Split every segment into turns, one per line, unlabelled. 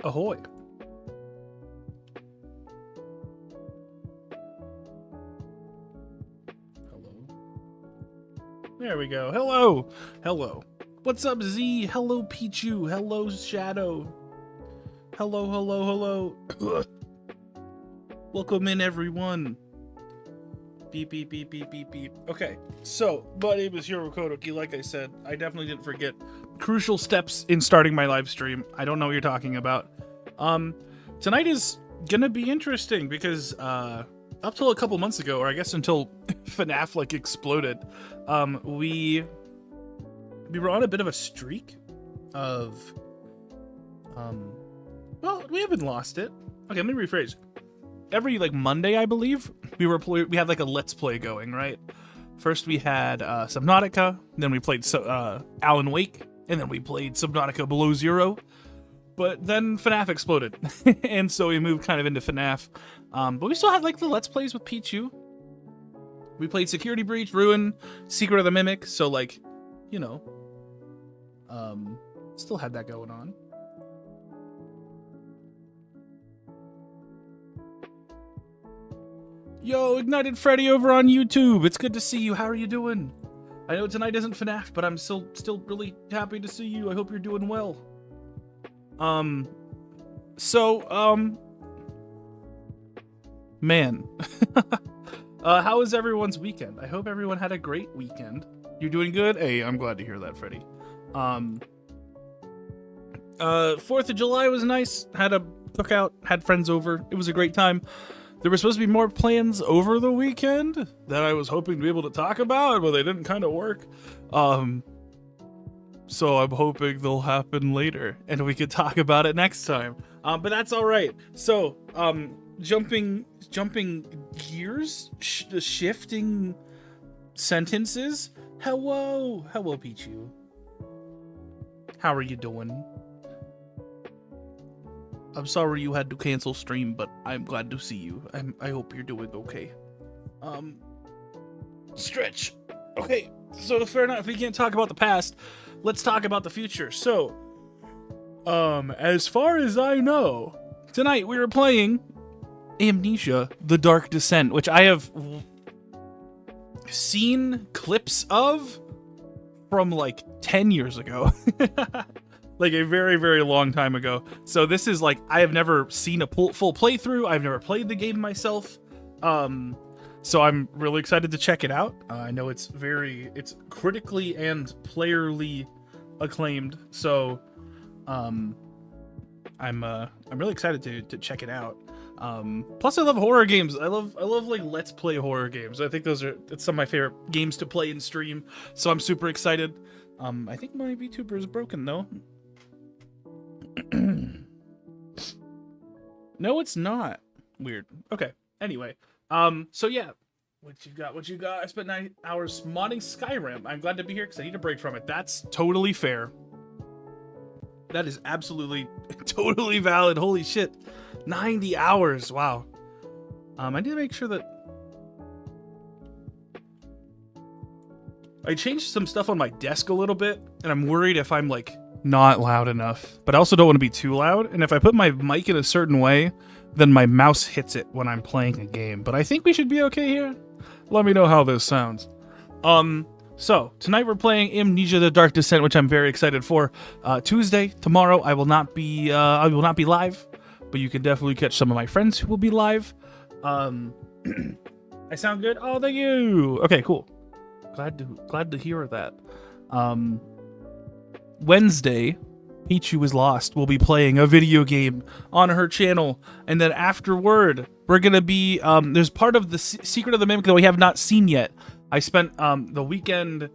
Ahoy. Hello. There we go. Hello. Hello. What's up, Z? Hello, Pichu. Hello, Shadow. Hello, hello, hello. Welcome in, everyone. Beep, beep, beep, beep, beep, beep. Okay, so my name is Hiro Konoki. Like I said, I definitely didn't forget crucial steps in starting my live stream. I don't know what you're talking about. Tonight is gonna be interesting because up till a couple months ago, or I guess until FNAF like exploded, we were on a bit of a streak of well, we haven't lost it. Okay, let me rephrase. Every like Monday, I believe, we had like a let's play going, right? First we had Subnautica, then we played Alan Wake, and then we played Subnautica Below Zero. But then FNAF exploded, and so we moved kind of into FNAF. But we still had like the let's plays with Pichu. We played Security Breach, Ruin, Secret of the Mimic, so like, you know, still had that going on. Yo, Ignited Freddy over on YouTube. It's good to see you. How are you doing? I know tonight isn't FNAF, but I'm still really happy to see you. I hope you're doing well. Man. How was everyone's weekend? I hope everyone had a great weekend. You're doing good? Hey, I'm glad to hear that, Freddy. 4th of July was nice. Had a cookout, had friends over. It was a great time. There were supposed to be more plans over the weekend that I was hoping to be able to talk about, but they didn't kind of work. So I'm hoping they'll happen later, and we could talk about it next time. But that's all right. So, jumping gears, shifting sentences. Hello, Pichu. How are you doing? I'm sorry you had to cancel stream, but I'm glad to see you. I hope you're doing okay. Stretch. Okay, so fair enough. If we can't talk about the past, let's talk about the future. So, as far as I know, tonight we were playing Amnesia: The Dark Descent, which I have seen clips of from like 10 years ago. Like a very, very long time ago. So this is like, I have never seen a full playthrough. I've never played the game myself. So I'm really excited to check it out. I know it's critically and playerly acclaimed. So I'm really excited to check it out. Plus I love horror games. I love like let's play horror games. I think it's some of my favorite games to play and stream. So I'm super excited. I think my VTuber is broken though. No, it's not. Weird. Okay. Anyway, so yeah, what you got? I spent 9 hours modding Skyrim. I'm glad to be here because I need a break from it. That's totally fair. That is absolutely totally valid. Holy shit. 90 hours. Wow. I need to make sure that I changed some stuff on my desk a little bit, and I'm worried if I'm like not loud enough, but I also don't want to be too loud. And if I put my mic in a certain way, then my mouse hits it when I'm playing a game. But I think we should be okay here. Let me know how this sounds. So tonight we're playing Amnesia: The Dark Descent, which I'm very excited for. Tuesday, tomorrow, I will not be live, but you can definitely catch some of my friends who will be live. I sound good? Oh, thank you. Okay, cool. Glad to hear that. Wednesday, Pichu is Lost. We'll be playing a video game on her channel, and then afterward, we're gonna be there's part of the Secret of the Mimic that we have not seen yet. I spent the weekend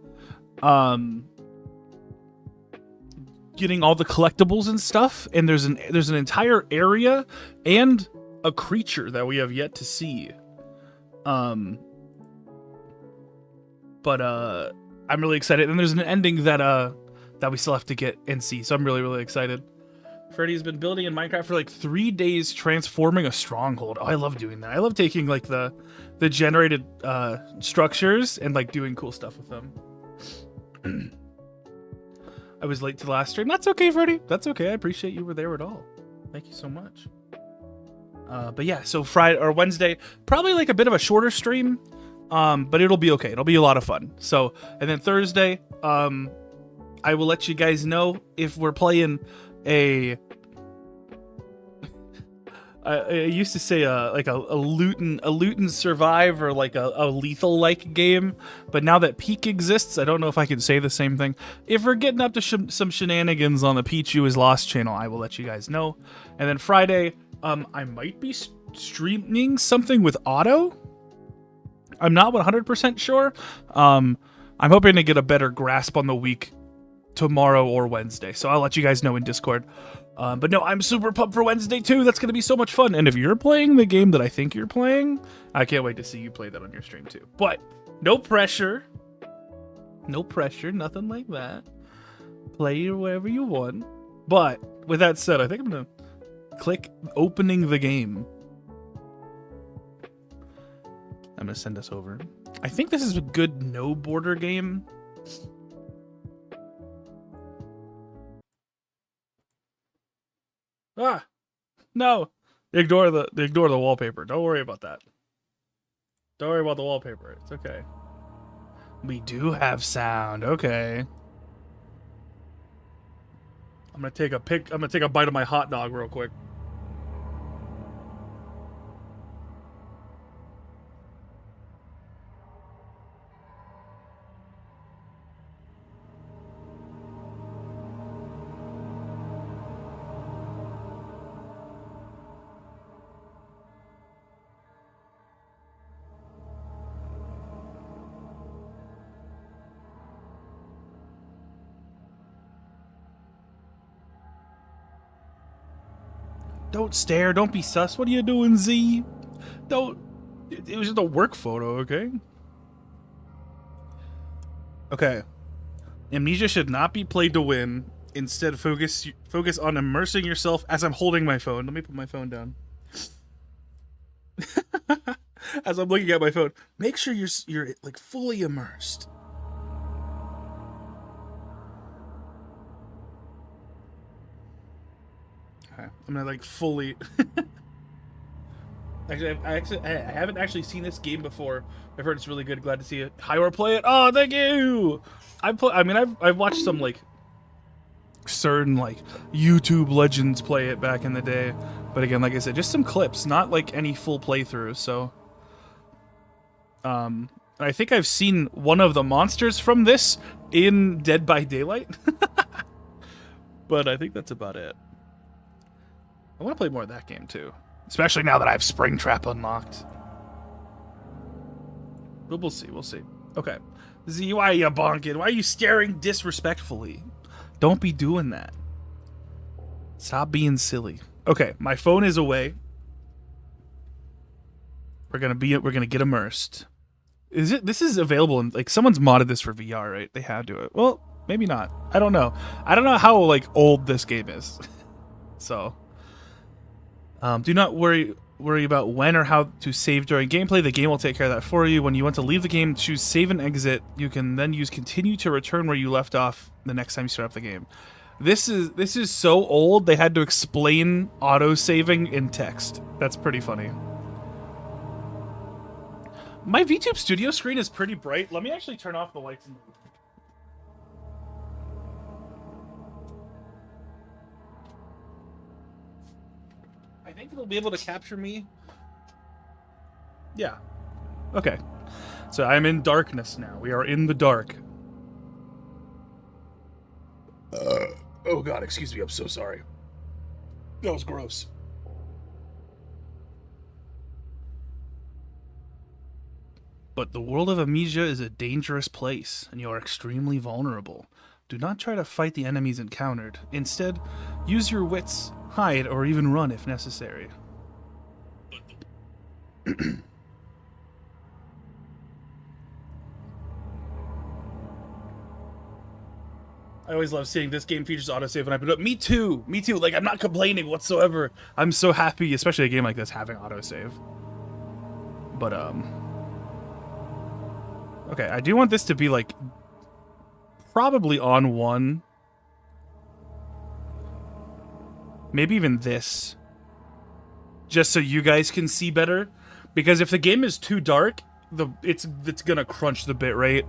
getting all the collectibles and stuff, and there's an entire area and a creature that we have yet to see. But I'm really excited, and there's an ending that we still have to get and see, so I'm really, really excited. Freddy's been building in Minecraft for like 3 days, transforming a stronghold. Oh, I love doing that. I love taking like the generated structures and like doing cool stuff with them. I was late to the last stream. That's okay, Freddy. That's okay. I appreciate you were there at all. Thank you so much. But yeah, so Friday or Wednesday, probably like a bit of a shorter stream, but it'll be okay. It'll be a lot of fun. So, and then Thursday, I will let you guys know if we're playing a. I used to say like a loot and survive, or like a lethal like game, but now that Peak exists, I don't know if I can say the same thing. If we're getting up to some shenanigans on the Pichu is Lost channel, I will let you guys know. And then Friday, I might be streaming something with Otto. I'm not 100% sure. I'm hoping to get a better grasp on the week tomorrow or Wednesday, so I'll let you guys know in Discord. But no, I'm super pumped for Wednesday too. That's going to be so much fun. And if you're playing the game that I think you're playing, I can't wait to see you play that on your stream too. But no pressure. No pressure. Nothing like that. Play wherever you want. But with that said, I think I'm going to click opening the game. I'm going to send us over. I think this is a good no border game. Ah, no. Ignore the wallpaper. Don't worry about that. Don't worry about the wallpaper. It's okay. We do have sound. Okay. I'm gonna take a bite of my hot dog real quick. Don't stare. Don't be sus. What are you doing, Z? Don't. It was just a work photo, okay? Okay. Amnesia should not be played to win. Instead, focus on immersing yourself as I'm holding my phone. Let me put my phone down. As I'm looking at my phone, make sure you're like fully immersed. Okay, I'm gonna like fully. Actually, I haven't actually seen this game before. I've heard it's really good. Glad to see it. Hiro play it. Oh, thank you. I've watched some like certain like YouTube legends play it back in the day, but again, like I said, just some clips, not like any full playthroughs. So, I think I've seen one of the monsters from this in Dead by Daylight, but I think that's about it. I want to play more of that game too. Especially now that I have Springtrap unlocked. But we'll see, we'll see. Okay. Z, why are you bonking? Why are you staring disrespectfully? Don't be doing that. Stop being silly. Okay, my phone is away. We're gonna get immersed. This is available in, like, someone's modded this for VR, right? They have to it. Well, maybe not. I don't know. I don't know how like old this game is. So do not worry about when or how to save during gameplay. The game will take care of that for you. When you want to leave the game, choose save and exit. You can then use continue to return where you left off the next time you start up the game. This is so old they had to explain auto saving in text. That's pretty funny. My VTube Studio screen is pretty bright. Let me actually turn off the lights. I think it'll be able to capture me. Yeah. Okay. So I'm in darkness now. We are in the dark. Oh god, excuse me. I'm so sorry. That was gross. But the world of Amnesia is a dangerous place, and you are extremely vulnerable. Do not try to fight the enemies encountered. Instead, use your wits, hide, or even run if necessary. I always love seeing this game features autosave when I put it up. Me too! Me too! Like, I'm not complaining whatsoever. I'm so happy, especially a game like this, having autosave. But, okay, I do want this to be, like, probably on 1. Maybe even this. Just so you guys can see better. Because if the game is too dark, it's gonna crunch the bit rate.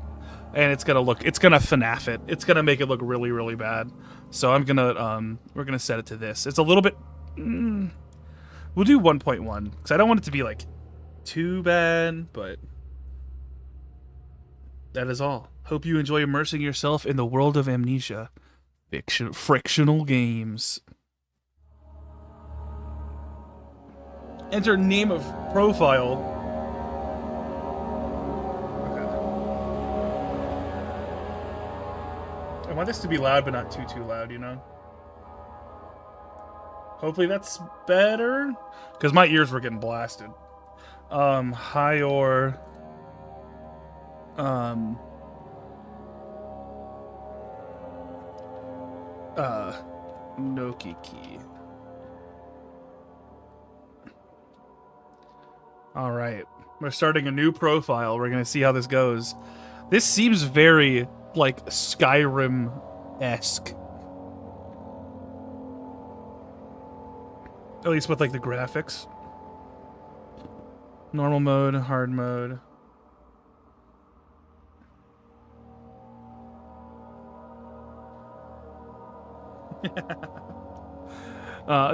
And it's gonna FNAF it. It's gonna make it look really, really bad. So we're gonna set it to this. It's a little bit, we'll do 1.1, because I don't want it to be like too bad, but that is all. Hope you enjoy immersing yourself in the world of Amnesia. Frictional games. Enter name of profile. Okay. I want this to be loud, but not too loud, you know? Hopefully that's better. Because my ears were getting blasted. Hyor. Nokiki. Alright. We're starting a new profile. We're gonna see how this goes. This seems very, like, Skyrim-esque. At least with, like, the graphics. Normal mode, hard mode.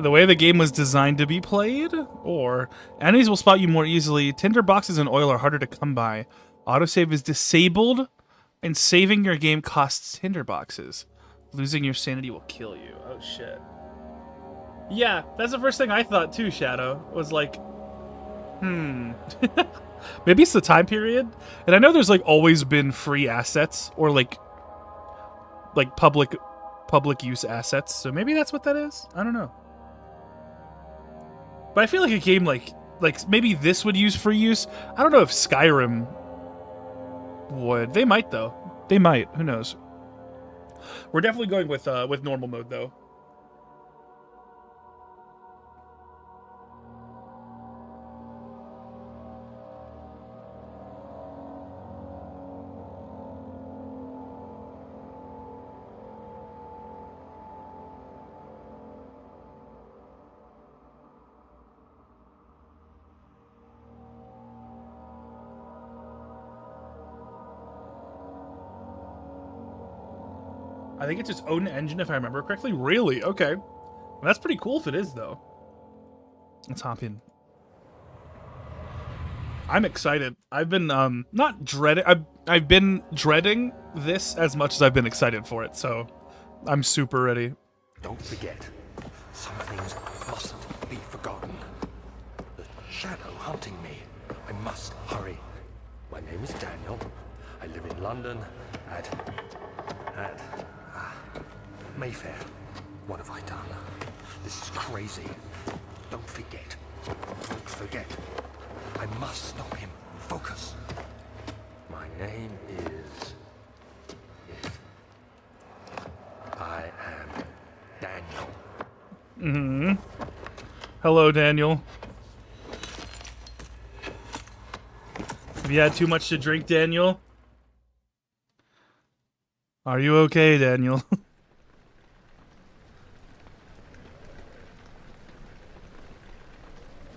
The way the game was designed to be played, or enemies will spot you more easily. Tinder boxes and oil are harder to come by. Autosave is disabled, and saving your game costs tinder boxes. Losing your sanity will kill you. Oh shit. Yeah, that's the first thing I thought too, Shadow. Was like, maybe it's the time period. And I know there's like always been free assets or like public use assets, so maybe that's what that is. I don't know. But I feel like a game like maybe this would use free use. I don't know if Skyrim would. They might though. They might. Who knows? We're definitely going with normal mode though. I think it's its own engine, if I remember correctly. Really? Okay. Well, that's pretty cool if it is, though. Let's hop in. I'm excited. I've been, not dreading... I've been dreading this as much as I've been excited for it, so I'm super ready.
Don't forget, some things mustn't be forgotten. The shadow hunting me. I must hurry. My name is Daniel. I live in London at Mayfair. What have I done? This is crazy. Don't forget. Don't forget. I must stop him. Focus. My name is... I am Daniel.
Hello, Daniel. Have you had too much to drink, Daniel? Are you okay, Daniel?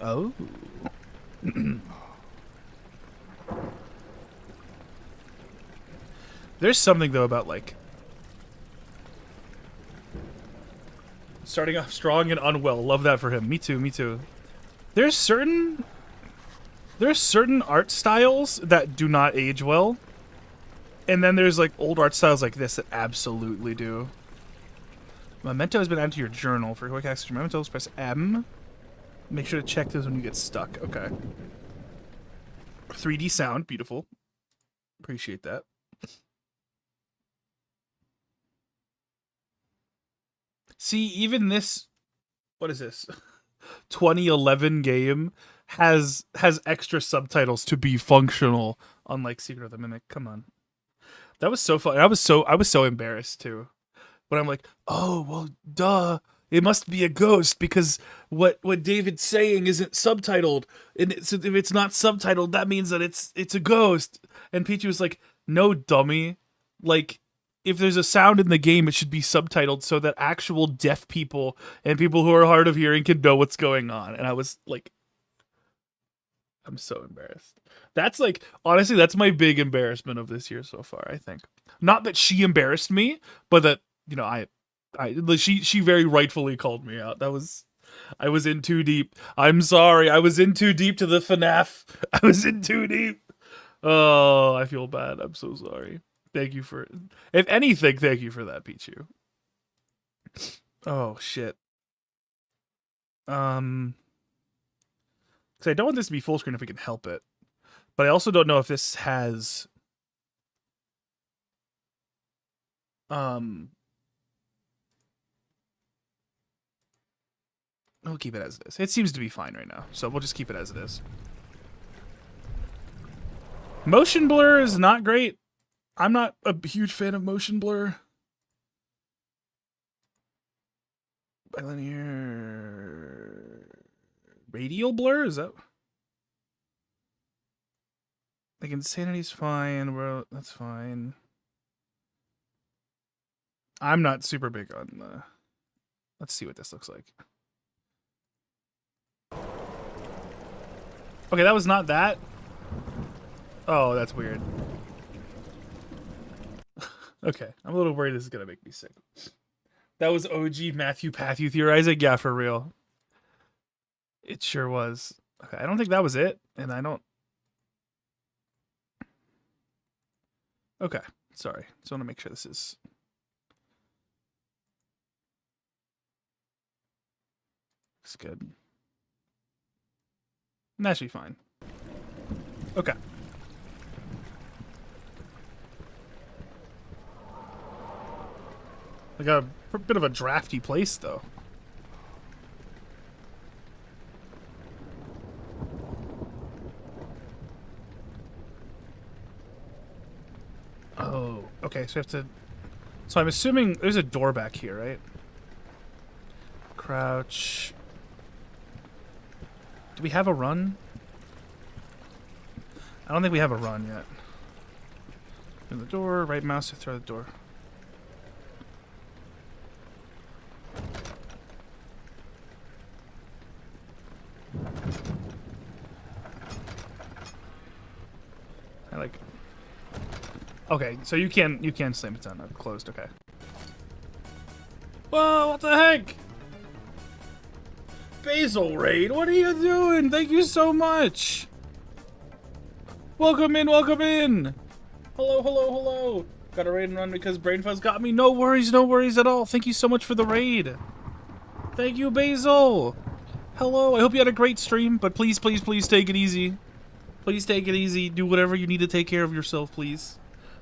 Oh. There's something, though, about, like, starting off strong and unwell. Love that for him. Me too, me too. There's certain art styles that do not age well. And then there's, like, old art styles like this that absolutely do. Memento has been added to your journal. For quick access to mementos, press M. Make sure to check those when you get stuck. Okay. 3D sound. Beautiful. Appreciate that. See, even this... What is this? 2011 game has extra subtitles to be functional, unlike Secret of the Mimic. Come on. That was so fun. I was so embarrassed, too. But I'm like, oh, well, duh. It must be a ghost because what David's saying isn't subtitled, and if it's not subtitled, that means that it's a ghost. And Peachy was like, "No, dummy, like if there's a sound in the game, it should be subtitled so that actual deaf people and people who are hard of hearing can know what's going on. And I was like, I'm so embarrassed. That's like, honestly, that's my big embarrassment of this year so far, I think. Not that she embarrassed me, but that, you know, she very rightfully called me out. I was in too deep. I'm sorry. I was in too deep to the FNAF. I was in too deep. Oh, I feel bad. I'm so sorry. Thank you for, if anything, thank you for that, Pichu. Oh shit. Because I don't want this to be full screen if we can help it, but I also don't know if this has we'll keep it as it is. It seems to be fine right now, so we'll just keep it as it is. Motion blur is not great. I'm not a huge fan of motion blur. Bilinear radial blur, is that? Like insanity's fine. Well, that's fine. I'm not super big on the. Let's see what this looks like. Okay, that was not that. Oh, that's weird. Okay, I'm a little worried this is gonna make me sick. That was OG Matthew Patthew theorizing? Yeah, for real. It sure was. Okay, I don't think that was it, and I don't... Okay, sorry. Just want to make sure this is... Looks good. That should be fine. Okay. Like a bit of a drafty place, though. Oh, okay, so we have to... So I'm assuming there's a door back here, right? Crouch. Do we have a run? I don't think we have a run yet. In the door, right mouse to throw the door. I like... Okay, so you can slam it down. Closed, okay. Whoa, what the heck? Basil Raid, what are you doing? Thank you so much. Welcome in, welcome in. Hello, hello, hello. Got a raid and run because brain fuzz got me. No worries at all. Thank you so much for the raid. Thank you, Basil. Hello, I hope you had a great stream, but please, please, please take it easy. Please take it easy. Do whatever you need to take care of yourself, please.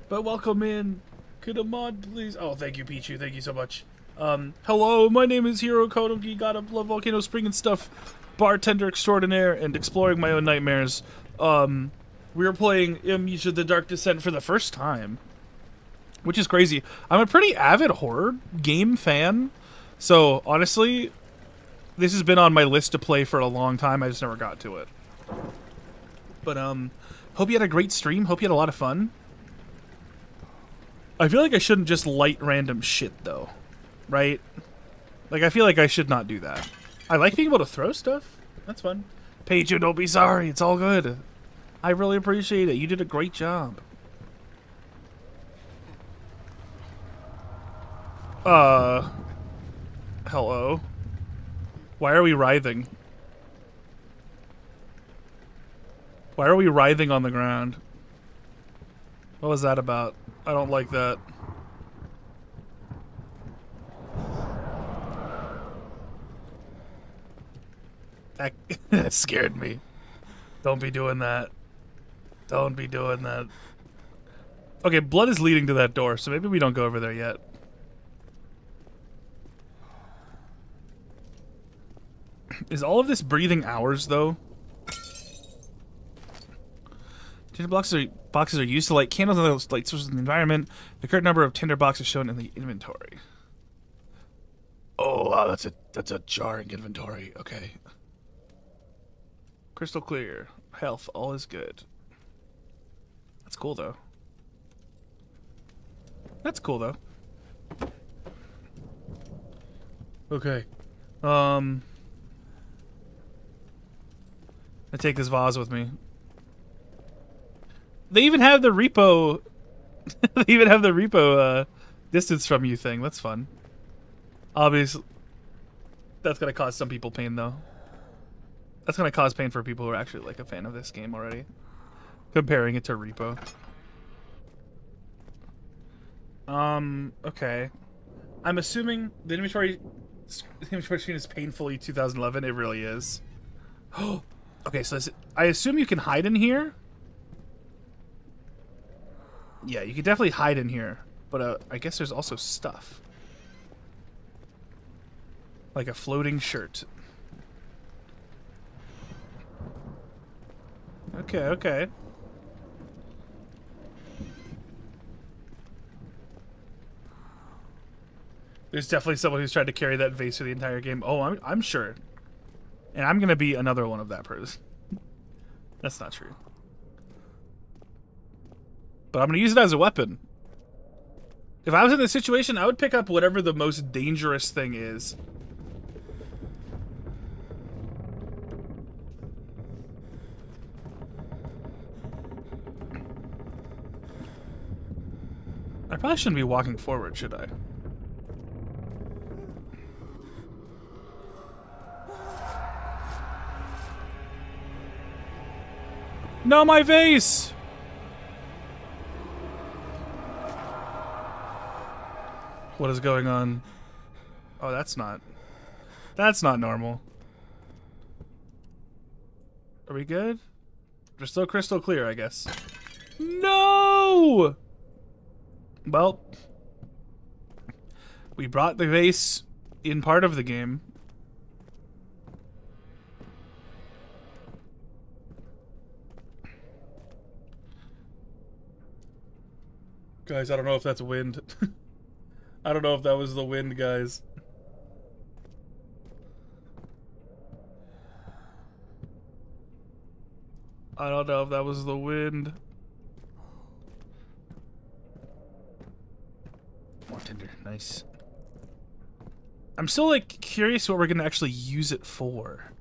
But welcome in. Could a mod, please? Oh, thank you, Pichu. Thank you so much. Hello, my name is Hiro Konoki. Gotta love Volcano Spring and stuff. Bartender extraordinaire and exploring my own nightmares. We were playing Amnesia: The Dark Descent for the first time, which is crazy. I'm a pretty avid horror game fan, so honestly, this has been on my list to play for a long time. I just never got to it. But hope you had a great stream. Hope you had a lot of fun. I feel like I shouldn't just light random shit though, right? Like I feel like I should not do that. I like being able to throw stuff. That's fun. Pedro, don't be sorry. It's all good. I really appreciate it. You did a great job. Hello. Why are we writhing? Why are we writhing on the ground? What was that about? I don't like that. That scared me. Don't be doing that. Don't be doing that. Okay, blood is leading to that door, so maybe we don't go over there yet. Is all of this breathing ours, though? Tinder boxes are used to light candles and other light sources in the environment. The current number of tinder boxes shown in the inventory. Oh, wow, that's a jarring inventory. Okay. Crystal clear. Health, all is good. That's cool, though. That's cool though. Okay. I take this vase with me. They even have the repo. They even have the repo distance from you thing. That's fun. Obviously, that's gonna cause some people pain though. That's gonna cause pain for people who are actually like a fan of this game already. Comparing it to repo. Okay. I'm assuming the inventory screen is painfully 2011. It really is. Oh. Okay, so I assume you can hide in here. Yeah, you can definitely hide in here, but I guess there's also stuff. Like a floating shirt. Okay, okay. There's definitely someone who's tried to carry that vase through the entire game. Oh, I'm sure. And I'm gonna be another one of that person. That's not true. But I'm gonna use it as a weapon. If I was in this situation, I would pick up whatever the most dangerous thing is. I probably shouldn't be walking forward, should I? No, my vase! What is going on? Oh, that's not normal. Are we good? We're still crystal clear, I guess. No! Well, we brought the vase in part of the game. Guys, I don't know if that's wind. I don't know if that was the wind, guys. I don't know if that was the wind. More tinder, nice. I'm still like curious what we're gonna actually use it for.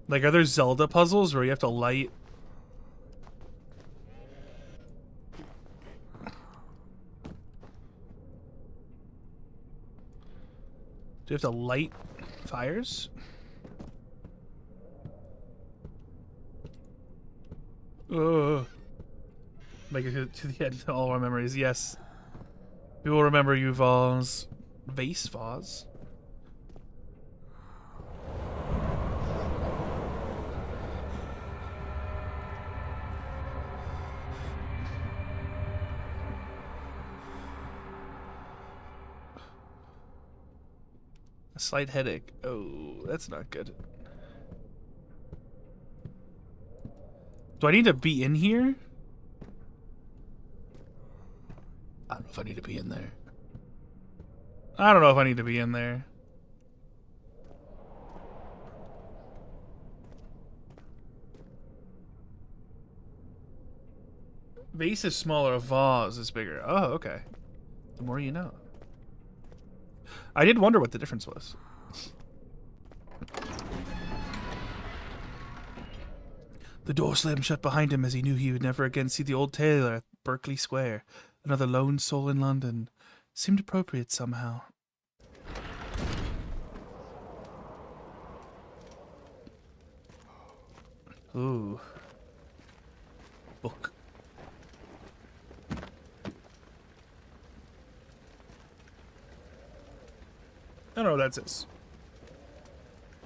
Like, are there Zelda puzzles where you have to light? Do you have to light fires? Ugh. Make it to the end of all our memories, yes. We will remember you, Vaz. Vase Vaz? A slight headache. Oh, that's not good. Do I need to be in here? I don't know if I need to be in there. I don't know if I need to be in there. Vase is smaller, a vase is bigger. Oh, okay. The more you know. I did wonder what the difference was. The door slammed shut behind him as he knew he would never again see the old tailor at Berkeley Square. Another lone soul in London. Seemed appropriate somehow. Ooh. Book. I don't know what that says.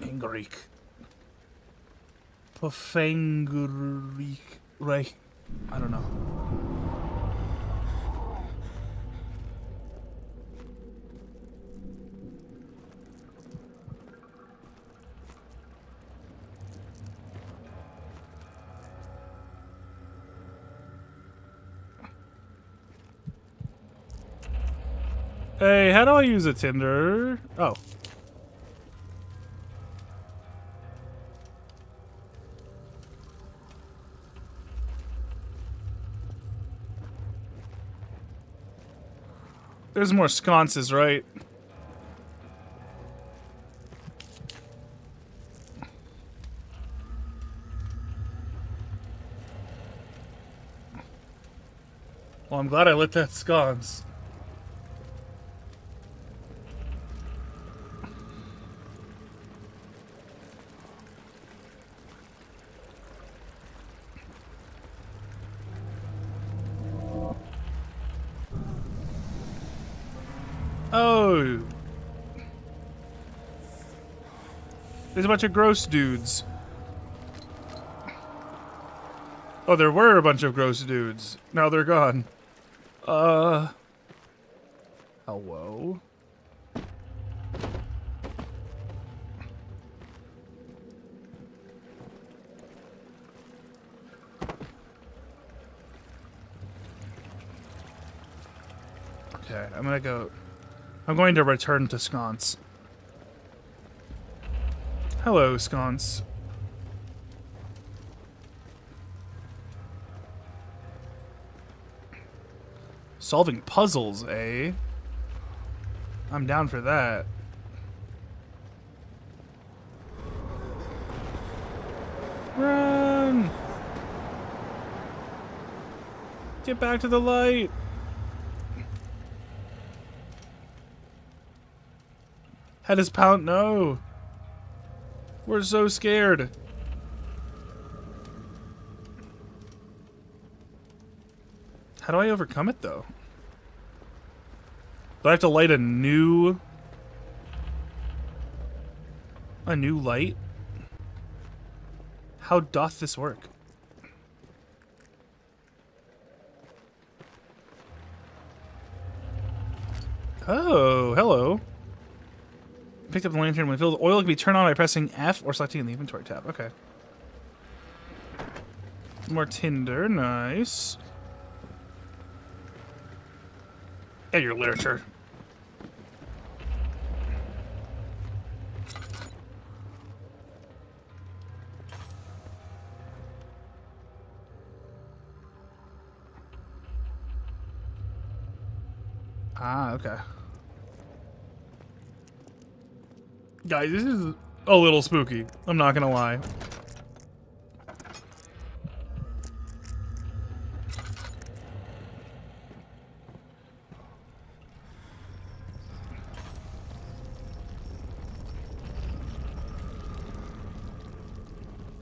In Greek. Pofengrik. Right. I don't know. Hey, how do I use a Tinder? Oh. There's more sconces, right? Well, I'm glad I lit that sconce. Oh. There's a bunch of gross dudes. Oh, there were a bunch of gross dudes. Now they're gone. Hello? Okay, I'm going to return to sconce. Hello, sconce. Solving puzzles, eh? I'm down for that. Run! Get back to the light! Head is pound. No! We're so scared. How do I overcome it, though? Do I have to light a new light? How doth this work? Oh, hello. Picked up the lantern. When filled with oil, it can be turned on by pressing F or selecting the inventory tab. Okay. More tinder. Nice. Yeah, your literature. Ah, okay. Guys, this is a little spooky. I'm not gonna lie.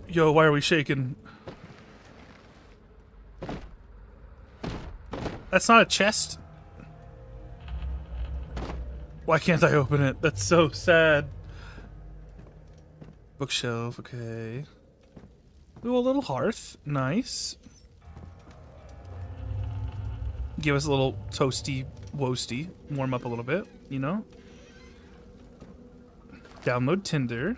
Yo, why are we shaking? That's not a chest. Why can't I open it? That's so sad. Bookshelf, okay. Ooh, a little hearth. Nice. Give us a little toasty woasty. Warm up a little bit, you know? Download Tinder.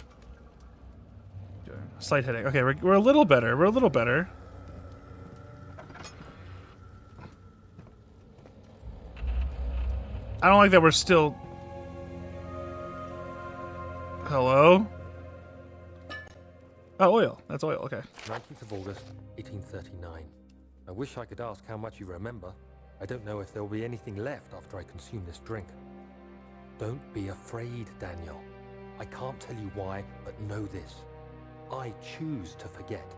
Okay. Slight headache. Okay, we're a little better. We're a little better. I don't like that we're still... Hello? Oh, oil. That's oil, okay.
19th of August, 1839. I wish I could ask how much you remember. I don't know if there will be anything left after I consume this drink. Don't be afraid, Daniel. I can't tell you why, but know this. I choose to forget.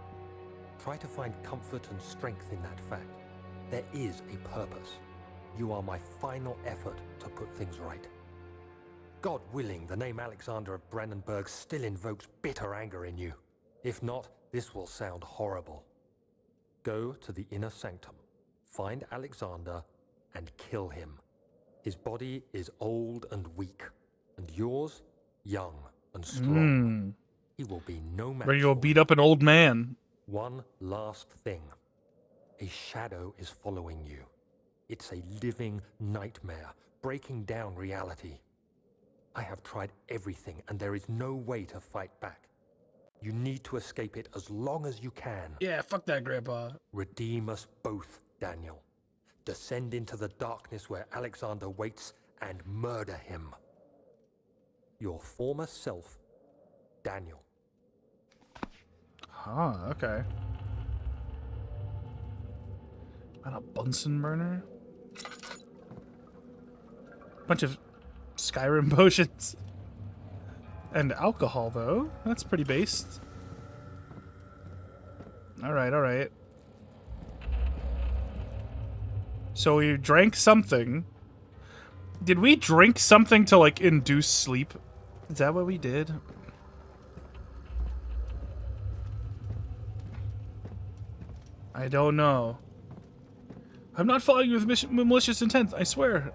Try to find comfort and strength in that fact. There is a purpose. You are my final effort to put things right. God willing, the name Alexander of Brandenburg still invokes bitter anger in you. If not, this will sound horrible. Go to the inner sanctum, find Alexander, and kill him. His body is old and weak, and yours, young and strong. He will be no match.
Ready to go beat up an old man.
One last thing. A shadow is following you. It's a living nightmare, breaking down reality. I have tried everything, and there is no way to fight back. You need to escape it as long as you can.
Yeah, fuck that, Grandpa.
Redeem us both, Daniel. Descend into the darkness where Alexander waits and murder him. Your former self, Daniel.
Huh, okay. Not a Bunsen burner? Bunch of Skyrim potions. And alcohol, though. That's pretty based. Alright, alright. So we drank something. Did we drink something to, like, induce sleep? Is that what we did? I don't know. I'm not following you with malicious intent, I swear.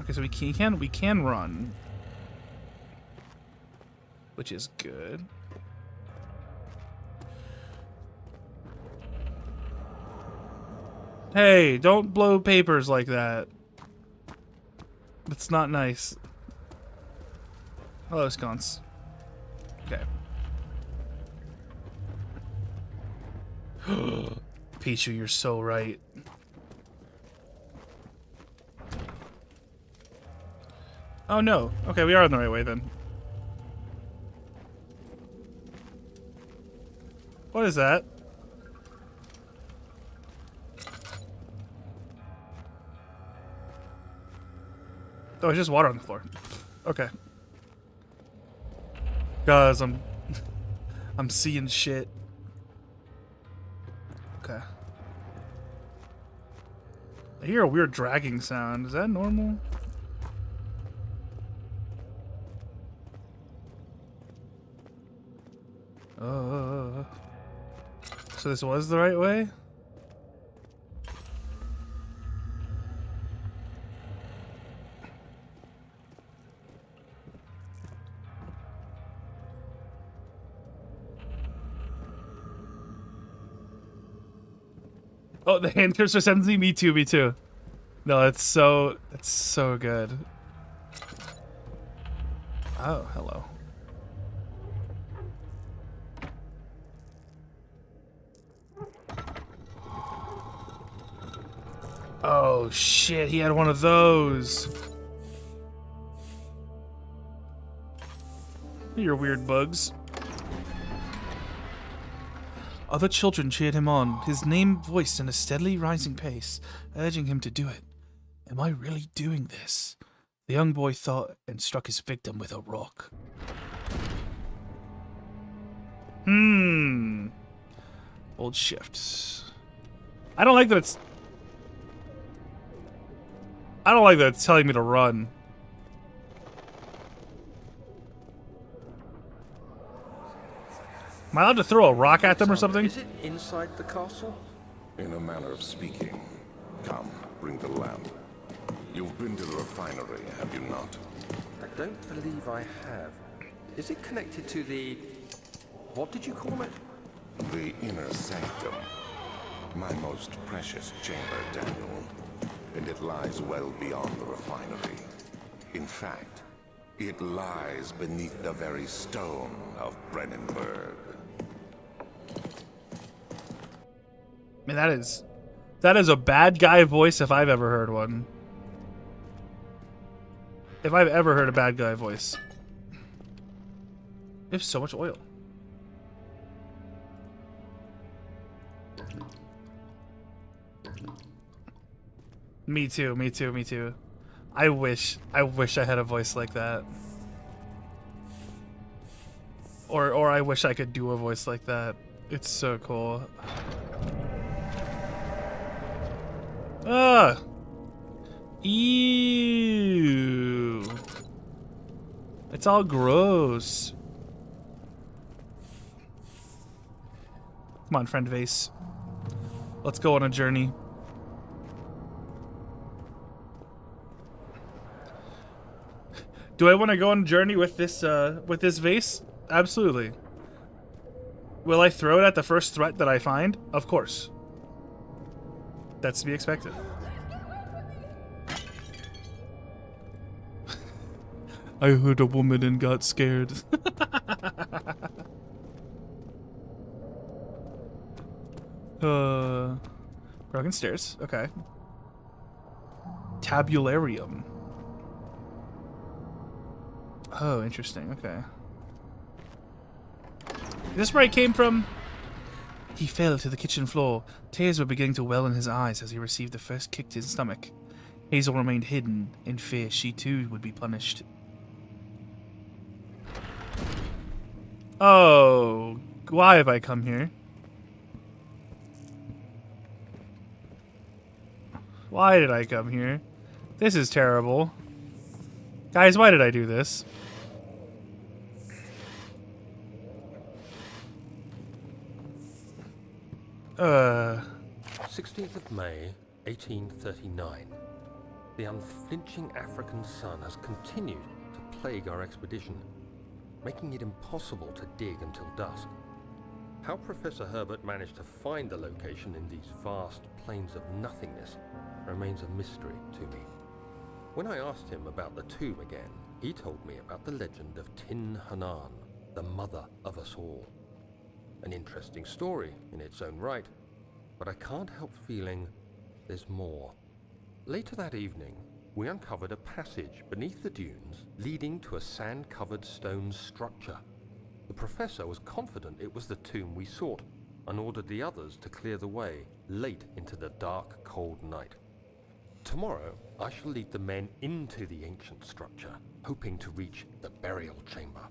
Okay, so we can run. Which is good. Hey, don't blow papers like that. That's not nice. Hello, sconce. Okay. Pichu, you're so right. Oh no. Okay, we are on the right way then. What is that? Oh, it's just water on the floor. Okay. Guys, I'm seeing shit. Okay. I hear a weird dragging sound. Is that normal? So this was the right way? Oh, the hand cursor sends me. Me too. Me too. No, it's so good. Oh, hello. Oh shit, he had one of those. You're weird bugs. Other children cheered him on, his name voiced in a steadily rising pace, urging him to do it. Am I really doing this? The young boy thought and struck his victim with a rock. Hold shift. I don't like that it's telling me to run. Am I allowed to throw a rock at them or something?
Is it inside the castle?
In a manner of speaking. Come, bring the lamp. You've been to the refinery, have you not?
I don't believe I have. Is it connected to the... what did you call it?
The inner sanctum. My most precious chamber, Daniel. And it lies well beyond the refinery. In fact, it lies beneath the very stone of Brennenburg.
I mean, that is a bad guy voice if I've ever heard one. If I've ever heard a bad guy voice. They have so much oil. Me too, me too, me too. I wish I had a voice like that. Or I wish I could do a voice like that. It's so cool. Ah! Ew. It's all gross. Come on, friend vase. Let's go on a journey. Do I want to go on a journey with this vase? Absolutely. Will I throw it at the first threat that I find? Of course. That's to be expected. I heard a woman and got scared. Broken stairs. Okay. Tabularium. Oh, interesting. Okay. Is this where I came from? He fell to the kitchen floor. Tears were beginning to well in his eyes as he received the first kick to his stomach. Hazel remained hidden, in fear she too would be punished. Oh, why have I come here? Why did I come here? This is terrible. Guys, why did I do this?
16th of May, 1839. The unflinching African sun has continued to plague our expedition, making it impossible to dig until dusk. How Professor Herbert managed to find the location in these vast plains of nothingness remains a mystery to me. When I asked him about the tomb again, he told me about the legend of Tin Hanan, the mother of us all. An interesting story in its own right, but I can't help feeling there's more. Later that evening, we uncovered a passage beneath the dunes leading to a sand-covered stone structure. The professor was confident it was the tomb we sought and ordered the others to clear the way late into the dark, cold night. Tomorrow, I shall lead the men into the ancient structure, hoping to reach the burial chamber.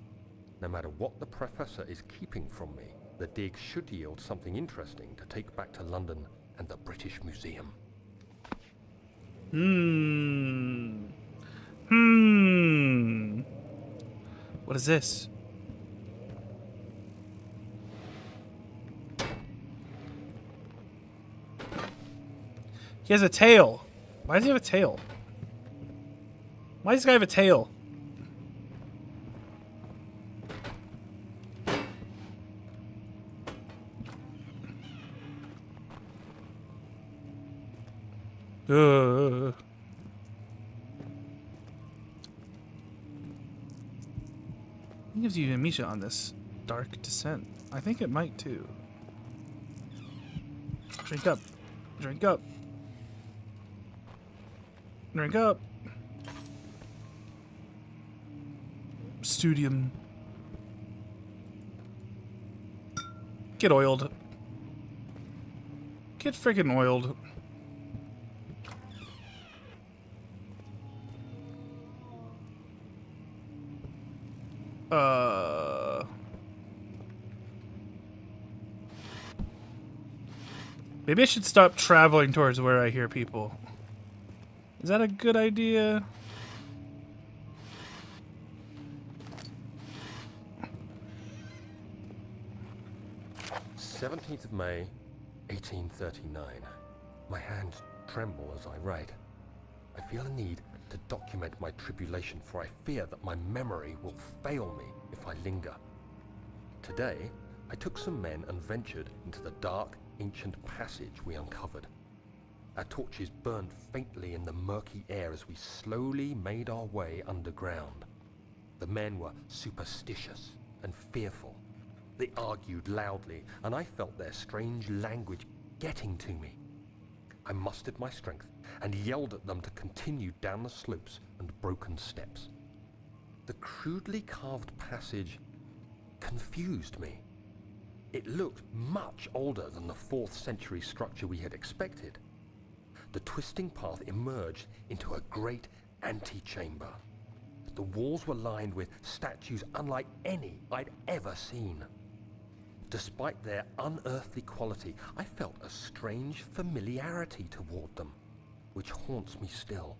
No matter what the professor is keeping from me, the dig should yield something interesting to take back to London and the British Museum.
What is this? He has a tail. Why does he have a tail? Why does this guy have a tail? I think it gives you amnesia on this dark descent. I think it might too. Drink up. Drink up. Drink up. Studium. Get oiled. Get friggin' oiled. Maybe I should stop traveling towards where I hear people. Is that a good idea?
"17th of May, 1839. My hands tremble as I write. I feel a need to document my tribulation, for I fear that my memory will fail me if I linger. Today, I took some men and ventured into the dark, ancient passage we uncovered. Our torches burned faintly in the murky air as we slowly made our way underground. The men were superstitious and fearful. They argued loudly, and I felt their strange language getting to me. I mustered my strength and yelled at them to continue down the slopes and broken steps. The crudely carved passage confused me. It looked much older than the 4th century structure we had expected. The twisting path emerged into a great antechamber. The walls were lined with statues unlike any I'd ever seen. Despite their unearthly quality, I felt a strange familiarity toward them, which haunts me still.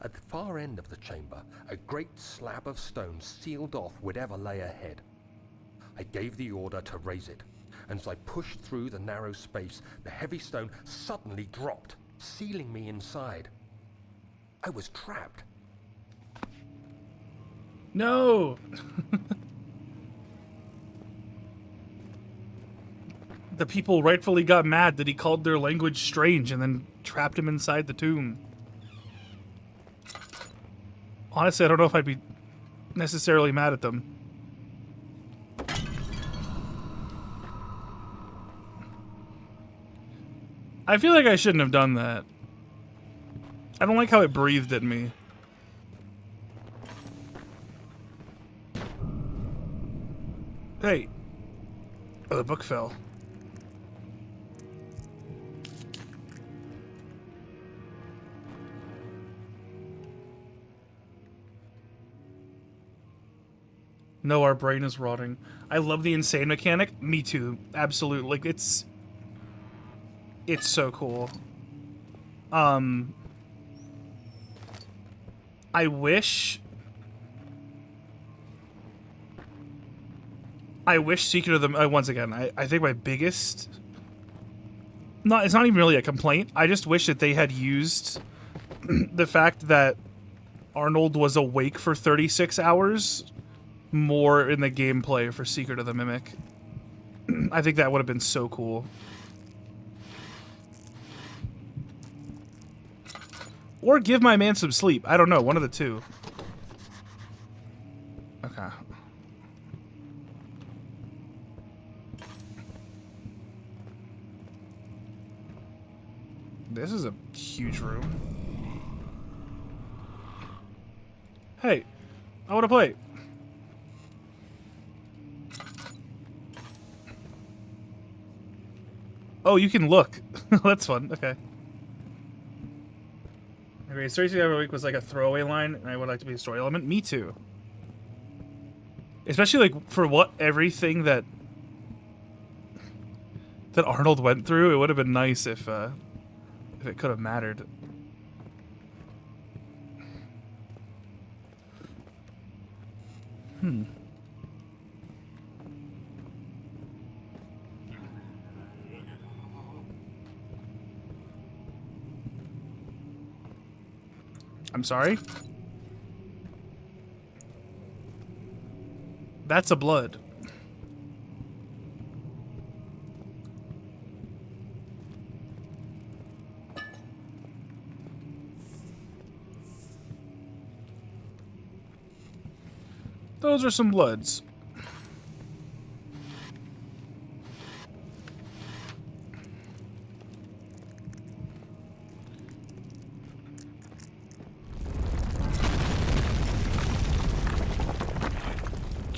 At the far end of the chamber, a great slab of stone sealed off whatever lay ahead. I gave the order to raise it, and as I pushed through the narrow space, the heavy stone suddenly dropped, sealing me inside. I was trapped.
No! The people rightfully got mad that he called their language strange and then trapped him inside the tomb. Honestly, I don't know if I'd be necessarily mad at them. I feel like I shouldn't have done that. I don't like how it breathed at me. Hey. Oh, the book fell. No, our brain is rotting. I love the insane mechanic. Me too. Absolutely. Like, it's so cool. I wish Secret of the... once again, I think my biggest... it's not even really a complaint. I just wish that they had used the fact that Arnold was awake for 36 hours more in the gameplay for Secret of the Mimic. I think that would have been so cool. Or give my man some sleep. I don't know. One of the two. Okay. This is a huge room. Hey, I want to play. Oh, you can look. That's fun. Okay. Okay, story every week was like a throwaway line, and I would like to be a story element. Me too. Especially like for what everything that Arnold went through, it would have been nice if it could have mattered. I'm sorry? That's a blood. Those are some bloods.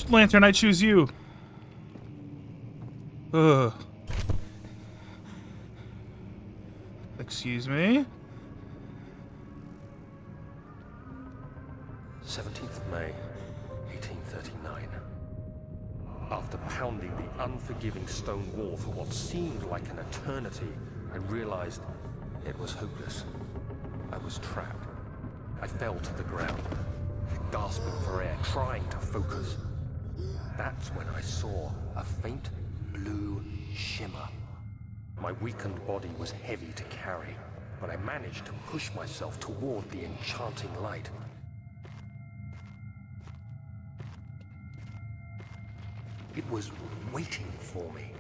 Lantern, I choose you. Ugh. Excuse me?
17th of May, 1839. After pounding the unforgiving stone wall for what seemed like an eternity, I realized it was hopeless. I was trapped. I fell to the ground, gasping for air, trying to focus. That's when I saw a faint blue shimmer. My weakened body was heavy to carry, but I managed to push myself toward the enchanting light. It was waiting for me.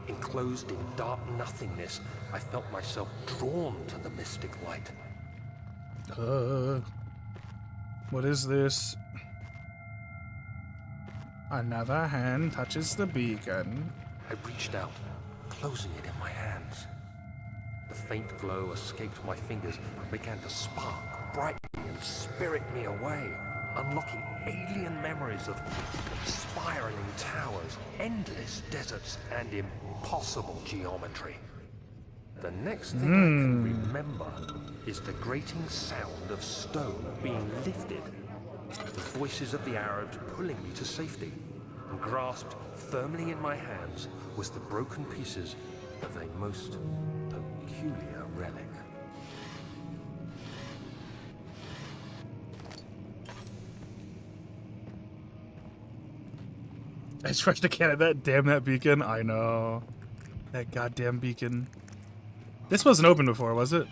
Enclosed in dark nothingness, I felt myself drawn to the mystic light.
What is this? Another hand touches the beacon.
I reached out, closing it in my hands. The faint glow escaped my fingers and began to spark brightly and spirit me away, unlocking alien memories of spiraling towers, endless deserts, and impossible geometry. The next thing I can remember is the grating sound of stone being lifted, the voices of the Arabs pulling me to safety, and grasped firmly in my hands was the broken pieces of a most peculiar relic.
I tried to can that. Damn that beacon. I know. That goddamn beacon. This wasn't open before, was it?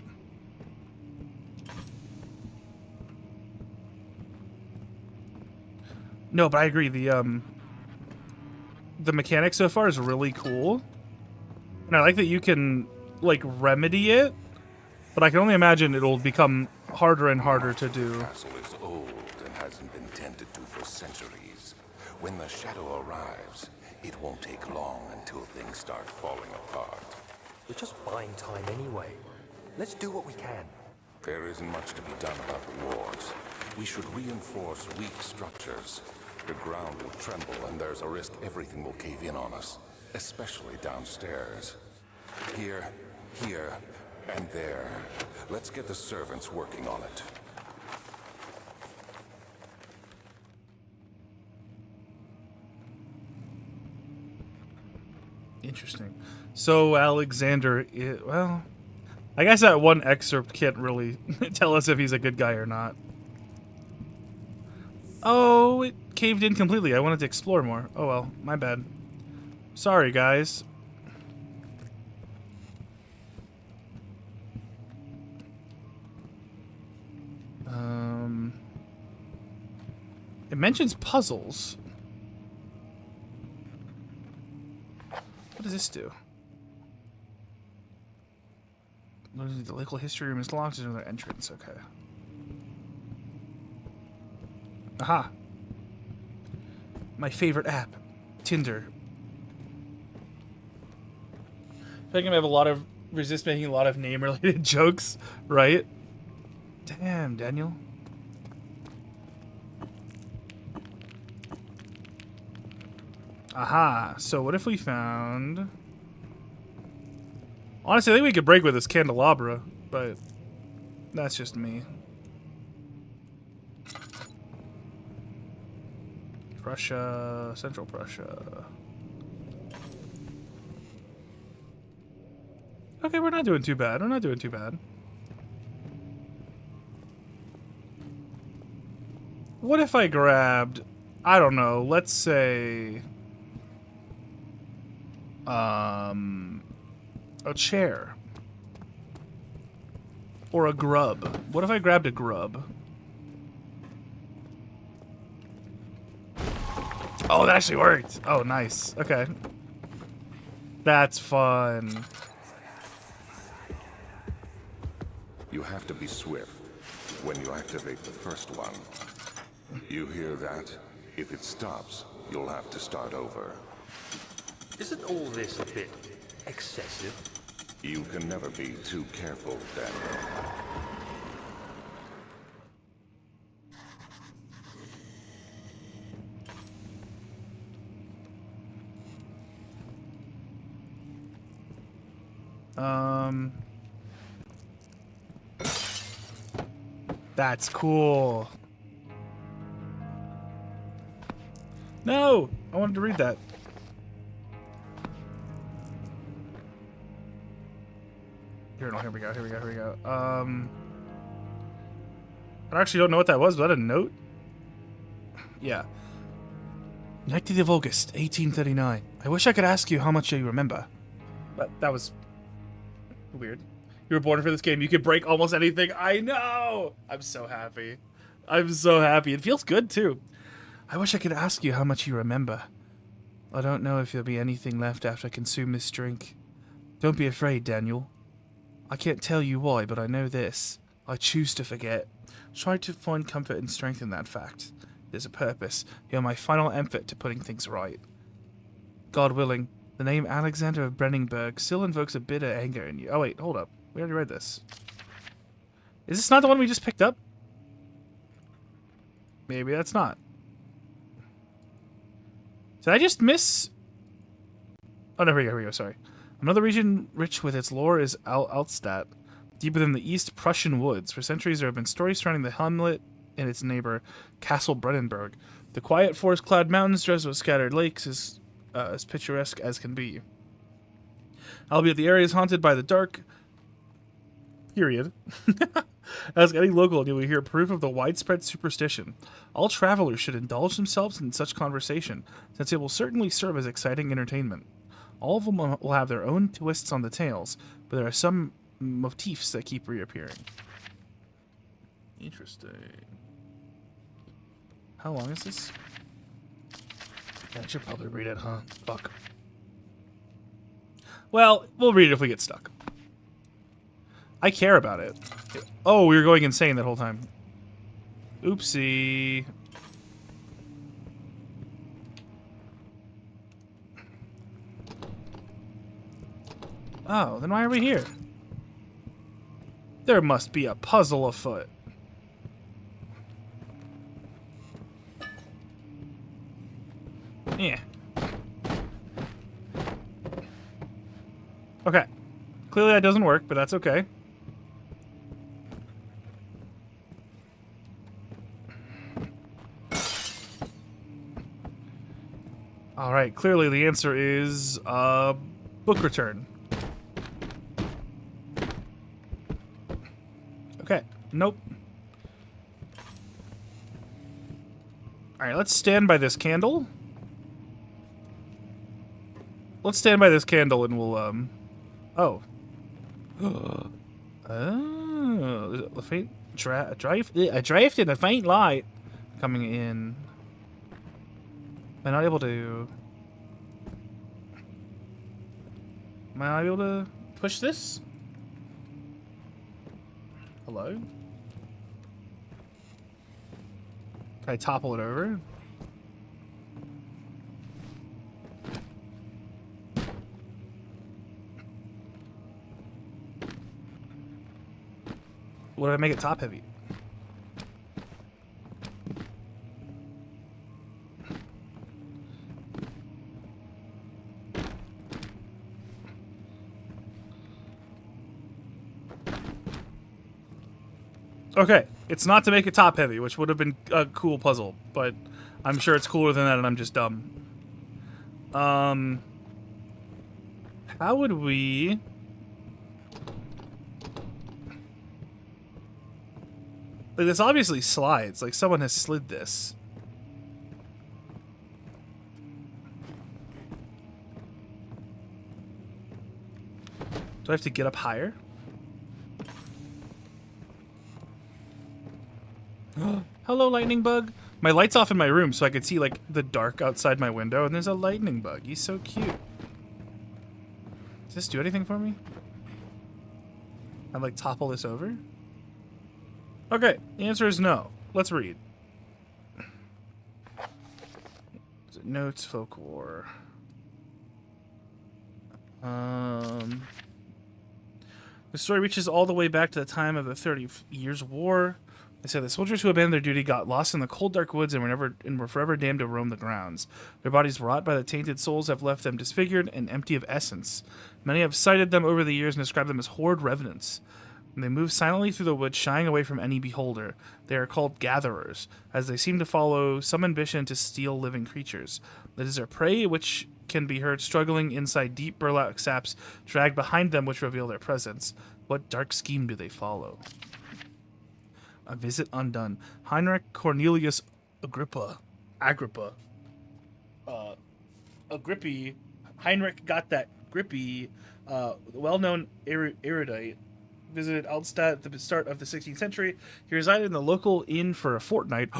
No, but I agree. The mechanic so far is really cool. And I like that you can, like, remedy it. But I can only imagine it'll become harder and harder to do.
The castle is old and hasn't been tended to for centuries. When the shadow arrives, it won't take long until things start falling apart.
We're just buying time anyway. Let's do what we can.
There isn't much to be done about the wards. We should reinforce weak structures. The ground will tremble, and there's a risk everything will cave in on us, especially downstairs. Here, and there. Let's get the servants working on it.
Interesting. So Alexander, well, I guess that one excerpt can't really tell us if he's a good guy or not. Oh, it caved in completely. I wanted to explore more. Oh well, my bad. Sorry, guys. It mentions puzzles. What does this do? The local history room is locked. There's another entrance. Okay. Aha. My favorite app, Tinder. I think I'm gonna have a lot of resist making a lot of name-related jokes, right? Damn, Daniel. Aha. So what if we found... Honestly, I think we could break with this candelabra, but that's just me. Prussia, Central Prussia. Okay, we're not doing too bad. We're not doing too bad. What if I grabbed, I don't know, let's say, a chair. Or a grub. What if I grabbed a grub? Oh, that actually worked. Oh, nice. Okay. That's fun.
You have to be swift when you activate the first one. You hear that? If it stops, you'll have to start over.
Isn't all this a bit excessive?
You can never be too careful, Daniel.
That's cool. No! I wanted to read that. Here we go. I actually don't know what that was. Was that a note? Yeah. 19th of August, 1839. I wish I could ask you how much you remember. But that was weird. You were born for this game. You could break almost anything. I know! I'm so happy. I'm so happy. It feels good, too. I wish I could ask you how much you remember. I don't know if there'll be anything left after I consume this drink. Don't be afraid, Daniel. I can't tell you why, but I know this. I choose to forget. Try to find comfort and strength in that fact. There's a purpose. You're my final effort to putting things right. God willing, the name Alexander of Brenningberg still invokes a bitter anger in you. Oh wait, hold up. We already read this. Is this not the one we just picked up? Maybe that's not. Did I just miss... Oh, no, here we go, sorry. Another region rich with its lore is Altstadt, deep within the East Prussian woods. For centuries, there have been stories surrounding the hamlet and its neighbor, Castle Brennenburg. The quiet forest-clad mountains dressed with scattered lakes is as picturesque as can be. Albeit the area is haunted by the dark... Period. Ask any local and you will hear proof of the widespread superstition. All travelers should indulge themselves in such conversation, since it will certainly serve as exciting entertainment. All of them will have their own twists on the tales, but there are some motifs that keep reappearing. Interesting. How long is this? Yeah, I should probably read it, huh? Fuck. Well, we'll read it if we get stuck. I care about it. Oh, we were going insane that whole time. Oopsie. Oh, then why are we here? There must be a puzzle afoot. Yeah. Okay. Clearly that doesn't work, but that's okay. Alright, clearly the answer is, Book return. Okay. Nope. Alright, let's stand by this candle. Let's stand by this candle and we'll, Oh. Oh. A faint a drift in a faint light coming in. Am I not able to... Am I not able to push this? Hello? Can I topple it over? What if I make it top heavy? Okay, it's not to make it top heavy, which would have been a cool puzzle, but I'm sure it's cooler than that and I'm just dumb. How would we... Like, this obviously slides, like someone has slid this. Do I have to get up higher? Hello, lightning bug. My light's off in my room, so I could see, like, the dark outside my window, and there's a lightning bug. He's so cute. Does this do anything for me? I'd, like, topple this over? Okay, the answer is no. Let's read. Is it notes, folklore? The story reaches all the way back to the time of the 30 Years' War. They said the soldiers who abandoned their duty got lost in the cold, dark woods and were forever damned to roam the grounds. Their bodies, wrought by the tainted souls, have left them disfigured and empty of essence. Many have cited them over the years and described them as horrid revenants. And they move silently through the woods, shying away from any beholder. They are called gatherers, as they seem to follow some ambition to steal living creatures. It is their prey which can be heard struggling inside deep burlap sacks dragged behind them, which reveal their presence. What dark scheme do they follow? A visit undone. Heinrich Cornelius Agrippa. Agrippi. Heinrich got that grippy. Well-known erudite. Visited Altstadt at the start of the 16th century. He resided in the local inn for a fortnight.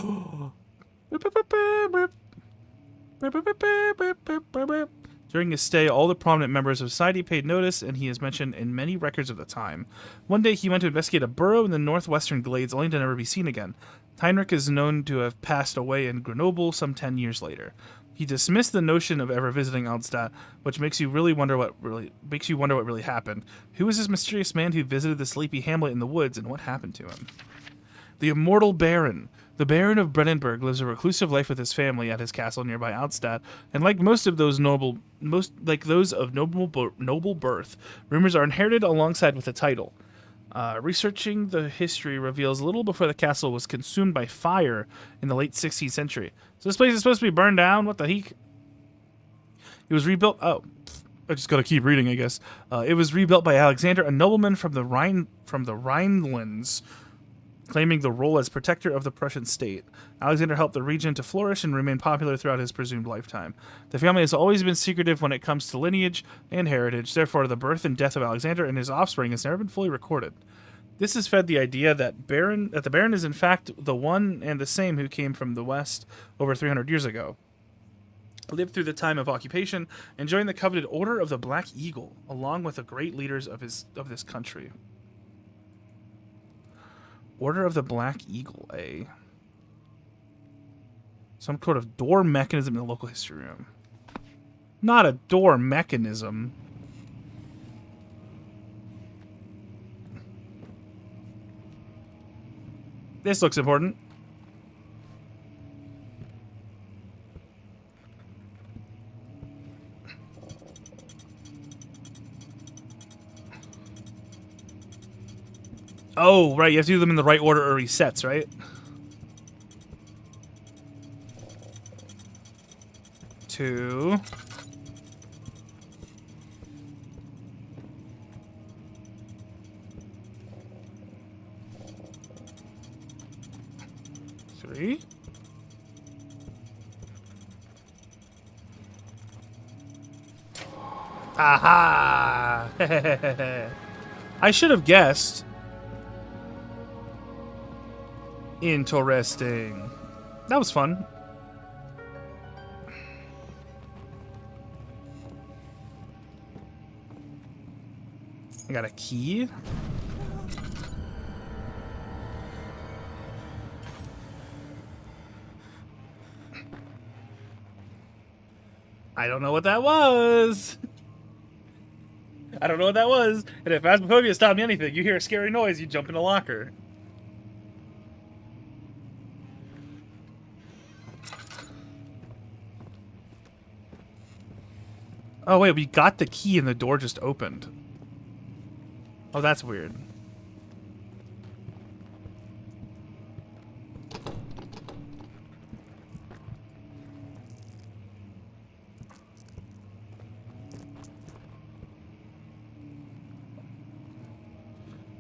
During his stay, all the prominent members of society paid notice, and he is mentioned in many records of the time. One day, he went to investigate a burrow in the northwestern glades, only to never be seen again. Heinrich is known to have passed away in Grenoble some 10 years later. He dismissed the notion of ever visiting Altstadt, which makes you wonder what really happened. Who was this mysterious man who visited the sleepy hamlet in the woods, and what happened to him? The immortal Baron. The Baron of Brennenburg lives a reclusive life with his family at his castle nearby Altstadt, and like most of those noble birth, rumors are inherited alongside with the title. Researching the history reveals little before the castle was consumed by fire in the late 16th century. So this place is supposed to be burned down? What the heck? It was rebuilt... Oh, I just gotta keep reading, I guess. It was rebuilt by Alexander, a nobleman from the Rhinelands, claiming the role as protector of the Prussian state. Alexander helped the region to flourish and remain popular throughout his presumed lifetime. The family has always been secretive when it comes to lineage and heritage. Therefore, the birth and death of Alexander and his offspring has never been fully recorded. This has fed the idea that the Baron is in fact the one and the same who came from the west over 300 years ago, lived through the time of occupation, and joined the coveted Order of the Black Eagle, along with the great leaders of this country. Order of the Black Eagle, eh? Some sort of door mechanism in the local history room. Not a door mechanism. This looks important. Oh, right. You have to do them in the right order or resets, right? Two. 3. Aha! I should have guessed. Interesting. That was fun. I got a key. I don't know what that was. I don't know what that was. And if Phasmophobia stopped me anything, you hear a scary noise, you jump in a locker. Oh wait, we got the key and the door just opened. Oh, that's weird.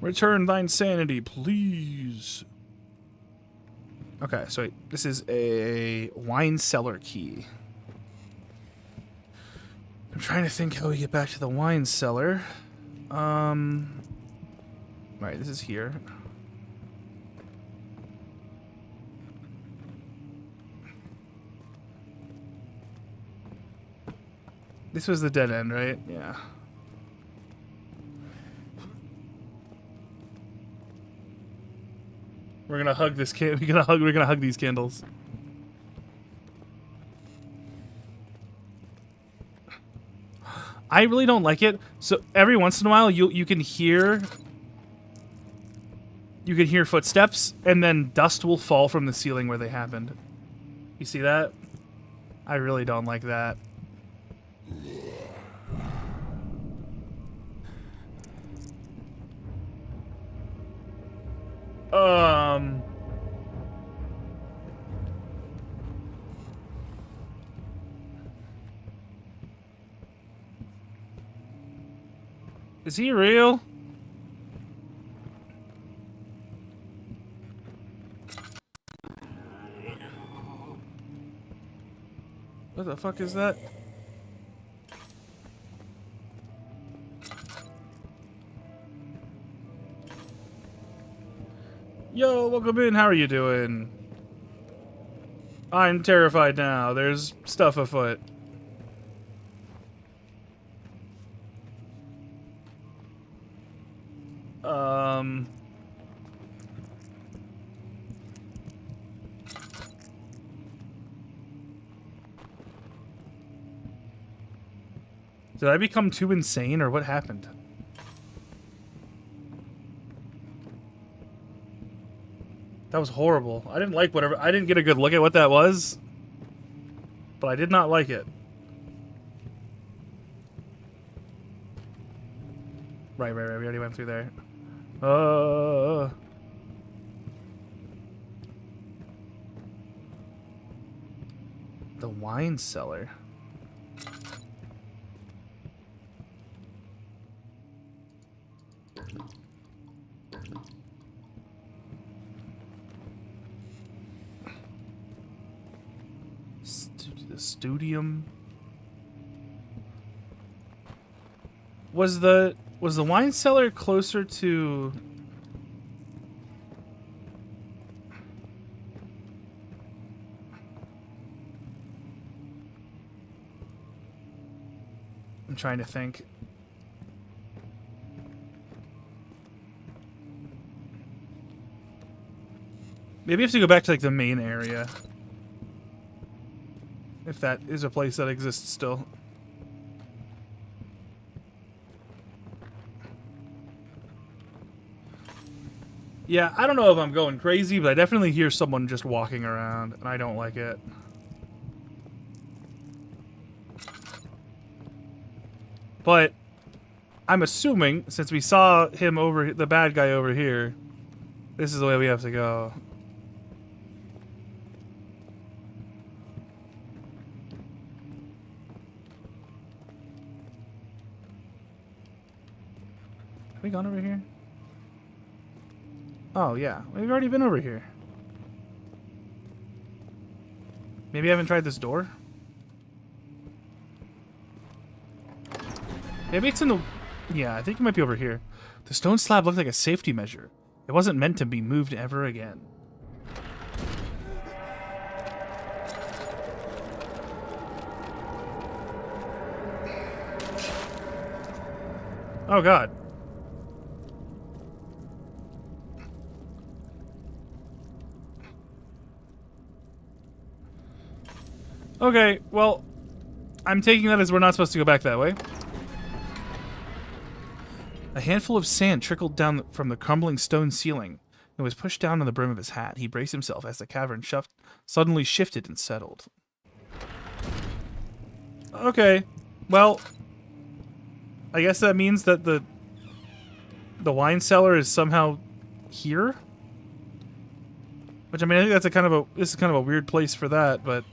Return thine sanity, please. Okay, so this is a wine cellar key. I'm trying to think how we get back to the wine cellar. Right, this is here. This was the dead end, right? Yeah. We're gonna hug this kid. We're gonna hug these candles. I really don't like it. So every once in a while, you can hear footsteps, and then dust will fall from the ceiling where they happened. You see that? I really don't like that. Is he real? What the fuck is that? Yo, welcome in. How are you doing? I'm terrified now. There's stuff afoot. Did I become too insane, or what happened? That was horrible. I didn't like whatever. I didn't get a good look at what that was, but I did not like it. Right. We already went through there. The wine cellar. The studium. Was the wine cellar closer to? I'm trying to think. Maybe I have to go back to like the main area. If that is a place that exists still. Yeah, I don't know if I'm going crazy, but I definitely hear someone just walking around, and I don't like it. But I'm assuming, since we saw him over, the bad guy over here, this is the way we have to go. Have we gone over here? Oh, yeah. We've already been over here. Maybe I haven't tried this door? Maybe it's in the... Yeah, I think it might be over here. The stone slab looked like a safety measure. It wasn't meant to be moved ever again. Oh, God. Okay, well, I'm taking that as we're not supposed to go back that way. A handful of sand trickled down from the crumbling stone ceiling and was pushed down on the brim of his hat. He braced himself as the cavern suddenly shifted and settled. Okay, well, I guess that means that the wine cellar is somehow here? Which, I mean, I think that's this is kind of a weird place for that, but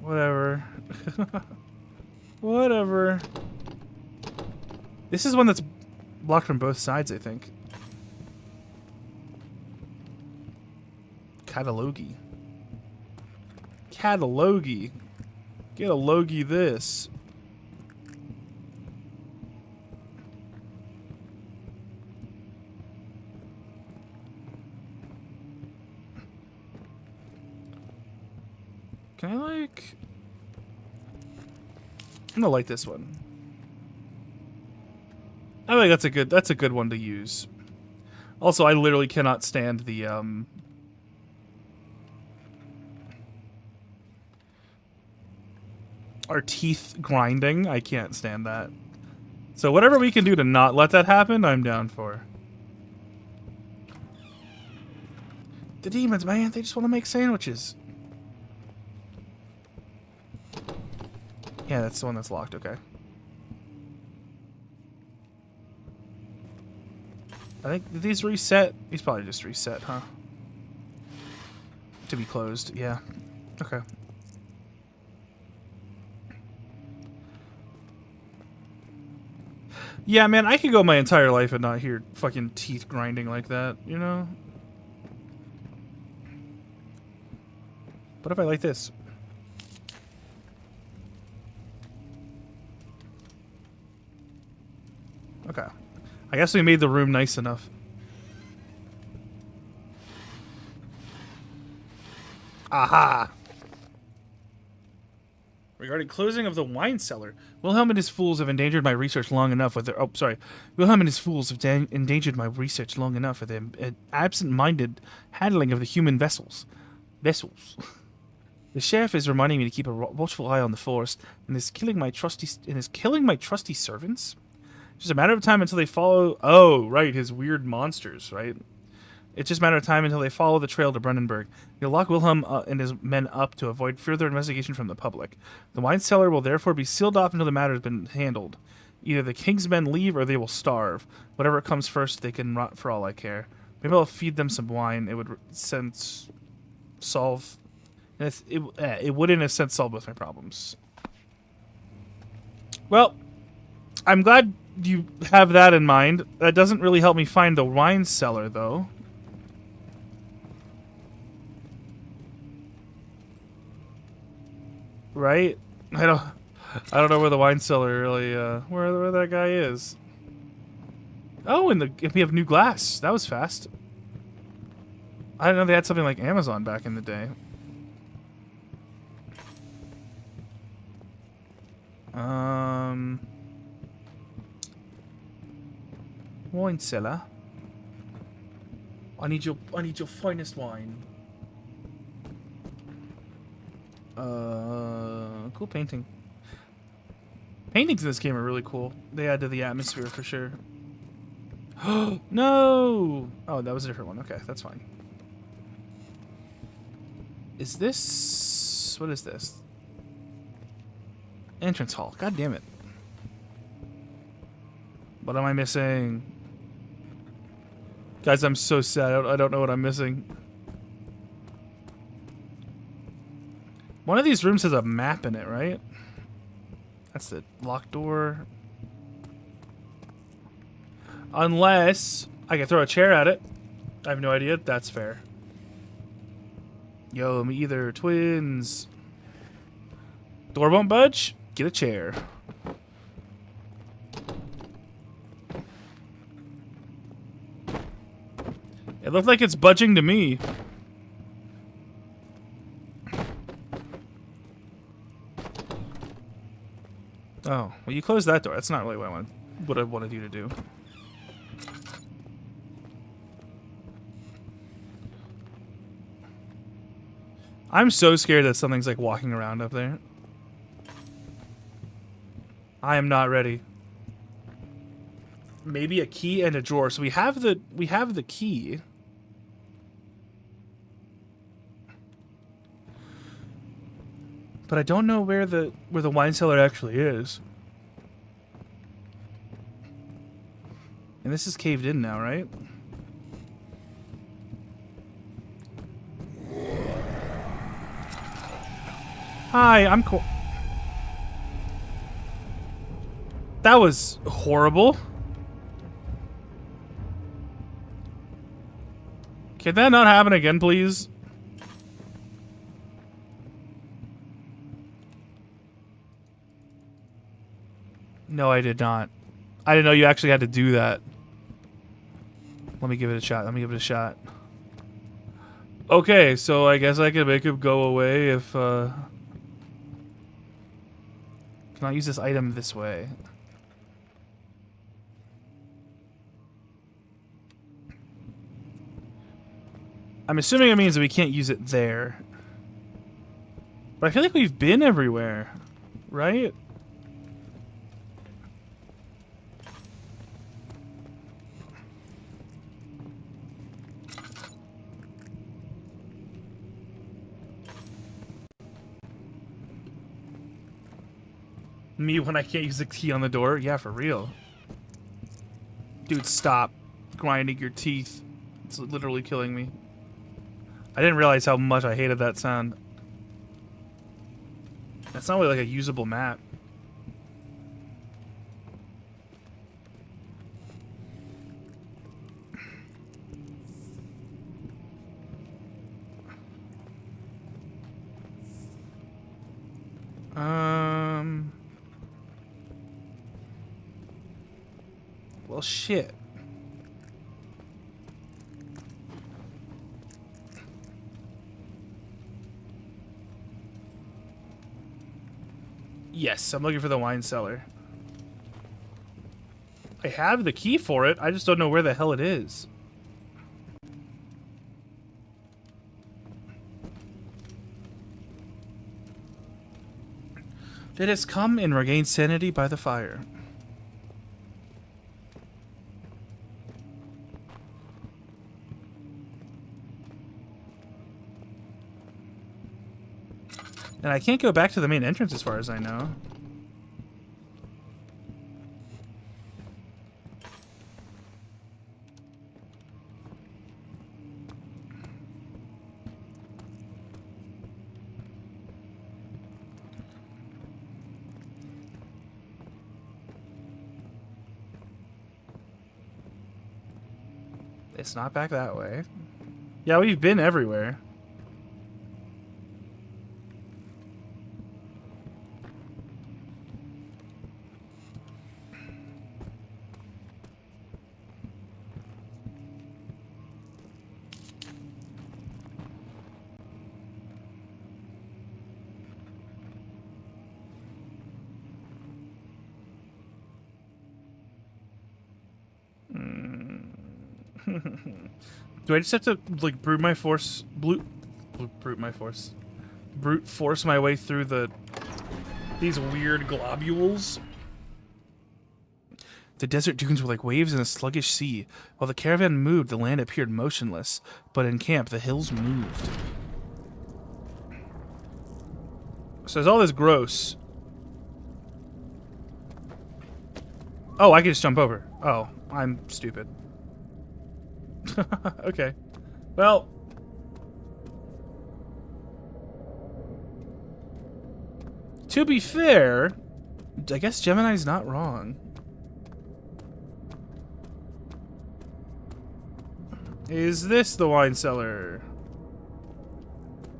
whatever. Whatever. This is one that's blocked from both sides, I think. Catalogy. Catalogy. Get a logie this. Can I, like... I'm gonna like this one. I think that's a good one to use. Also, I literally cannot stand the our teeth grinding. I can't stand that. So whatever we can do to not let that happen, I'm down for. The demons, man, they just want to make sandwiches. Yeah, that's the one that's locked, okay. I think, did these reset? These probably just reset, huh? To be closed, yeah. Okay. Yeah, man, I could go my entire life and not hear fucking teeth grinding like that, you know? What if I like this? Okay. I guess we made the room nice enough. Aha! Regarding closing of the wine cellar, Wilhelm and his fools have endangered my research long enough with their... Oh, sorry. Wilhelm and his fools have endangered my research long enough with their absent-minded handling of the human vessels. The sheriff is reminding me to keep a watchful eye on the forest, and is killing my trusty servants. It's just a matter of time until they follow... Oh, right, his weird monsters, right? It's just a matter of time until they follow the trail to Brandenburg. They'll lock Wilhelm and his men up to avoid further investigation from the public. The wine cellar will therefore be sealed off until the matter has been handled. Either the king's men leave or they will starve. Whatever comes first, they can rot for all I care. Maybe I'll feed them some wine. It would solve... It would, in a sense, solve both my problems. Well, I'm glad you have that in mind. That doesn't really help me find the wine cellar, though. Right? I don't know where the wine cellar really, where that guy is. Oh, and we have new glass. That was fast. I didn't know they had something like Amazon back in the day. Wine cellar. I need your finest wine. Cool painting. Paintings in this game are really cool. They add to the atmosphere for sure. No! Oh, that was a different one. Okay, that's fine. Is this... What is this? Entrance hall. God damn it. What am I missing? Guys, I'm so sad. I don't know what I'm missing. One of these rooms has a map in it, right? That's the locked door. Unless I can throw a chair at it. I have no idea. That's fair. Yo, me either. Twins. Door won't budge? Get a chair. It looked like it's budging to me. Oh, well, you closed that door. That's not really what I wanted you to do. I'm so scared that something's like walking around up there. I am not ready. Maybe a key and a drawer. So we have the key. But I don't know where the wine cellar actually is. And this is caved in now, right? Hi, I'm cool. That was horrible. Can that not happen again, please? No, I did not. I didn't know you actually had to do that. Let me give it a shot. Let me give it a shot. Okay, so I guess I can make him go away if, Can I use this item this way? I'm assuming it means that we can't use it there. But I feel like we've been everywhere, right? Me when I can't use the key on the door? Yeah, for real. Dude, stop grinding your teeth. It's literally killing me. I didn't realize how much I hated that sound. That's not really like a usable map. Well, shit. Yes, I'm looking for the wine cellar. I have the key for it. I just don't know where the hell it is. Let us come and regain sanity by the fire. And I can't go back to the main entrance as far as I know. It's not back that way. Yeah, we've been everywhere. Do I just have to like brute force my way through these weird globules? The desert dunes were like waves in a sluggish sea. While the caravan moved, the land appeared motionless, but in camp the hills moved. So there's all this gross. Oh, I can just jump over. Oh, I'm stupid. Okay. Well. To be fair, I guess Gemini's not wrong. Is this the wine cellar?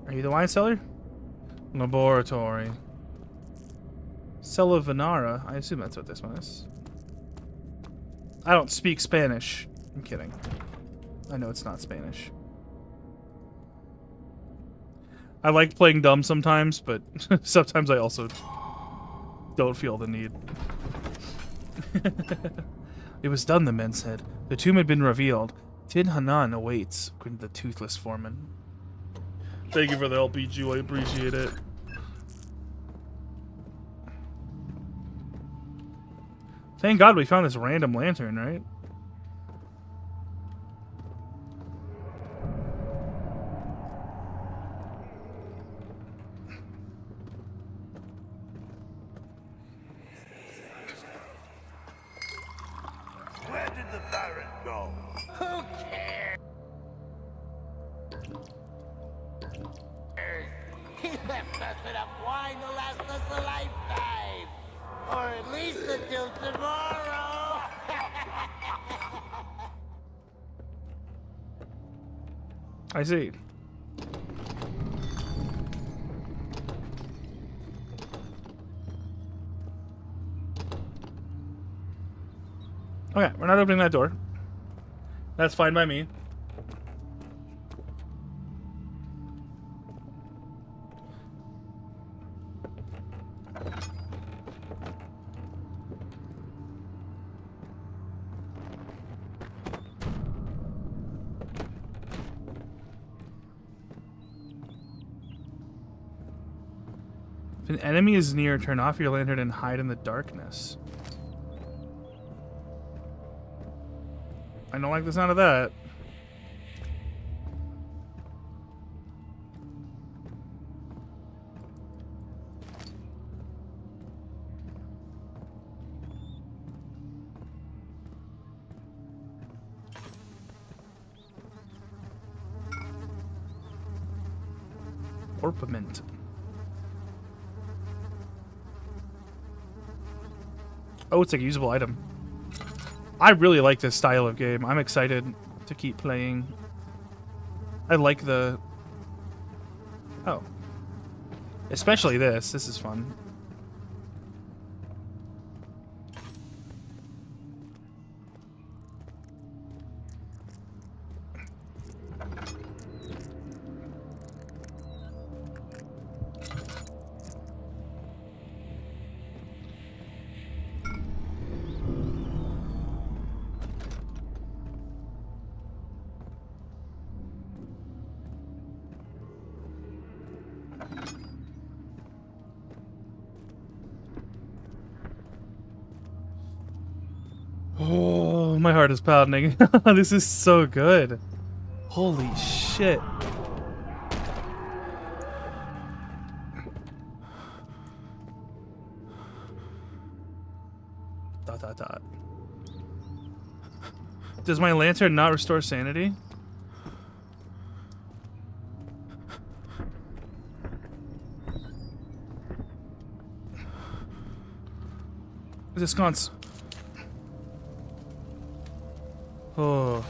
Are you the wine cellar? Laboratory. Cella Venara. I assume that's what this one is. I don't speak Spanish. I'm kidding. I know it's not Spanish. I like playing dumb sometimes, but sometimes I also don't feel the need. It was done, the men said. The tomb had been revealed. Tin Hanan awaits, according to the toothless foreman. Thank you for the help, Pichu. I appreciate it. Thank God we found this random lantern, right?
Where did the Baron go? Who cares? He left us enough wine to last us a lifetime. Or at least until tomorrow.
I see. Okay, we're not opening that door. That's fine by me. If an enemy is near, turn off your lantern and hide in the darkness. I don't like the sound of that. Orpiment. Oh, it's a usable item. I really like this style of game. I'm excited to keep playing. I like the... Oh. Especially this. This is fun. Oh, my heart is pounding. This is so good. Holy shit. Dot dot dot. Does my lantern not restore sanity? Is this sconce? Oh.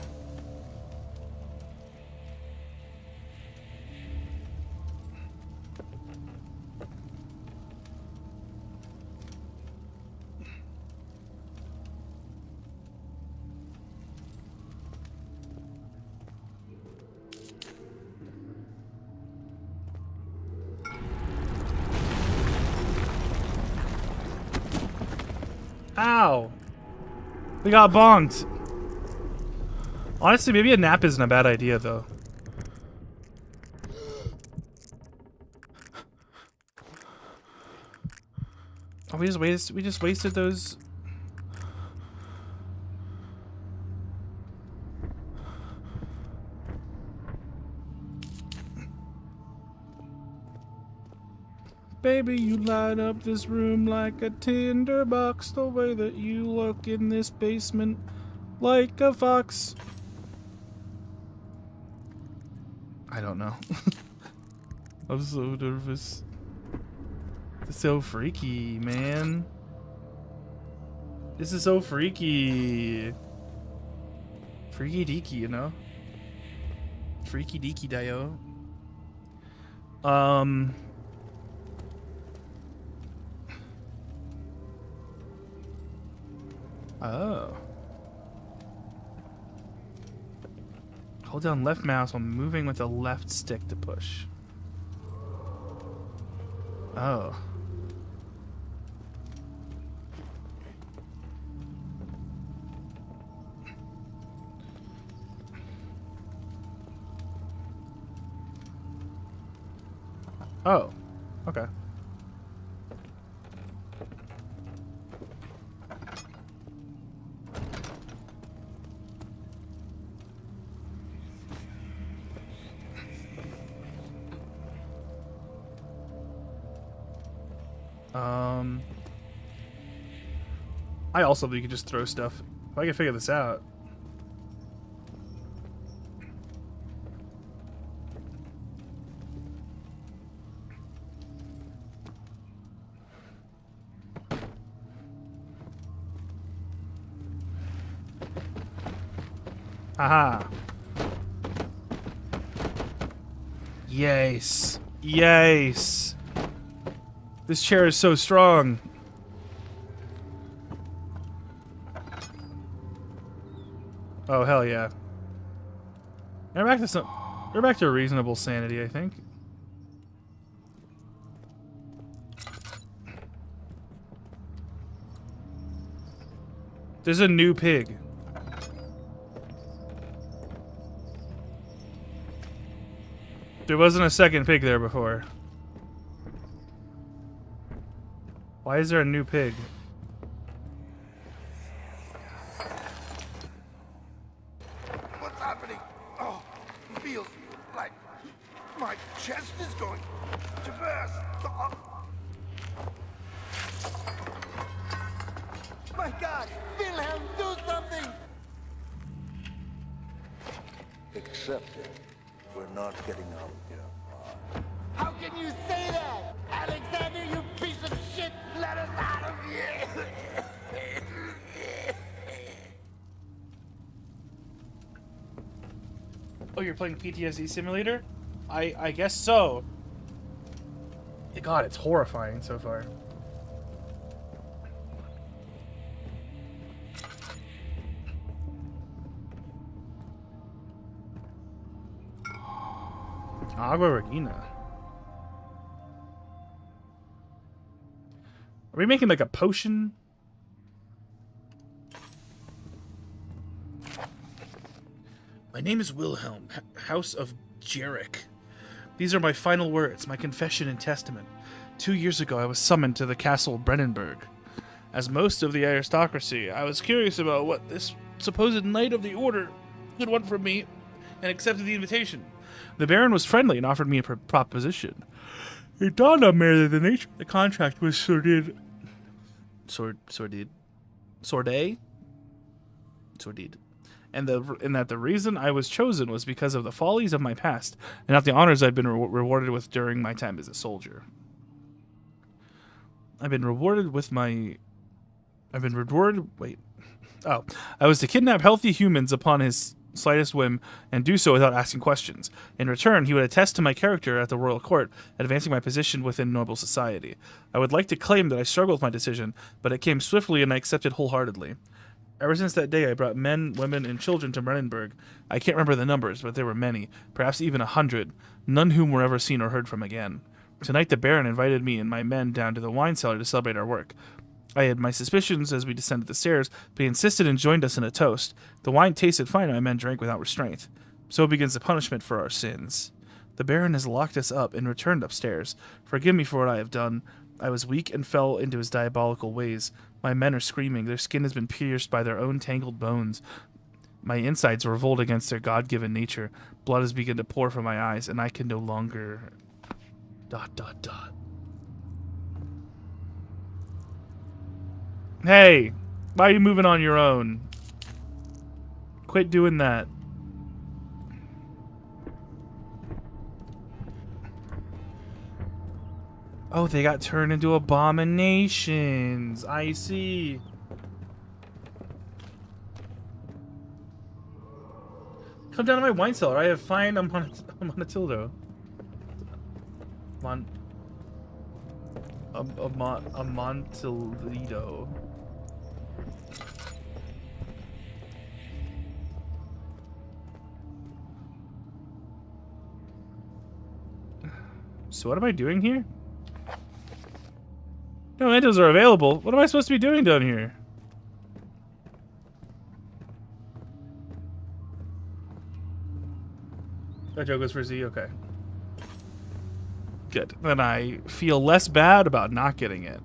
Ow! We got bonked. Honestly, maybe a nap isn't a bad idea, though. Oh, we just wasted those. Baby, you light up this room like a tinderbox. The way that you look in this basement, like a fox. I don't know. I'm so nervous. It's so freaky, man. This is so freaky. Freaky deaky, you know? Freaky deaky dio. Um. Oh. Hold down left mouse while moving with the left stick to push. Oh. Oh. Okay. I also think you can just throw stuff. If I can figure this out. Aha. Yes. Yes. This chair is so strong. Oh, hell yeah. We're back to we're back to reasonable sanity, I think. There's a new pig. There wasn't a second pig there before. Why is there a new pig?
What's happening? Oh, it feels like my chest is going to burst. Oh.
My God! Wilhelm, do something!
Accept it. We're not getting out of here.
How can you say that? Alexander, you piece of shit! Let us out of here!
Oh, you're playing PTSD Simulator? I guess so. God, it's horrifying so far. Agua Regina. Are we making like a potion? My name is Wilhelm, House of Jarek. These are my final words, my confession and testament. 2 years ago, I was summoned to the castle Brennenburg. As most of the aristocracy, I was curious about what this supposed knight of the order could want from me, and accepted the invitation. The Baron was friendly and offered me a proposition. It dawned on me that the nature of the contract was sordid. Sordid. And that the reason I was chosen was because of the follies of my past, and not the honors I've been rewarded with during my time as a soldier. I was to kidnap healthy humans upon his slightest whim, and do so without asking questions. In return, he would attest to my character at the royal court, advancing my position within noble society. I would like to claim that I struggled with my decision, but it came swiftly and I accepted wholeheartedly. Ever since that day, I brought men, women, and children to Brennenburg. I can't remember the numbers, but there were many, perhaps even 100, none whom were ever seen or heard from again. Tonight, the Baron invited me and my men down to the wine cellar to celebrate our work. I had my suspicions as we descended the stairs, but he insisted and joined us in a toast. The wine tasted fine and my men drank without restraint. So begins the punishment for our sins. The Baron has locked us up and returned upstairs. Forgive me for what I have done. I was weak and fell into his diabolical ways. My men are screaming. Their skin has been pierced by their own tangled bones. My insides revolt against their God-given nature. Blood has begun to pour from my eyes, and I can no longer... ... Hey, why are you moving on your own? Quit doing that. Oh, they got turned into abominations. I see. Come down to my wine cellar. I have fine. I'm on a tildo. Amontillado. So what am I doing here? No mementos are available. What am I supposed to be doing down here? That joke was for Z? Okay. Good. Then I feel less bad about not getting it.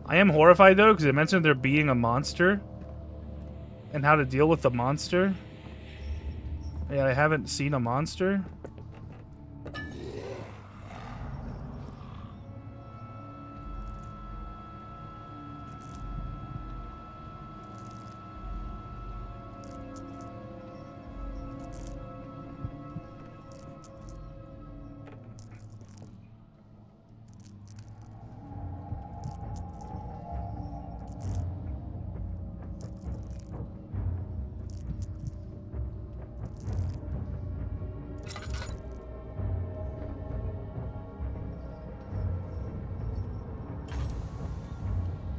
I am horrified though, because it mentioned there being a monster and how to deal with the monster. Yeah, I haven't seen a monster.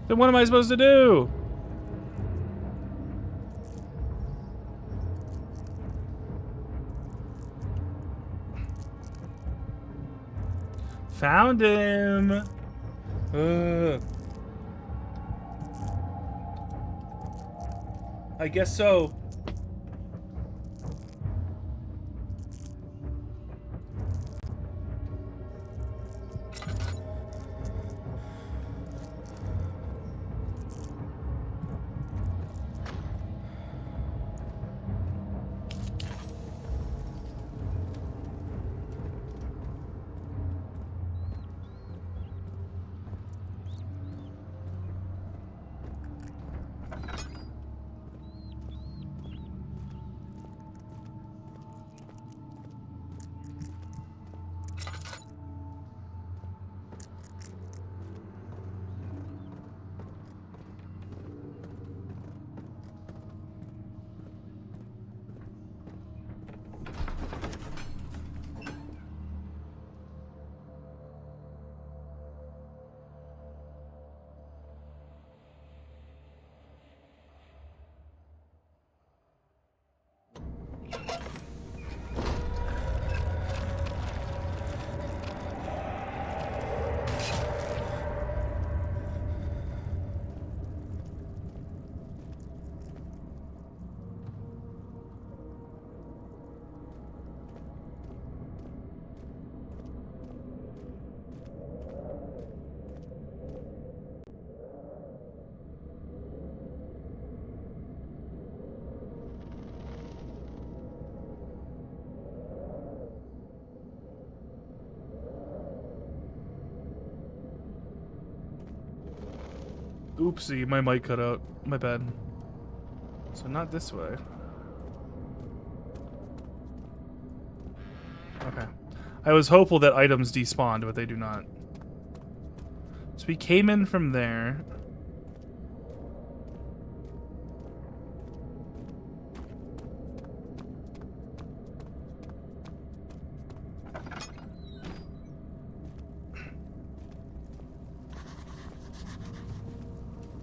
Then what am I supposed to do? Found him. I guess so. Oopsie, my mic cut out. My bad. So not this way. Okay. I was hopeful that items despawned, but they do not. So we came in from there.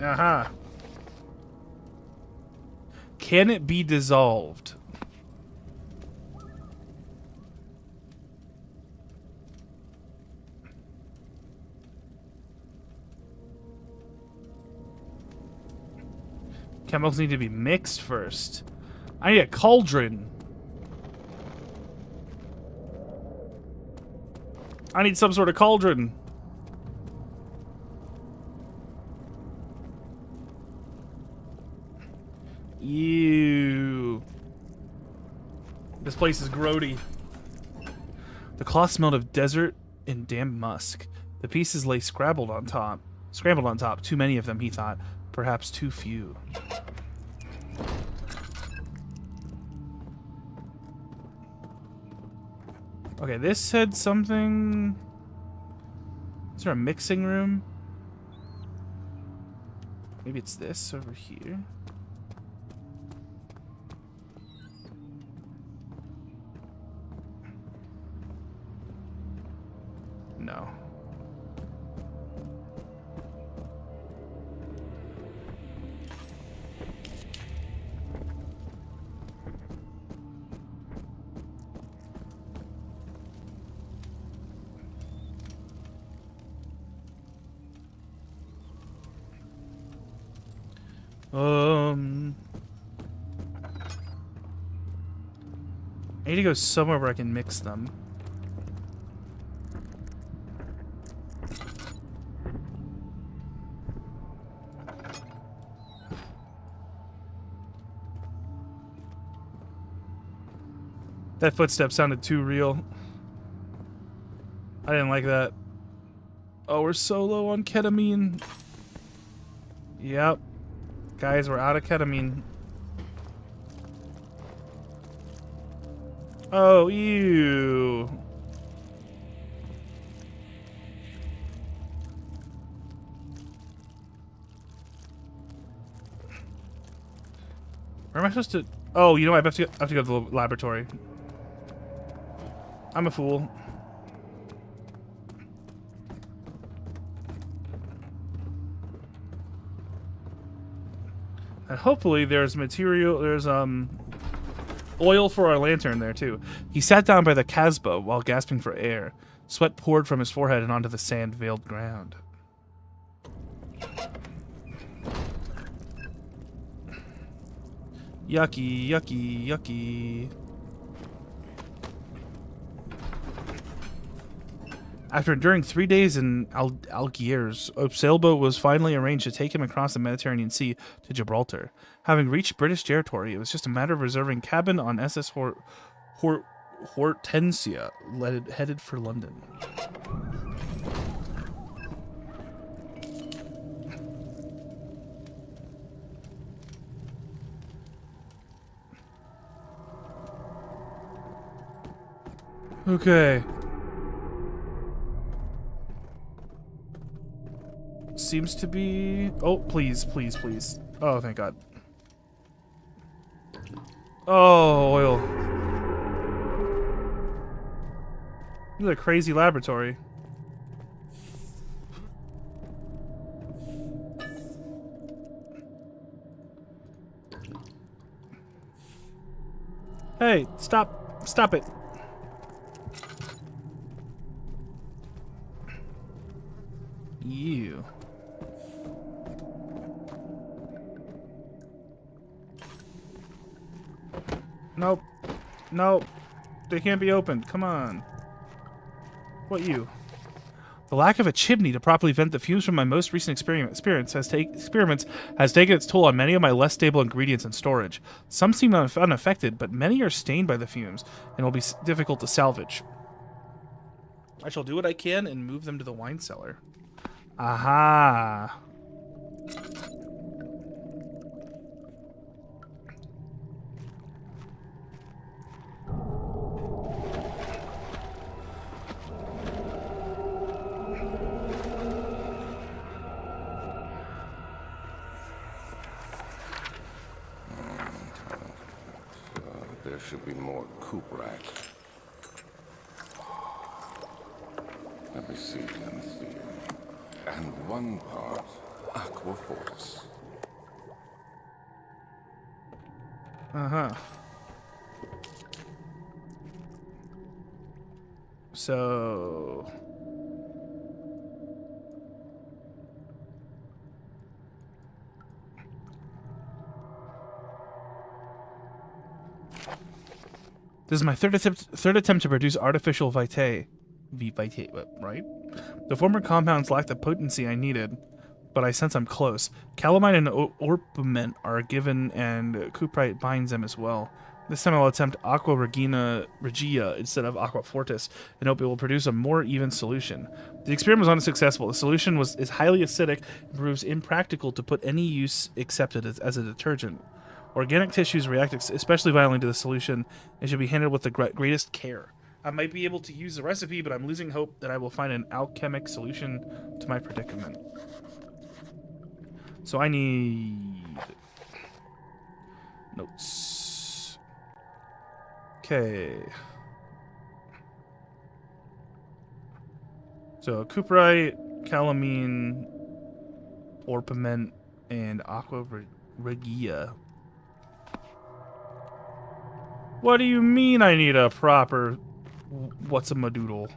Aha. Can it be dissolved? Chemicals need to be mixed first. I need a cauldron. I need some sort of cauldron. Ew. This place is grody. The cloth smelled of desert and damp musk. The pieces lay scrambled on top. Too many of them, he thought. Perhaps too few. Okay, this said something... Is there a mixing room? Maybe it's this over here. No. I need to go somewhere where I can mix them. That footstep sounded too real. I didn't like that. Oh, we're so low on ketamine. Yep. Guys, we're out of ketamine. Oh, ew. Where am I supposed to... Oh, you know what? I have to go to the laboratory. I'm a fool. And hopefully there's material... There's, oil for our lantern there, too. He sat down by the Casbah while gasping for air. Sweat poured from his forehead and onto the sand-veiled ground. Yucky, yucky, yucky. After enduring 3 days in Algiers, a sailboat was finally arranged to take him across the Mediterranean Sea to Gibraltar. Having reached British territory, it was just a matter of reserving cabin on SS Hortensia, headed for London. Okay. Seems to be... Oh, please, please, please. Oh, thank God. Oh, oil. This is a crazy laboratory. Hey, stop. Stop it. You. Nope. Nope. They can't be opened. Come on. What you? The lack of a chimney to properly vent the fumes from my most recent experiments has taken its toll on many of my less stable ingredients in storage. Some seem unaffected, but many are stained by the fumes and will be difficult to salvage. I shall do what I can and move them to the wine cellar. Aha.
There should be more coop racks. Let me see. And one part aqua fortis.
Uh-huh. So... This is my third attempt to produce artificial vitae. Right? The former compounds lack the potency I needed, but I sense I'm close. Calamine and orpiment are given, and cuprite binds them as well. This time I'll attempt aqua regia instead of aqua fortis, and hope it will produce a more even solution. The experiment was unsuccessful. The solution is highly acidic and proves impractical to put any use except as a detergent. Organic tissues react especially violently to the solution and should be handled with the greatest care. I might be able to use the recipe, but I'm losing hope that I will find an alchemic solution to my predicament. So I need notes. Okay. So cuprite, calamine, orpiment, and aqua regia. What do you mean I need a proper what's a madoodle?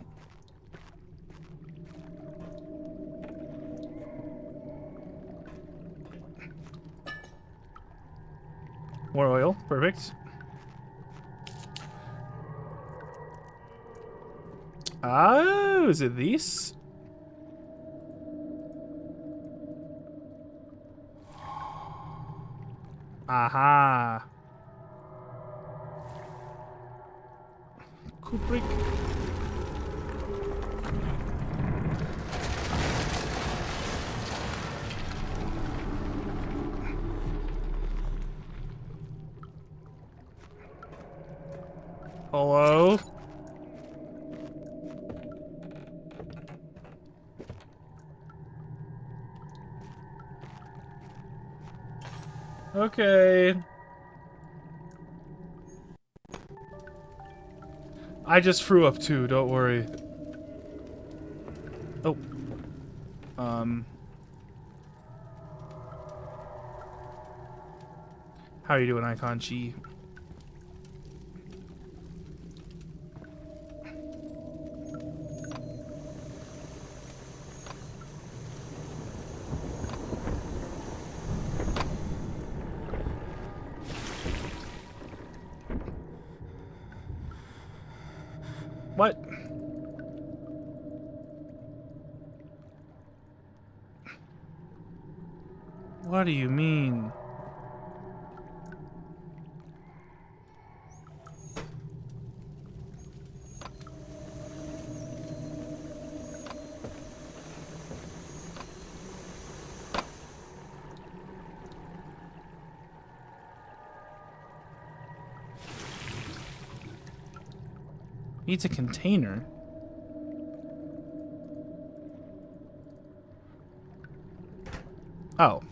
More oil, perfect. Oh, is it these? Aha. Kubrick. Hello? Okay. I just threw up too, don't worry. Oh. How are you doing, Icon Chi? What? What do you mean? Needs a container. Oh.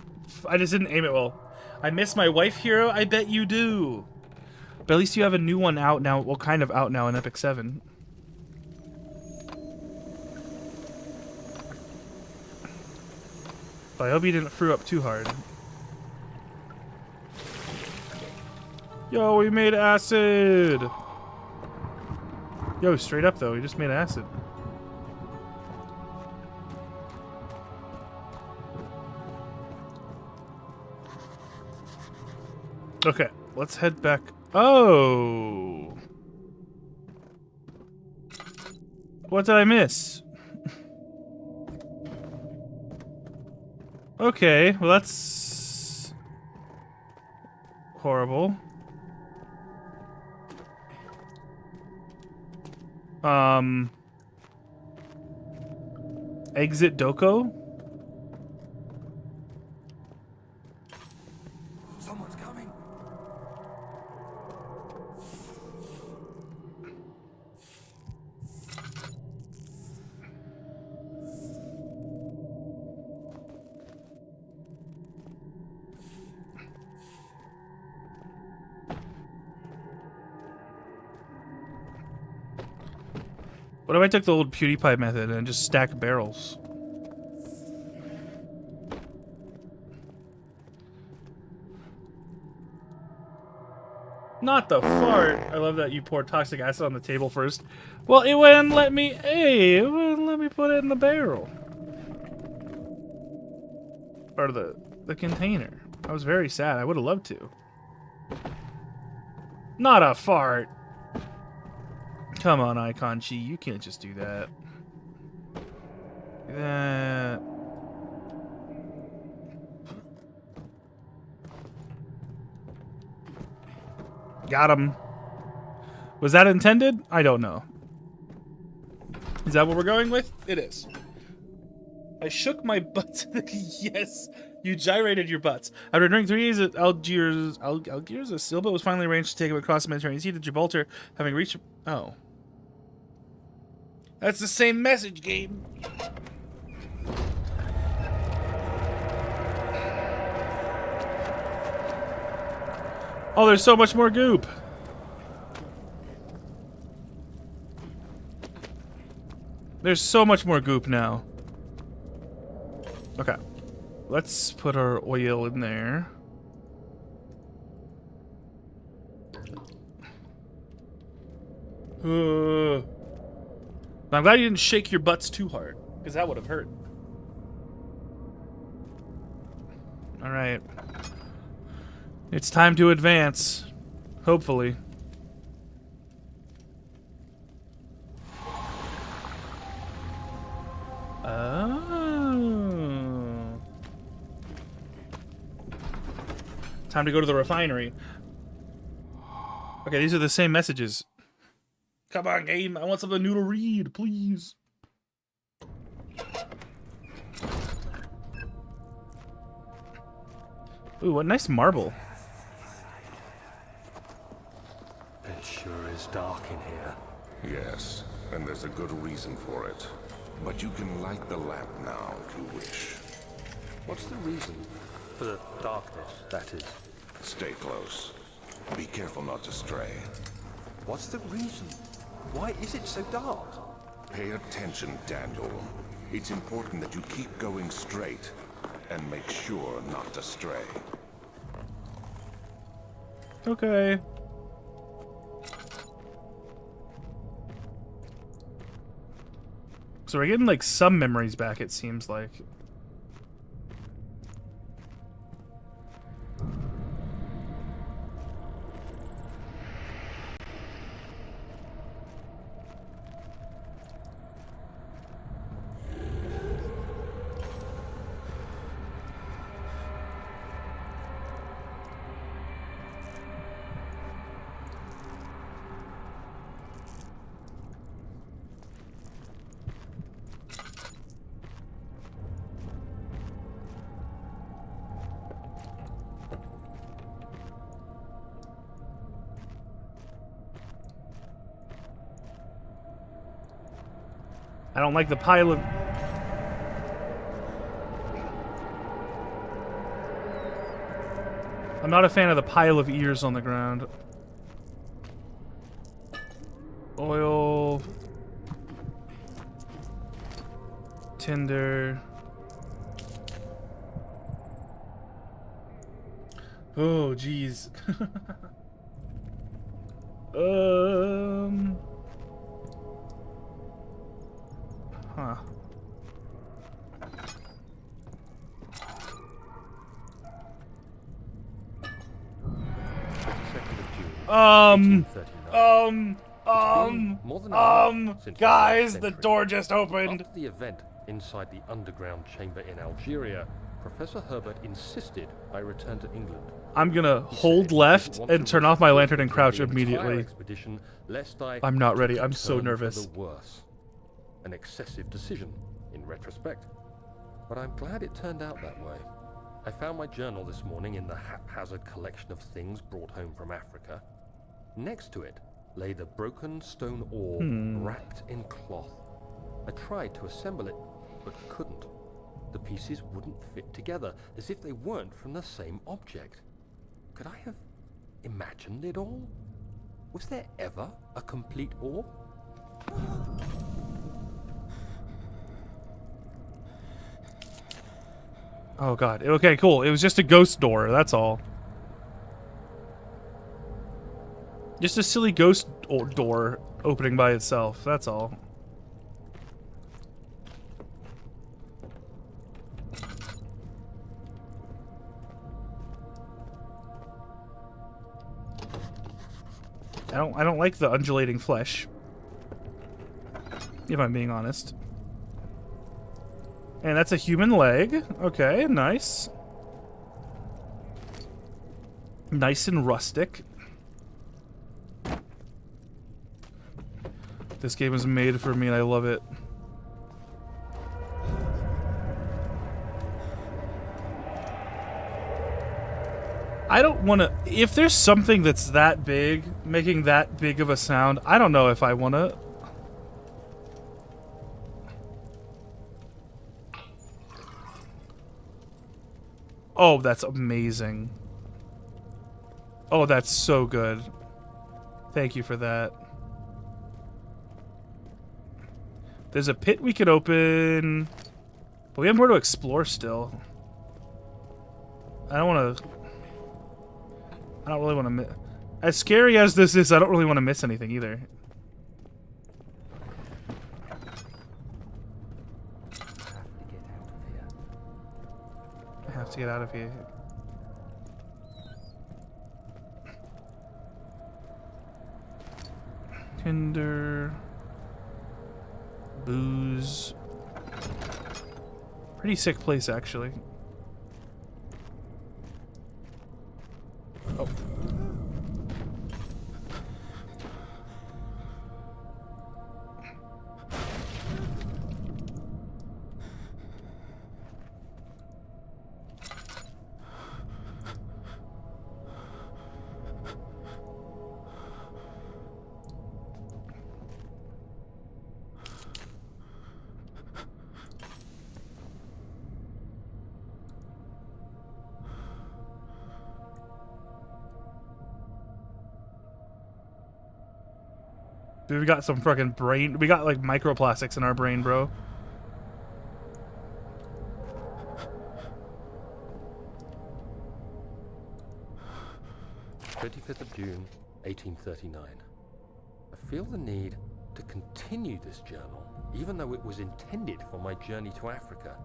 I just didn't aim it well. I miss my wife, Hiro? I bet you do. But at least you have a new one out now. Well, kind of out now in Epic 7. But I hope you didn't throw up too hard. Yo, we made acid! Yo, straight up though, we just made acid. Okay, let's head back. Oh! What did I miss? Okay, well that's horrible. Exit Doko?
Someone's coming.
What if I took the old PewDiePie method and just stack barrels? Not the fart. I love that you poured toxic acid on the table first. Well, it wouldn't let me. Hey, it wouldn't let me put it in the barrel. Or the container. I was very sad. I would have loved to. Not a fart. Come on, Icon Chi. You can't just do that. That. Got him. Was that intended? I don't know. Is that what we're going with? It is. I shook my butt. Yes, you gyrated your butts. After during 3 days at Algiers, a sailboat was finally arranged to take him across the Mediterranean Sea to Gibraltar, having reached. Oh. That's the same message, game. Oh, there's so much more goop. There's so much more goop now. Okay. Let's put our oil in there. I'm glad you didn't shake your butts too hard, because that would have hurt. Alright. It's time to advance. Hopefully. Oh. Time to go to the refinery. Okay, these are the same messages. Come on, game. I want something new to read, please. Ooh, what nice marble.
It sure is dark in here.
Yes, and there's a good reason for it. But you can light the lamp now if you wish.
What's the reason? For the darkness, that is.
Stay close. Be careful not to stray.
What's the reason? Why is it so dark?
Pay attention, Daniel. It's important that you keep going straight and make sure not to stray.
Okay. So we're getting like some memories back, it seems like. I don't like the pile of... I'm not a fan of the pile of ears on the ground. Oil. Tinder. Oh, jeez. Huh. Guys, the door just opened.
After the event inside the underground chamber in Algeria, Professor Herbert insisted I return to England.
I'm gonna hold left and turn off my lantern and crouch immediately. I'm not ready. I'm so nervous.
An excessive decision, in retrospect. But I'm glad it turned out that way. I found my journal this morning in the haphazard collection of things brought home from Africa. Next to it lay the broken stone orb wrapped in cloth. I tried to assemble it, but couldn't. The pieces wouldn't fit together, as if they weren't from the same object. Could I have imagined it all? Was there ever a complete orb?
Oh god. Okay, cool. It was just a ghost door, that's all. Just a silly ghost door opening by itself, that's all. I don't like the undulating flesh. If I'm being honest. And that's a human leg. Okay, nice. Nice and rustic. This game is made for me and I love it. I don't want to... If there's something that's that big, making that big of a sound, I don't know if I want to... Oh, that's amazing. Oh, that's so good. Thank you for that. There's a pit we could open, but we have more to explore still. I don't really want to miss. As scary as this is, I don't really want to miss anything either. I have to get out of here. Tinder. Booze. Pretty sick place, actually. Oh. Dude, we got some fucking brain. We got like microplastics in our brain, bro.
June 1839. I feel the need to continue this journal, even though it was intended for my journey to Africa.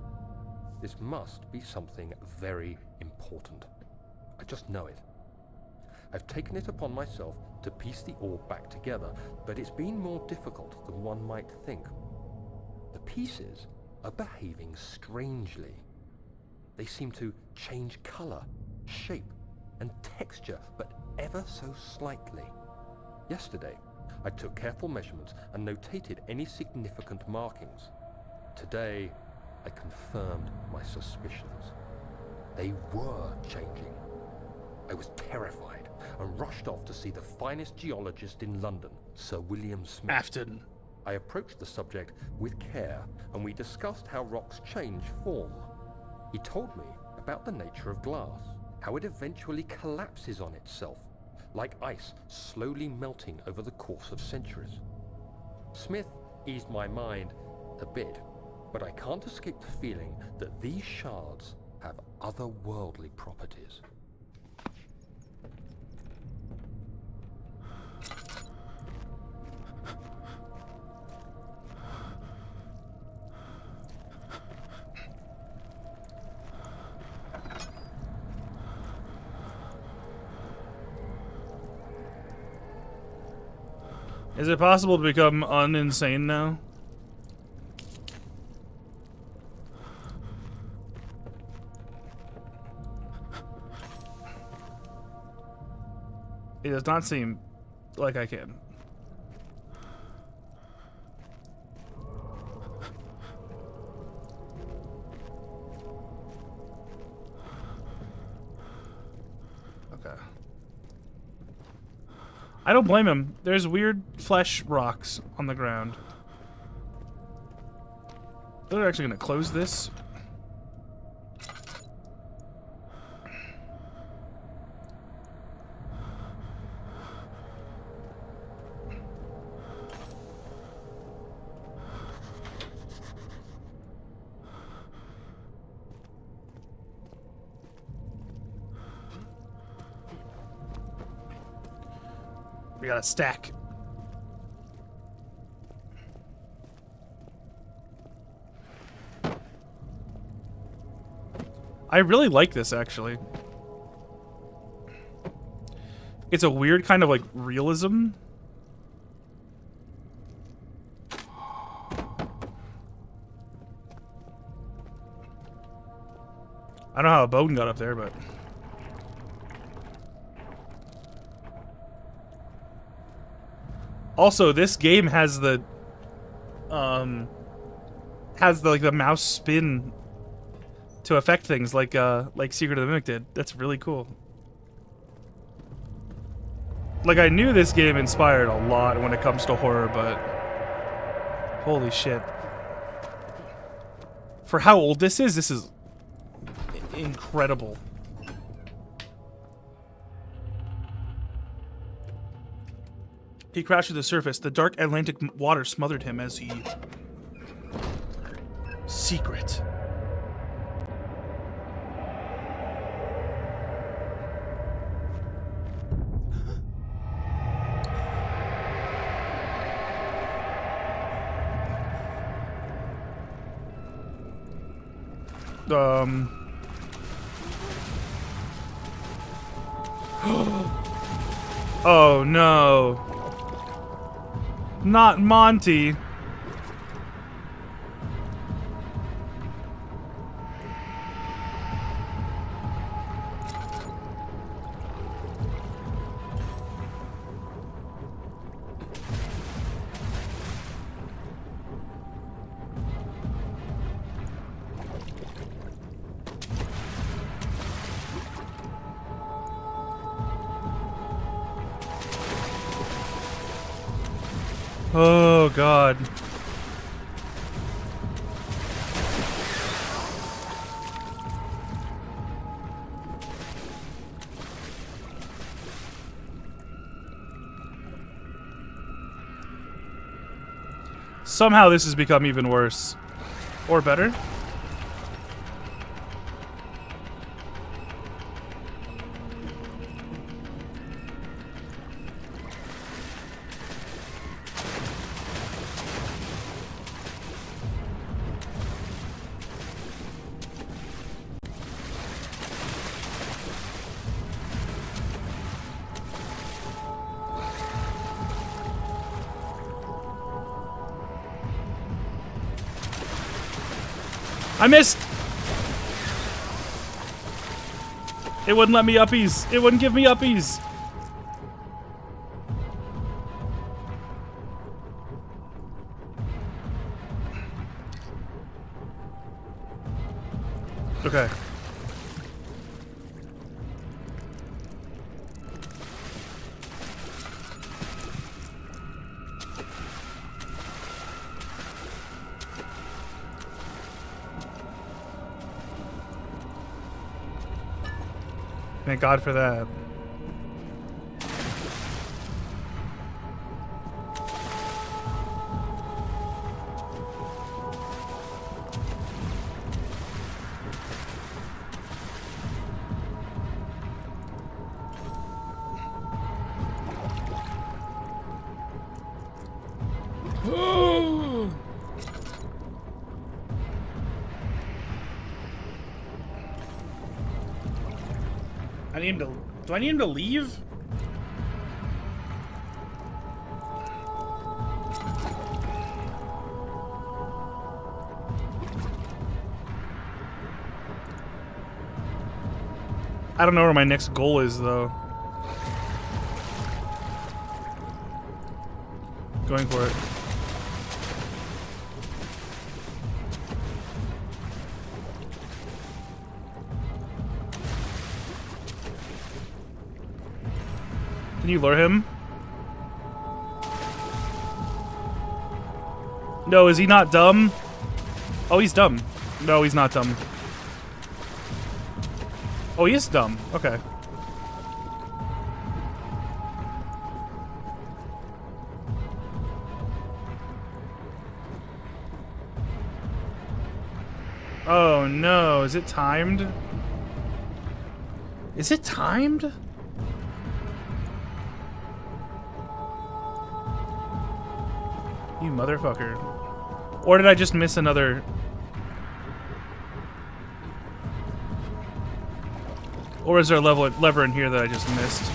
This must be something very important. I just know it. I've taken it upon myself to piece the orb back together, but it's been more difficult than one might think. The pieces are behaving strangely. They seem to change color, shape, and texture, but ever so slightly. Yesterday, I took careful measurements and notated any significant markings. Today, I confirmed my suspicions. They were changing. I was terrified and rushed off to see the finest geologist in London, Sir William Smith.
Afton.
I approached the subject with care, and we discussed how rocks change form. He told me about the nature of glass, how it eventually collapses on itself, like ice slowly melting over the course of centuries. Smith eased my mind a bit, but I can't escape the feeling that these shards have otherworldly properties.
Is it possible to become uninsane now? It does not seem like I can. Okay. I don't blame him. There's weird flesh rocks on the ground. They're actually gonna close this. We got a stack. I really like this, actually. It's a weird kind of like realism. I don't know how a Bowden got up there, but... Also, this game has the like the mouse spin to affect things like Secret of the Mimic did. That's really cool. Like, I knew this game inspired a lot when it comes to horror, but holy shit. For how old this is incredible. He crashed to the surface. The dark Atlantic water smothered him as he... Secret. Oh no. Not Monty. Oh god. Somehow this has become even worse. Or better. I missed! It wouldn't let me uppies. It wouldn't give me uppies. Okay. Thank God for that. I need him to... Do I need him to leave? I don't know where my next goal is, though. Going for it. Can you lure him? No, is he not dumb? Oh, he's dumb. No, he's not dumb. Oh, he is dumb. Okay. Oh no, is it timed? Is it timed? You motherfucker. Or did I just miss another... Or is there a lever in here that I just missed?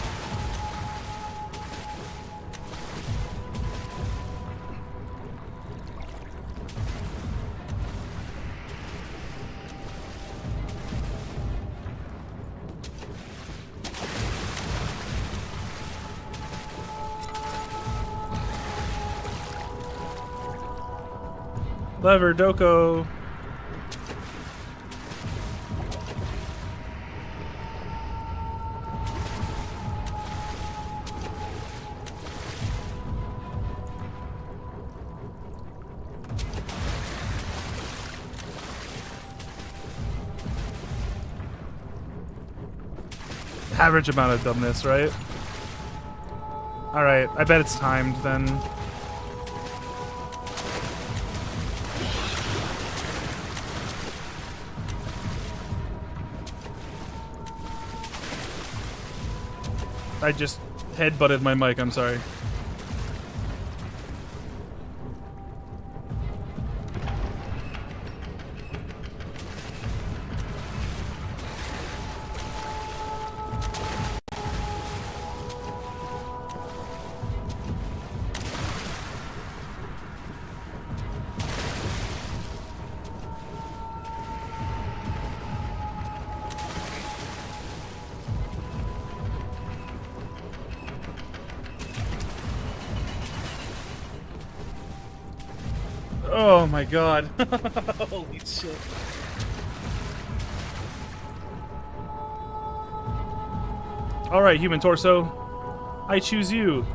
Lever, Doko. Average amount of dumbness, right? Alright, I bet it's timed then. I just headbutted my mic, I'm sorry. Oh my god. Holy shit. Alright, human torso. I choose you.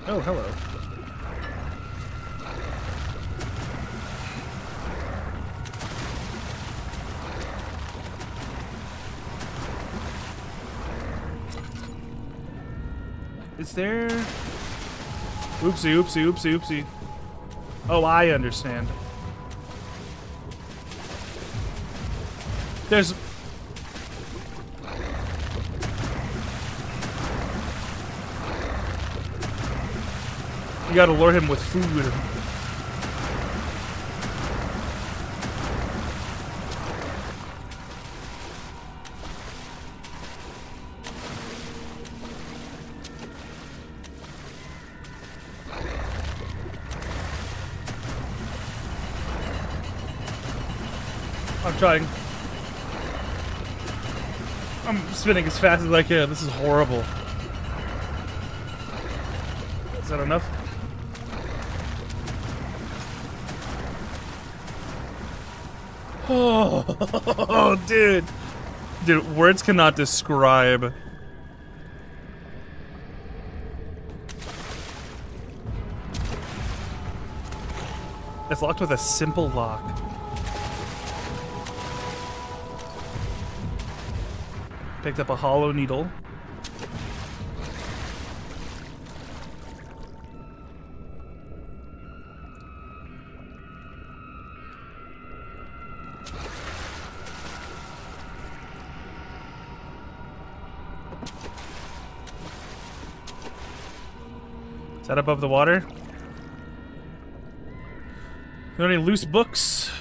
Oh, hello. Is there... Oopsie, oopsie, oopsie, oopsie. Oh, I understand. There's... You gotta lure him with food. I'm trying. I'm spinning as fast as I can. This is horrible. Is that enough? Oh, dude. Dude, words cannot describe. It's locked with a simple lock. Picked up a hollow needle. Is that above the water? Got any loose books?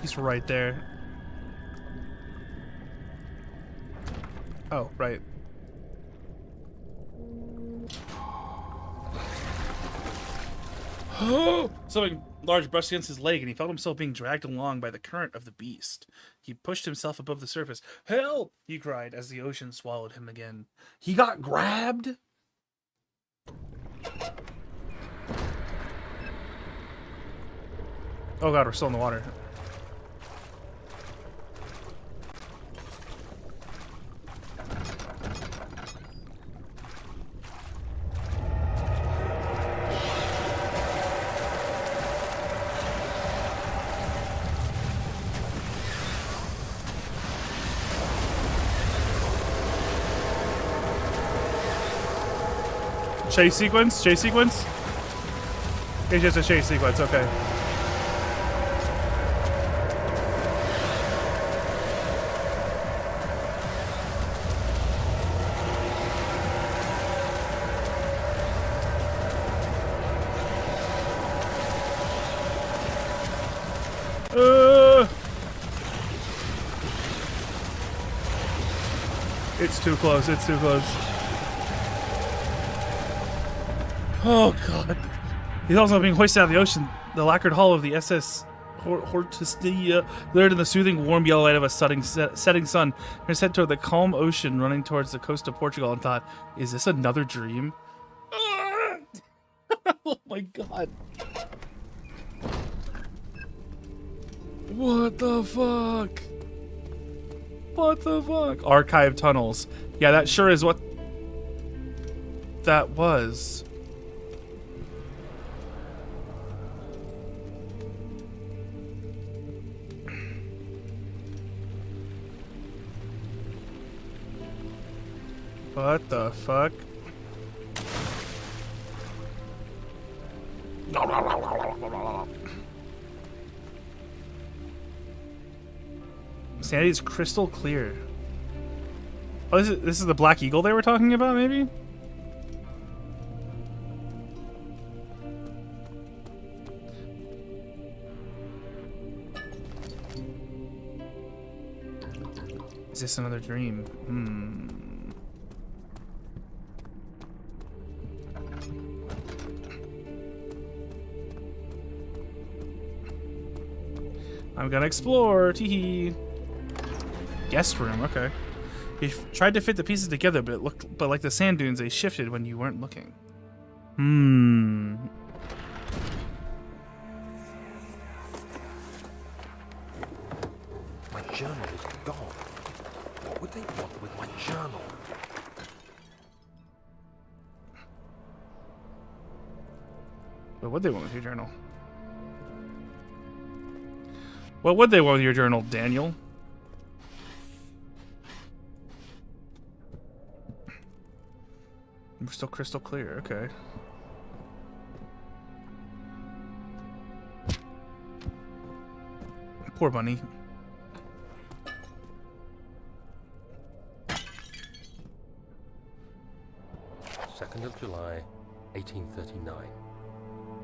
He's right there. Oh, right. Something large brushed against his leg, and he felt himself being dragged along by the current of the beast. He pushed himself above the surface. "Help!" he cried as the ocean swallowed him again. He got grabbed? Oh god, we're still in the water. Chase sequence? Chase sequence? It's just a chase sequence, okay. It's too close, it's too close. Oh god. He's also being hoisted out of the ocean. The lacquered hull of the SS Hortistia glared in the soothing, warm yellow light of a setting sun. His head toward the calm ocean running towards the coast of Portugal and thought, is this another dream? Oh my god. What the fuck? What the fuck? Archive tunnels. Yeah, that sure is what that was. What the fuck? Sanity's crystal clear. Oh, this is the Black Eagle they were talking about, maybe? Is this another dream? I'm gonna explore. Teehee. Guest room. Okay. You tried to fit the pieces together, but like the sand dunes, they shifted when you weren't looking.
My journal is gone. What would they want with my journal?
What would they want with your journal? What would they want with your journal, Daniel? We're still crystal clear, okay. Poor bunny.
July 1839.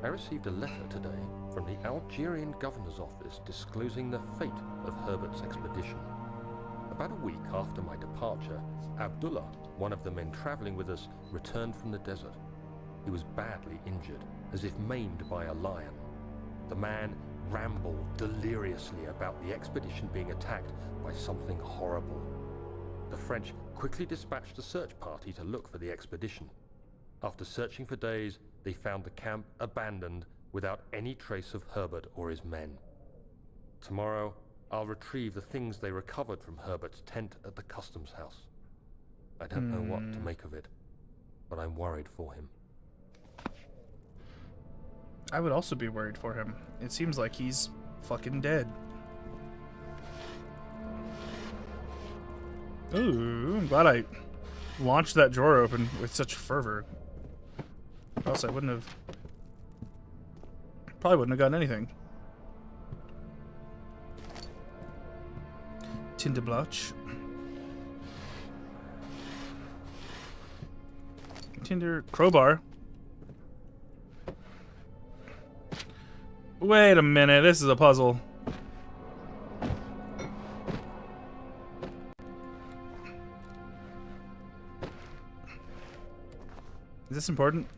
I received a letter today from the Algerian governor's office disclosing the fate of Herbert's expedition. About a week after my departure, Abdullah, one of the men traveling with us, returned from the desert. He was badly injured, as if maimed by a lion. The man rambled deliriously about the expedition being attacked by something horrible. The French quickly dispatched a search party to look for the expedition. After searching for days, they found the camp abandoned without any trace of Herbert or his men. Tomorrow, I'll retrieve the things they recovered from Herbert's tent at the customs house. I don't know what to make of it, but I'm worried for him.
I would also be worried for him. It seems like he's fucking dead. Ooh, I'm glad I launched that drawer open with such fervor. Or else I wouldn't have... Probably wouldn't have gotten anything. Tinderblatch. Tinder... Crowbar. Wait a minute, this is a puzzle. Is this important?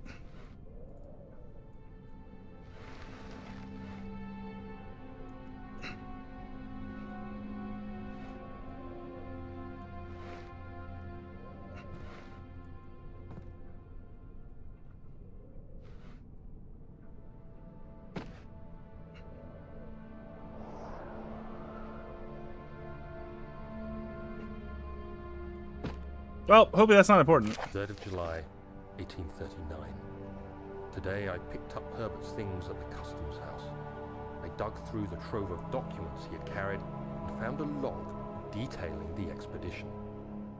Well, hopefully that's not important.
3rd of July, 1839. Today I picked up Herbert's things at the customs house. I dug through the trove of documents he had carried and found a log detailing the expedition.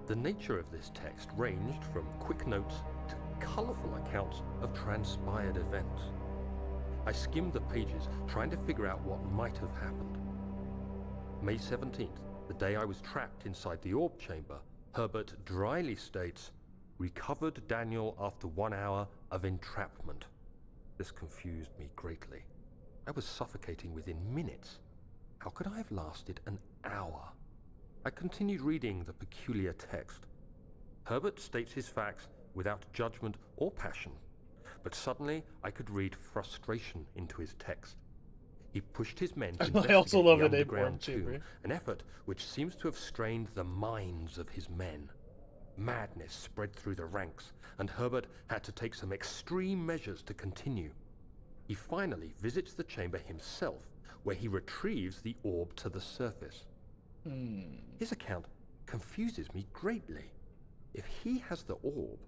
The nature of this text ranged from quick notes to colourful accounts of transpired events. I skimmed the pages, trying to figure out what might have happened. May 17th, the day I was trapped inside the orb chamber, Herbert dryly states, "Recovered Daniel after 1 hour of entrapment." This confused me greatly. I was suffocating within minutes. How could I have lasted an hour? I continued reading the peculiar text. Herbert states his facts without judgment or passion, but suddenly I could read frustration into his text. He pushed his men to
I also
investigate
love
the
the name
underground
Orb
tomb,
Chamber.
an effort which seems to have strained the minds of his men. Madness spread through the ranks, and Herbert had to take some extreme measures to continue. He finally visits the chamber himself, where he retrieves the orb to the surface. His account confuses me greatly. If he has the orb,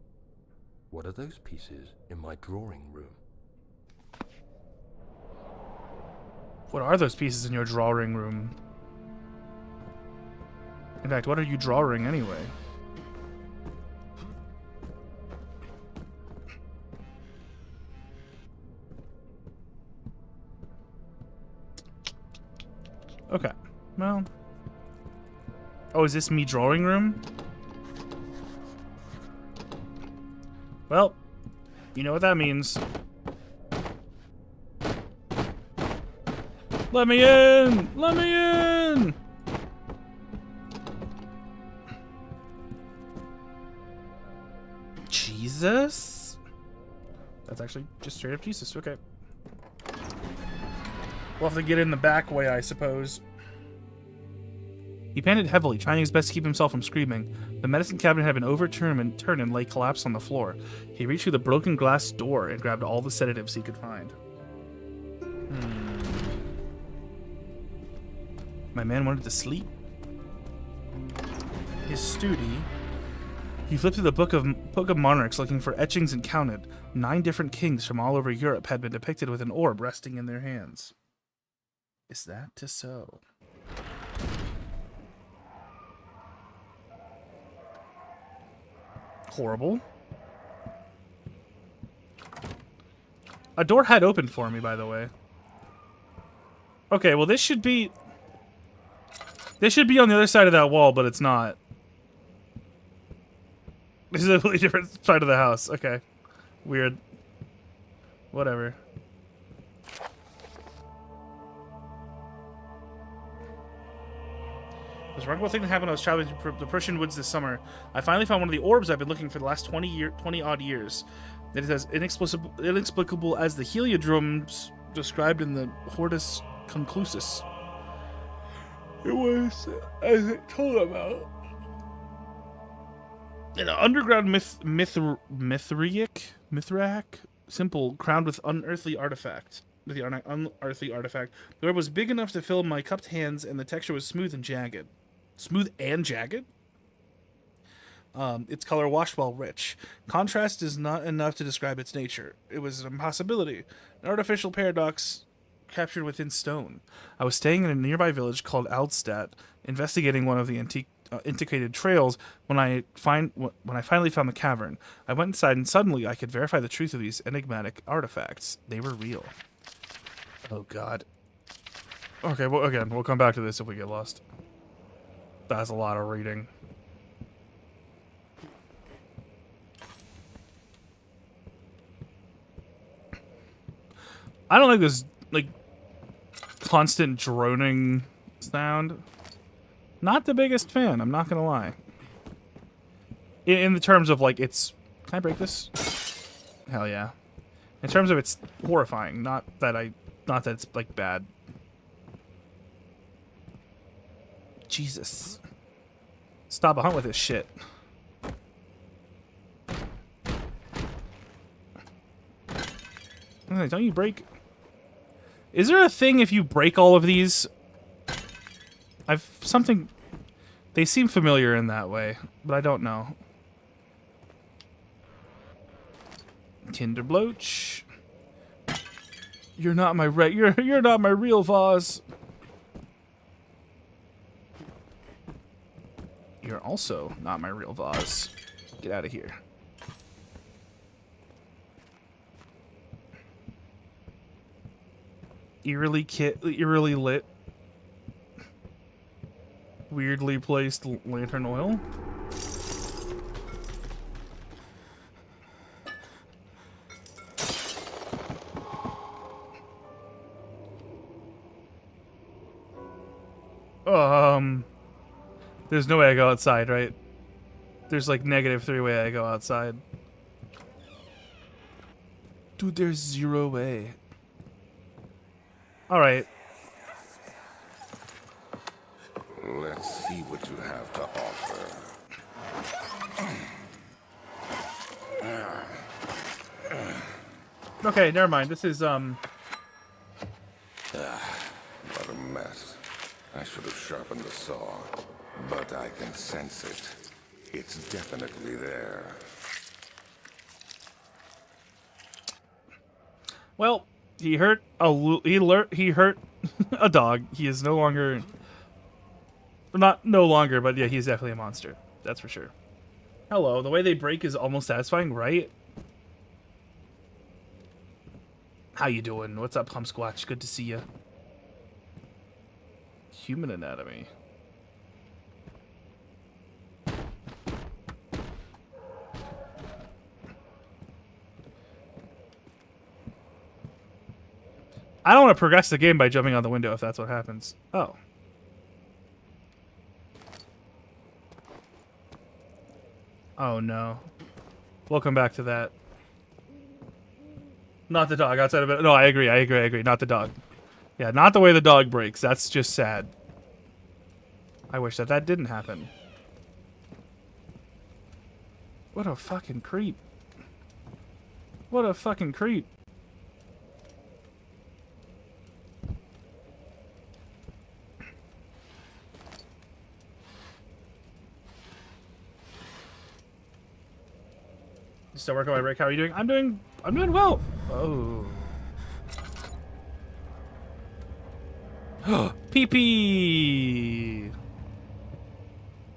what are those pieces in my drawing room?
What are those pieces in your drawing room? In fact, what are you drawing anyway? Okay. Well. Oh, is this me drawing room? Well, you know what that means. Let me in! Let me in! Jesus? That's actually just straight up Jesus. Okay. We'll have to get in the back way, I suppose. He panted heavily, trying his best to keep himself from screaming. The medicine cabinet had been overturned and lay collapsed on the floor. He reached through the broken glass door and grabbed all the sedatives he could find. My man wanted to sleep. His studi. He flipped through the book of monarchs, looking for etchings, and counted. 9 different kings from all over Europe had been depicted with an orb resting in their hands. Is that so? Horrible. A door had opened for me, by the way. Okay, well this should be on the other side of that wall, but it's not. This is a completely different side of the house. Okay. Weird. Whatever. This remarkable thing that happened when I was traveling through the Prussian woods this summer. I finally found one of the orbs I've been looking for the last 20 odd years. It is as inexplicable as the heliodromes described in the Hortus Conclusus. It was, as it told about, an underground Mithrax symbol crowned with unearthly artifact. The orb was big enough to fill my cupped hands, and the texture was smooth and jagged. Smooth and jagged? Its color washed while rich. Contrast is not enough to describe its nature. It was an impossibility, an artificial paradox captured within stone. I was staying in a nearby village called Aldstadt, investigating one of the antiquated trails when I finally found the cavern. I went inside, and suddenly I could verify the truth of these enigmatic artifacts. They were real. Oh God. Okay, well, again, we'll come back to this if we get lost. That's a lot of reading. I don't like this, like, constant droning sound. Not the biggest fan, I'm not gonna lie. In the terms of, like, it's... Can I break this? Hell yeah. In terms of it's horrifying, not that it's, like, bad. Jesus. Stop a hunt with this shit. Don't you break... Is there a thing if you break all of these? They seem familiar in that way, but I don't know. Kinderbloach. You're not my you're not my real vase. You're also not my real vase. Get out of here. Eerily lit. Weirdly placed lantern oil. There's no way I go outside, right? There's like -3 way I go outside. Dude, there's 0 way. Alright.
Let's see what you have to offer.
Okay, never mind. This is
What a mess. I should have sharpened the saw, but I can sense it. It's definitely there.
Well, he hurt he hurt a dog. He is no longer, not no longer, but yeah, he's definitely a monster. That's for sure. Hello. The way they break is almost satisfying, right? How you doing? What's up, Humsquatch? Good to see you. Human anatomy. I don't want to progress the game by jumping out the window if that's what happens. Oh. Oh no. Welcome back to that. Not the dog outside of it. No, I agree. Not the dog. Yeah, not the way the dog breaks. That's just sad. I wish that that didn't happen. What a fucking creep. What a fucking creep. Still working on my break. How are you doing? I'm doing well. Oh. PP.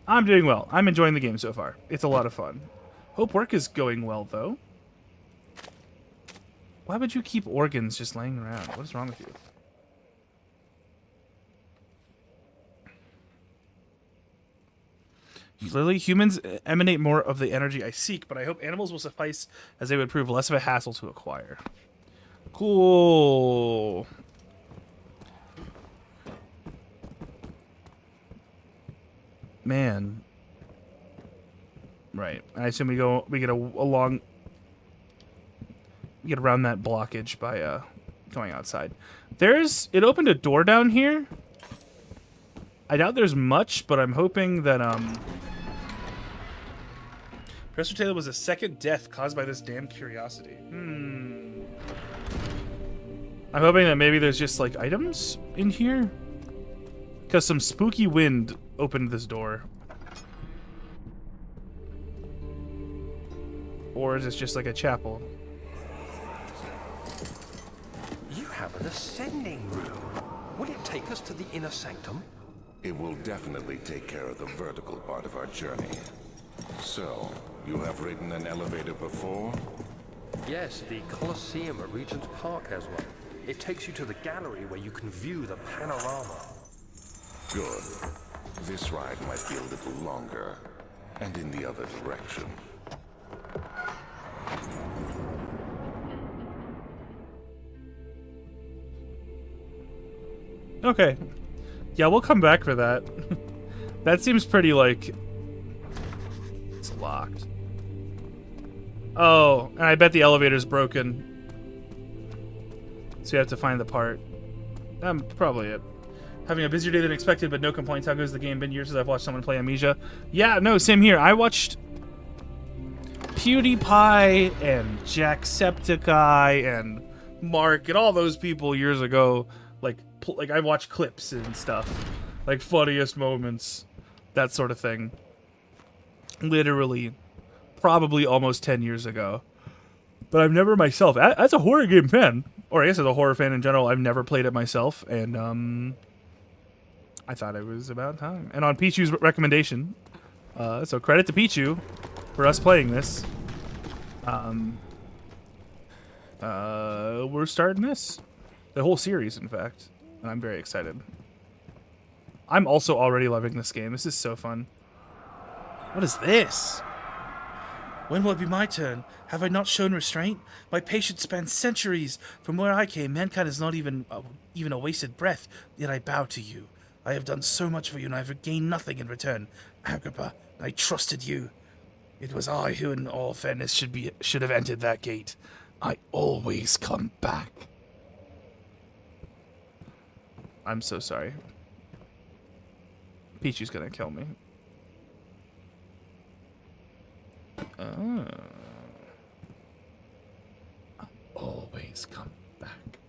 I'm doing well. I'm enjoying the game so far. It's a lot of fun. Hope work is going well though. Why would you keep organs just laying around? What is wrong with you? Literally, humans emanate more of the energy I seek, but I hope animals will suffice as they would prove less of a hassle to acquire. Cool. Man. Right. I assume we get along, we get around that blockage by going outside. It opened a door down here. I doubt there's much, but I'm hoping that Professor Taylor was a second death caused by this damn curiosity. I'm hoping that maybe there's just like items in here, because some spooky wind opened this door. Or is this just like a chapel?
You have an ascending room. Will it take us to the inner sanctum?
It will definitely take care of the vertical part of our journey. So, you have ridden an elevator before?
Yes, the Colosseum at Regent's Park has one. It takes you to the gallery where you can view the panorama.
Good. This ride might be a little longer, and in the other direction.
Okay. Yeah, we'll come back for that. That seems pretty, like... It's locked. Oh, and I bet the elevator's broken. So you have to find the part. Probably it. Having a busier day than expected, but no complaints. How goes the game? Been years since I've watched someone play Amnesia. Yeah, no, same here. I watched PewDiePie and Jacksepticeye and Mark and all those people years ago. Like I watched clips and stuff. Like funniest moments. That sort of thing. Literally. Probably almost 10 years ago. But I've never myself, as a horror game fan, or I guess as a horror fan in general, I've never played it myself, and I thought it was about time. And on Pichu's recommendation, so credit to Pichu for us playing this. We're starting this. The whole series, in fact. And I'm very excited. I'm also already loving this game. This is so fun. What is this? When will it be my turn? Have I not shown restraint? My patience spans centuries. From where I came, mankind is not even a wasted breath, yet I bow to you. I have done so much for you, and I have gained nothing in return. Agrippa, I trusted you. It was I who, in all fairness, should have entered that gate. I always come back. I'm so sorry. Pichu's gonna kill me. Oh. Always come back.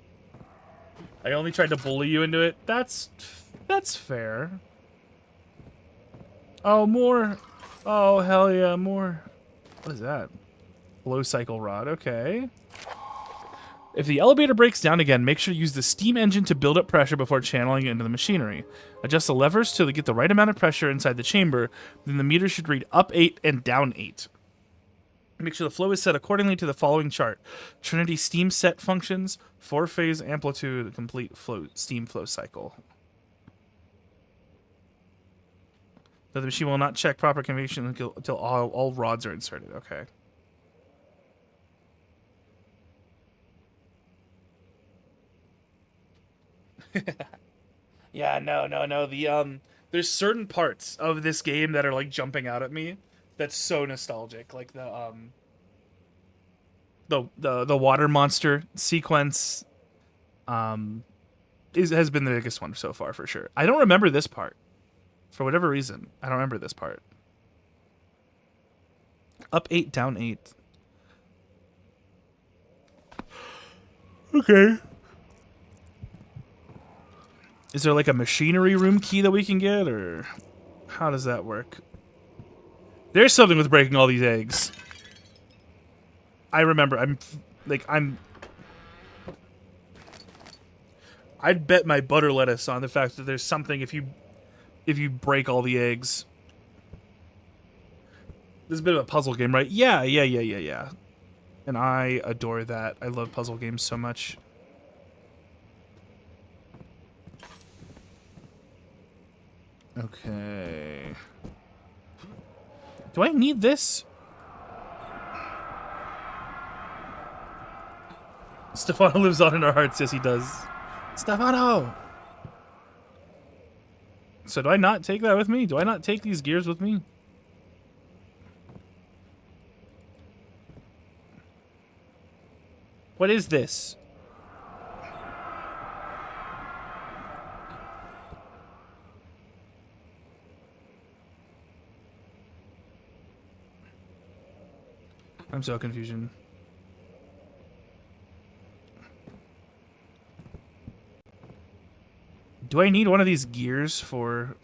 I only tried to bully you into it. That's fair. Oh, more. Oh, hell yeah, more. What is that? Flow cycle rod. Okay. If the elevator breaks down again, make sure to use the steam engine to build up pressure before channeling it into the machinery. Adjust the levers to get the right amount of pressure inside the chamber, then the meter should read up 8 and down 8. Make sure the flow is set accordingly to the following chart. Trinity steam set functions, 4-phase amplitude, complete steam flow cycle. The machine will not check proper configuration until all rods are inserted. Okay. Yeah, no. There's certain parts of this game that are like jumping out at me. That's so nostalgic. Like the water monster sequence, has been the biggest one so far for sure. I don't remember this part, for whatever reason. I don't remember this part. Up 8, down 8. Okay. Is there like a machinery room key that we can get, or how does that work? There's something with breaking all these eggs. I remember. I'd bet my butter lettuce on the fact that there's something if you break all the eggs. This is a bit of a puzzle game, right? Yeah. And I adore that. I love puzzle games so much. Okay. Do I need this? Stefano lives on in our hearts. Yes, he does. Stefano! So do I not take that with me? Do I not take these gears with me? What is this? I'm so confused. Do I need one of these gears for...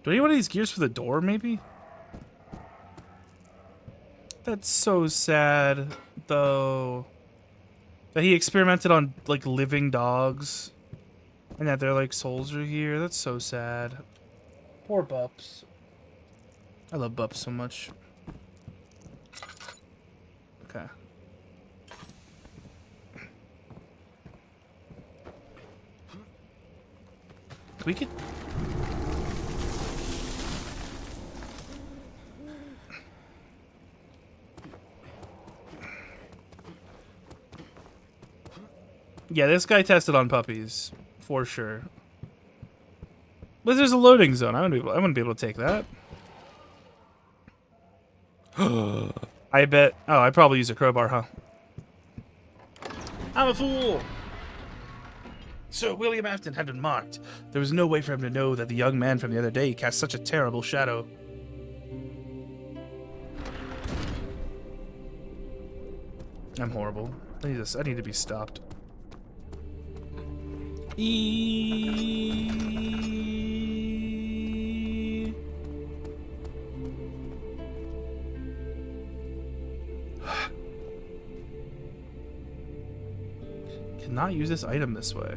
Do I need one of these gears for the door, maybe? That's so sad, though. That he experimented on, like, living dogs. And that their, like, souls are here. That's so sad. Poor Bups. I love Bups so much. Okay. We could... Yeah, this guy tested on puppies. For sure. But there's a loading zone. I wouldn't be able to take that. I bet. Oh, I'd probably use a crowbar, huh? I'm a fool! Sir William Afton had been marked. There was no way for him to know that the young man from the other day cast such a terrible shadow. I'm horrible. I need to be stopped. Cannot use this item this way.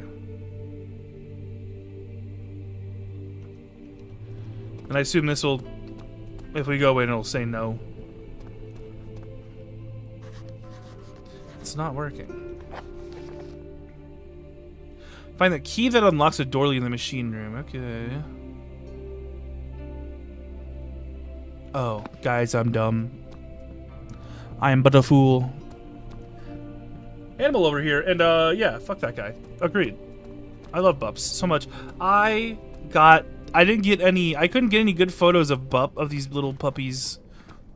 And I assume this will, if we go in, it'll say no. It's not working. Find the key that unlocks a door leading in the machine room. Okay. Oh, guys, I'm dumb. I am but a fool. Animal over here, and yeah, fuck that guy. Agreed. I love Bups so much. I couldn't get any good photos of these little puppies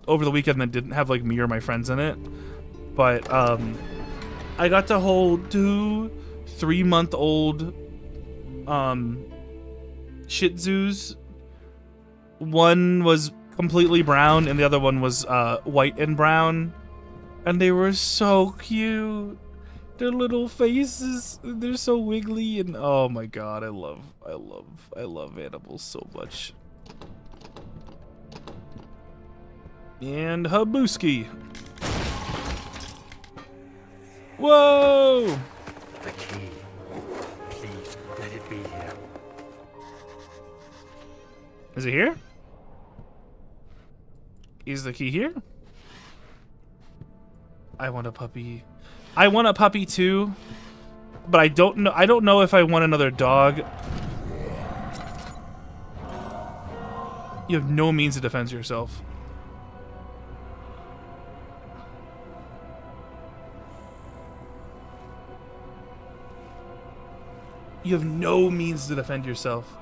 over the weekend that didn't have like me or my friends in it. But I got to hold 2 3-month-old Shih Tzus. One was completely brown and the other one was white and brown, and they were so cute. Their little faces, they're so wiggly, and oh my god, I love animals so much. And Habuski. Whoa!
The key. Please, let it be here.
Is it here? Is the key here? I want a puppy. I want a puppy too, but I don't know if I want another dog. You have no means to defend yourself. You have no means to defend yourself.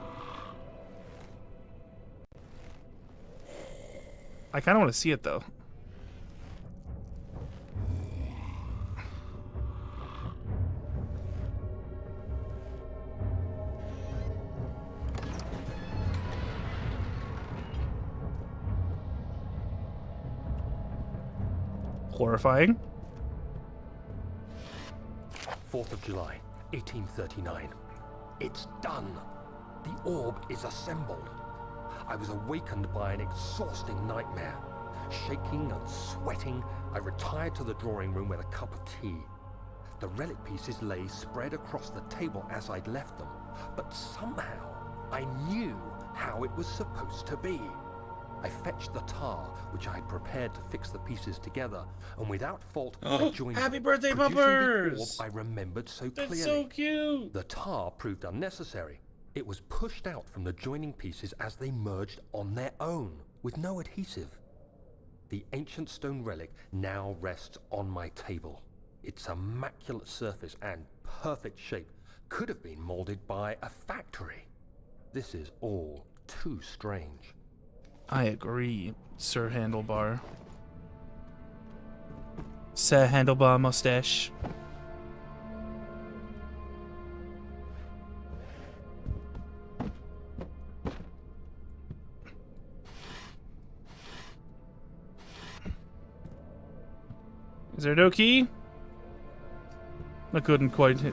I kind of want to see it though. Horrifying.
4th of July, 1839. It's done. The orb is assembled. I was awakened by an exhausting nightmare. Shaking and sweating, I retired to the drawing room with a cup of tea. The relic pieces lay spread across the table as I'd left them, but somehow I knew how it was supposed to be. I fetched the tar, which I had prepared to fix the pieces together, and without fault, I joined
Happy
it,
birthday,
producing
puppers!
the orb I remembered so clearly.
That's so cute!
The tar proved unnecessary. It was pushed out from the joining pieces as they merged on their own, with no adhesive. The ancient stone relic now rests on my table. Its immaculate surface and perfect shape could have been molded by a factory. This is all too strange.
I agree, Sir Handlebar. Sir Handlebar Mustache. Is there no key? I couldn't quite hit.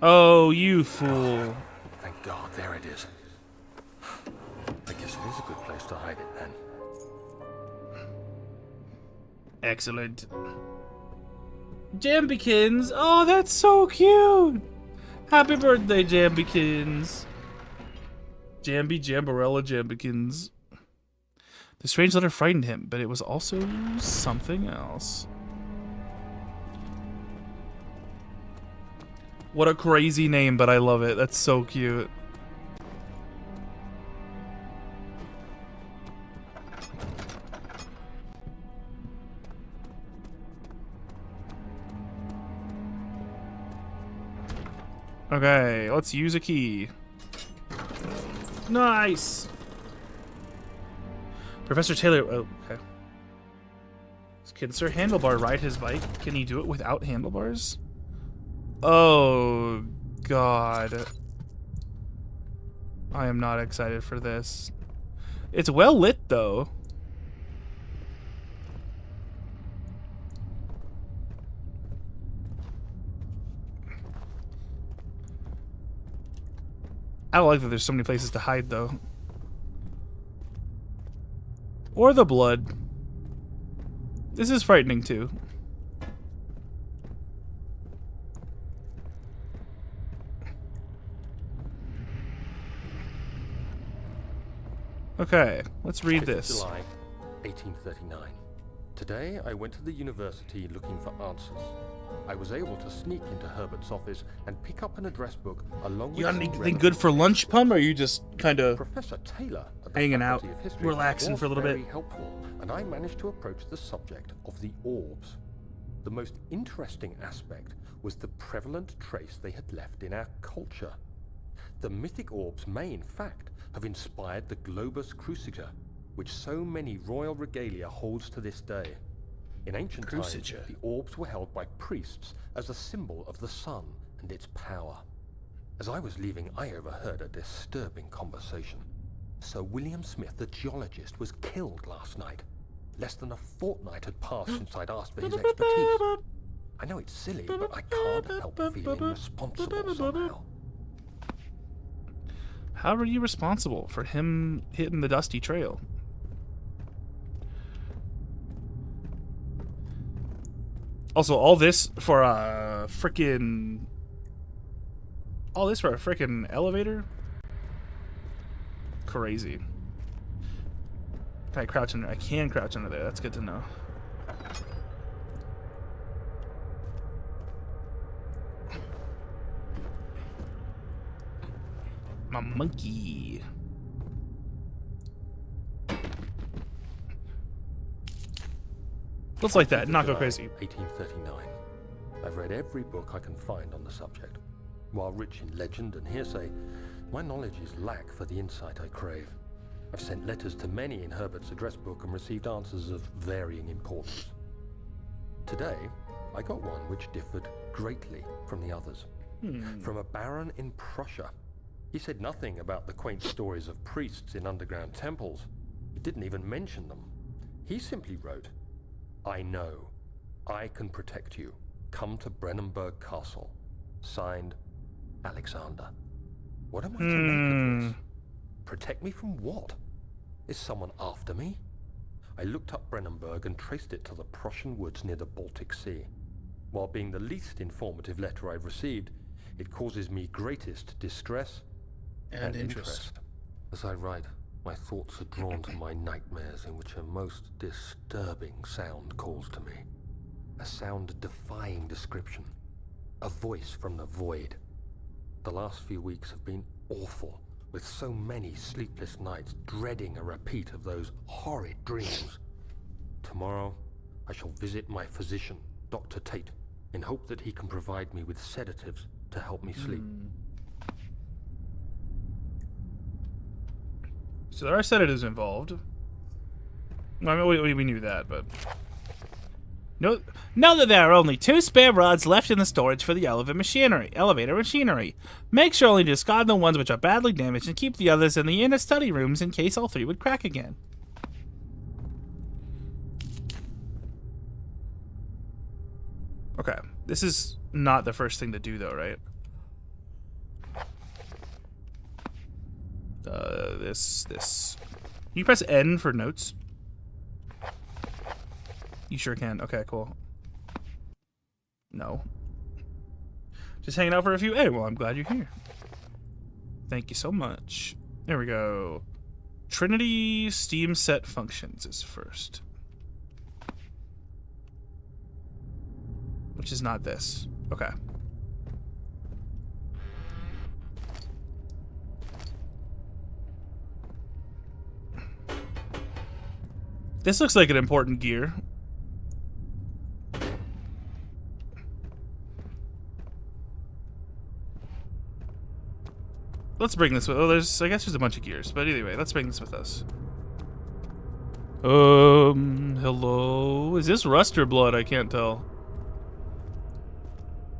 Oh, you fool.
Thank God, there it is. I guess it is a good place to hide it then.
Excellent. Jambykins! Oh, that's so cute! Happy birthday, Jambykins! Jambarella Jambykins. The strange letter frightened him, but it was also something else. What a crazy name, but I love it. That's so cute. Okay, let's use a key. Nice! Professor Taylor, oh, okay. Can Sir Handlebar ride his bike? Can he do it without handlebars? Oh, God. I am not excited for this. It's well lit, though. I don't like that there's so many places to hide, though. Or the blood. This is frightening, too. Okay, let's read
5th
this.
July, 1839. Today, I went to the university looking for answers. I was able to sneak into Herbert's office and pick up an address book along with
You got
some
anything
relevant
good for lunch, Pum? Or are you just kind of
Professor Taylor at the
hanging out,
Faculty of History
relaxing
was
for a little bit?
very helpful, and I managed to approach the subject of the orbs. The most interesting aspect was the prevalent trace they had left in our culture. The mythic orbs may, in fact, have inspired the globus cruciger, which so many royal regalia holds to this day. In ancient
Cruciger.
times, the orbs were held by priests as a symbol of the sun and its power. As I was leaving, I overheard a disturbing conversation. Sir William Smith, the geologist, was killed last night. Less than a fortnight had passed since I'd asked for his expertise. I know it's silly, but I can't help feeling responsible somehow.
How are you responsible for him hitting the dusty trail? Also, all this for a freaking... All this for a freaking elevator? Crazy. Can I crouch under? I can crouch under there. That's good to know. My monkey. Looks like that. Not go crazy.
1839. I've read every book I can find on the subject. While rich in legend and hearsay, my knowledge is lack for the insight I crave. I've sent letters to many in Herbert's address book and received answers of varying importance. Today, I got one which differed greatly from the others. From a baron in Prussia. He said nothing about the quaint stories of priests in underground temples. He didn't even mention them. He simply wrote, "I know. I can protect you. Come to Brennenburg Castle. Signed, Alexander." What am I to make of this? Protect me from what? Is someone after me? I looked up Brennenburg and traced it to the Prussian woods near the Baltic Sea. While being the least informative letter I've received, it causes me greatest distress and interest. As I write, my thoughts are drawn to my nightmares in which a most disturbing sound calls to me. A sound defying description. A voice from the void. The last few weeks have been awful, with so many sleepless nights dreading a repeat of those horrid dreams. Tomorrow, I shall visit my physician, Dr. Tate, in hope that he can provide me with sedatives to help me sleep.
So there are sedatives involved. I mean, we knew that, but... Know that there are only 2 spare rods left in the storage for the elevator machinery. Make sure only to discard the ones which are badly damaged and keep the others in the inner study rooms in case all 3 would crack again. Okay, this is not the first thing to do though, right? This. Can you press N for notes? You sure can. Okay, cool. No. Just hanging out for a few. Hey, well, I'm glad you're here. Thank you so much. There we go. Trinity Steam set functions is first. Which is not this. Okay. This looks like an important gear. Let's bring this with... Oh, I guess there's a bunch of gears. But anyway, let's bring this with us. Hello? Is this rust or blood? I can't tell.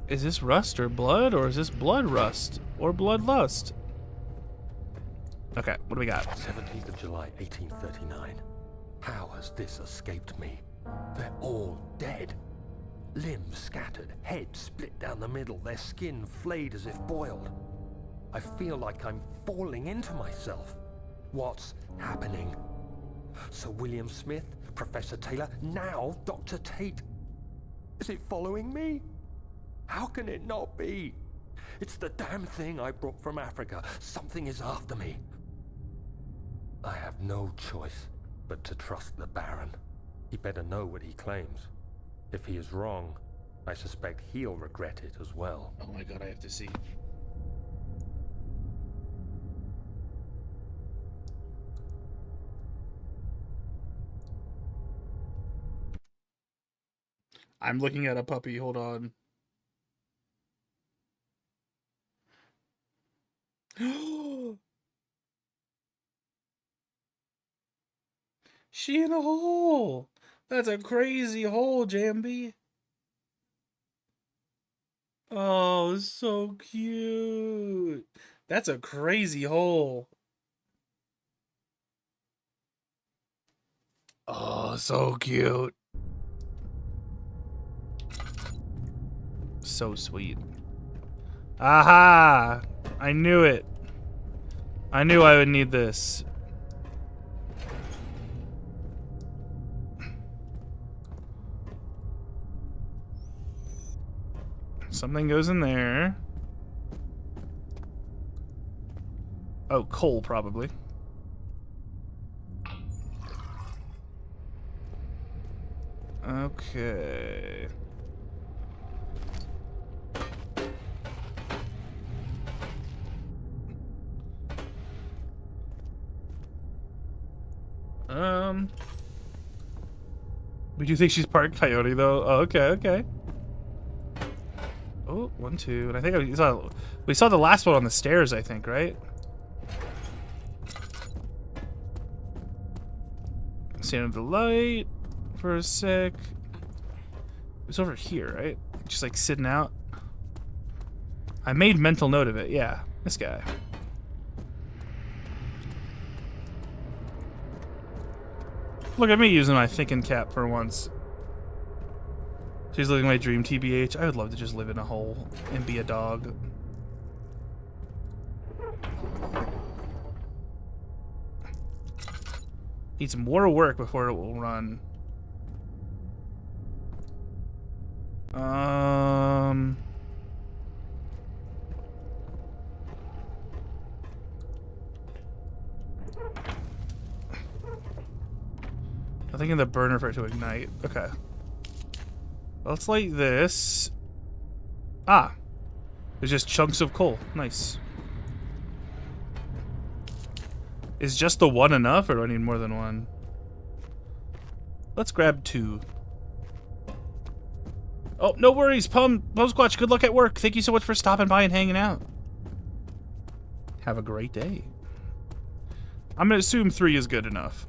Is this rust or blood? Or is this blood rust? Or bloodlust? Okay, what do we got?
17th of July, 1839. How has this escaped me? They're all dead. Limbs scattered, heads split down the middle, their skin flayed as if boiled. I feel like I'm falling into myself. What's happening? Sir William Smith, Professor Taylor, now Dr. Tate. Is it following me? How can it not be? It's the damn thing I brought from Africa. Something is after me. I have no choice but to trust the Baron. He better know what he claims. If he is wrong, I suspect he'll regret it as well.
Oh my god, I have to see. I'm looking at a puppy. Hold on. She in a hole. That's a crazy hole, Jambi. Oh, so cute. That's a crazy hole. Oh, so cute. So sweet. Aha! I knew it. I knew I would need this. Something goes in there. Oh, coal, probably. Okay. We do think she's part coyote, though. Oh, okay, okay. Oh, 1, 2, and I think we saw the last one on the stairs. I think, right? Stand under the light for a sec. It's over here, right? Just like sitting out. I made mental note of it. Yeah, this guy. Look at me using my thinking cap for once. She's living my dream, TBH. I would love to just live in a hole and be a dog. Needs more work before it will run. Nothing in the burner for it to ignite. Okay. Let's light this. Ah. There's just chunks of coal. Nice. Is just the one enough, or do I need more than one? Let's grab 2. Oh, no worries, Squatch. Good luck at work. Thank you so much for stopping by and hanging out. Have a great day. I'm gonna assume 3 is good enough.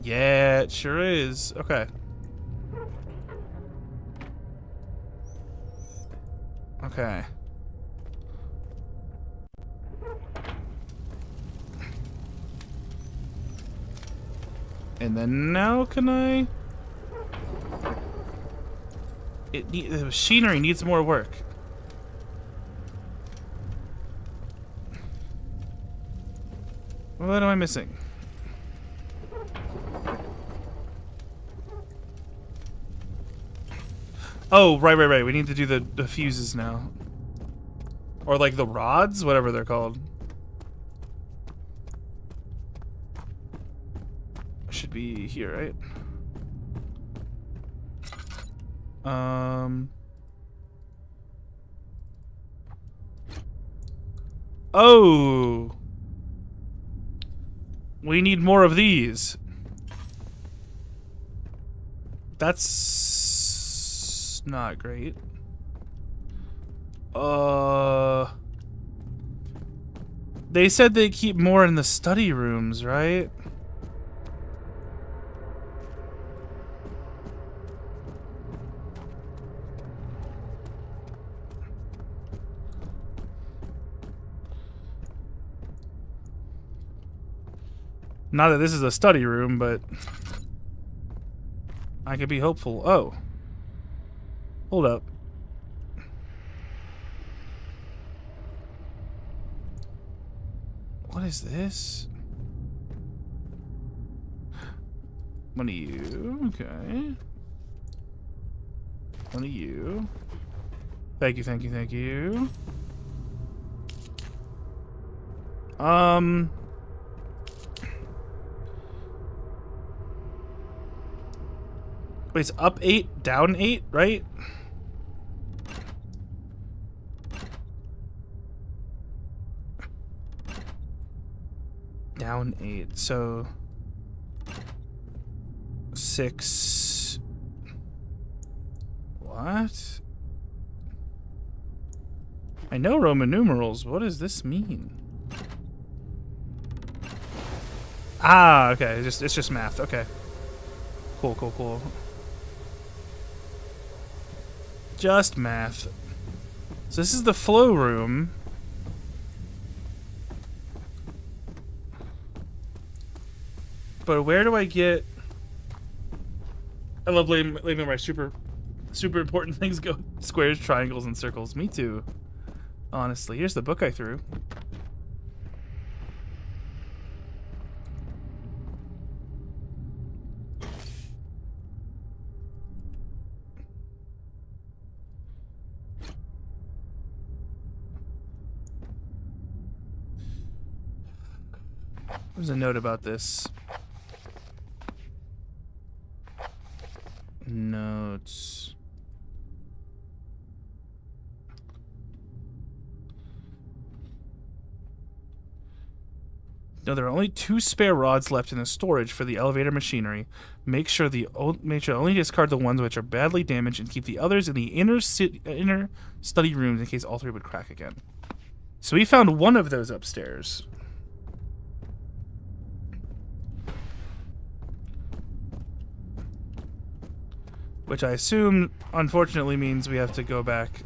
Yeah, it sure is. Okay. Okay. And then now can I? The machinery needs more work. What am I missing? Oh, right. We need to do the fuses now. Or like the rods, whatever they're called. Should be here, right? Oh! We need more of these. That's not great. They said they keep more in the study rooms, right? Not that this is a study room, but I could be hopeful. Oh. Hold up. What is this? One of you. Okay. One of you. Thank you. Wait, it's up 8, down 8, right? Down 8, so 6. What? I know Roman numerals. What does this mean? Ah, okay. It's just math. Okay. Cool, cool, cool. Just math. So this is the flow room. But where do I get... I love leaving my super important things go. Squares, triangles, and circles. Me too. Honestly. Here's the book I threw. There's a note about this. Notes. No, there are only 2 spare rods left in the storage for the elevator machinery. Make sure only discard the ones which are badly damaged and keep the others in the inner study rooms in case all 3 would crack again. So we found one of those upstairs. Which I assume, unfortunately, means we have to go back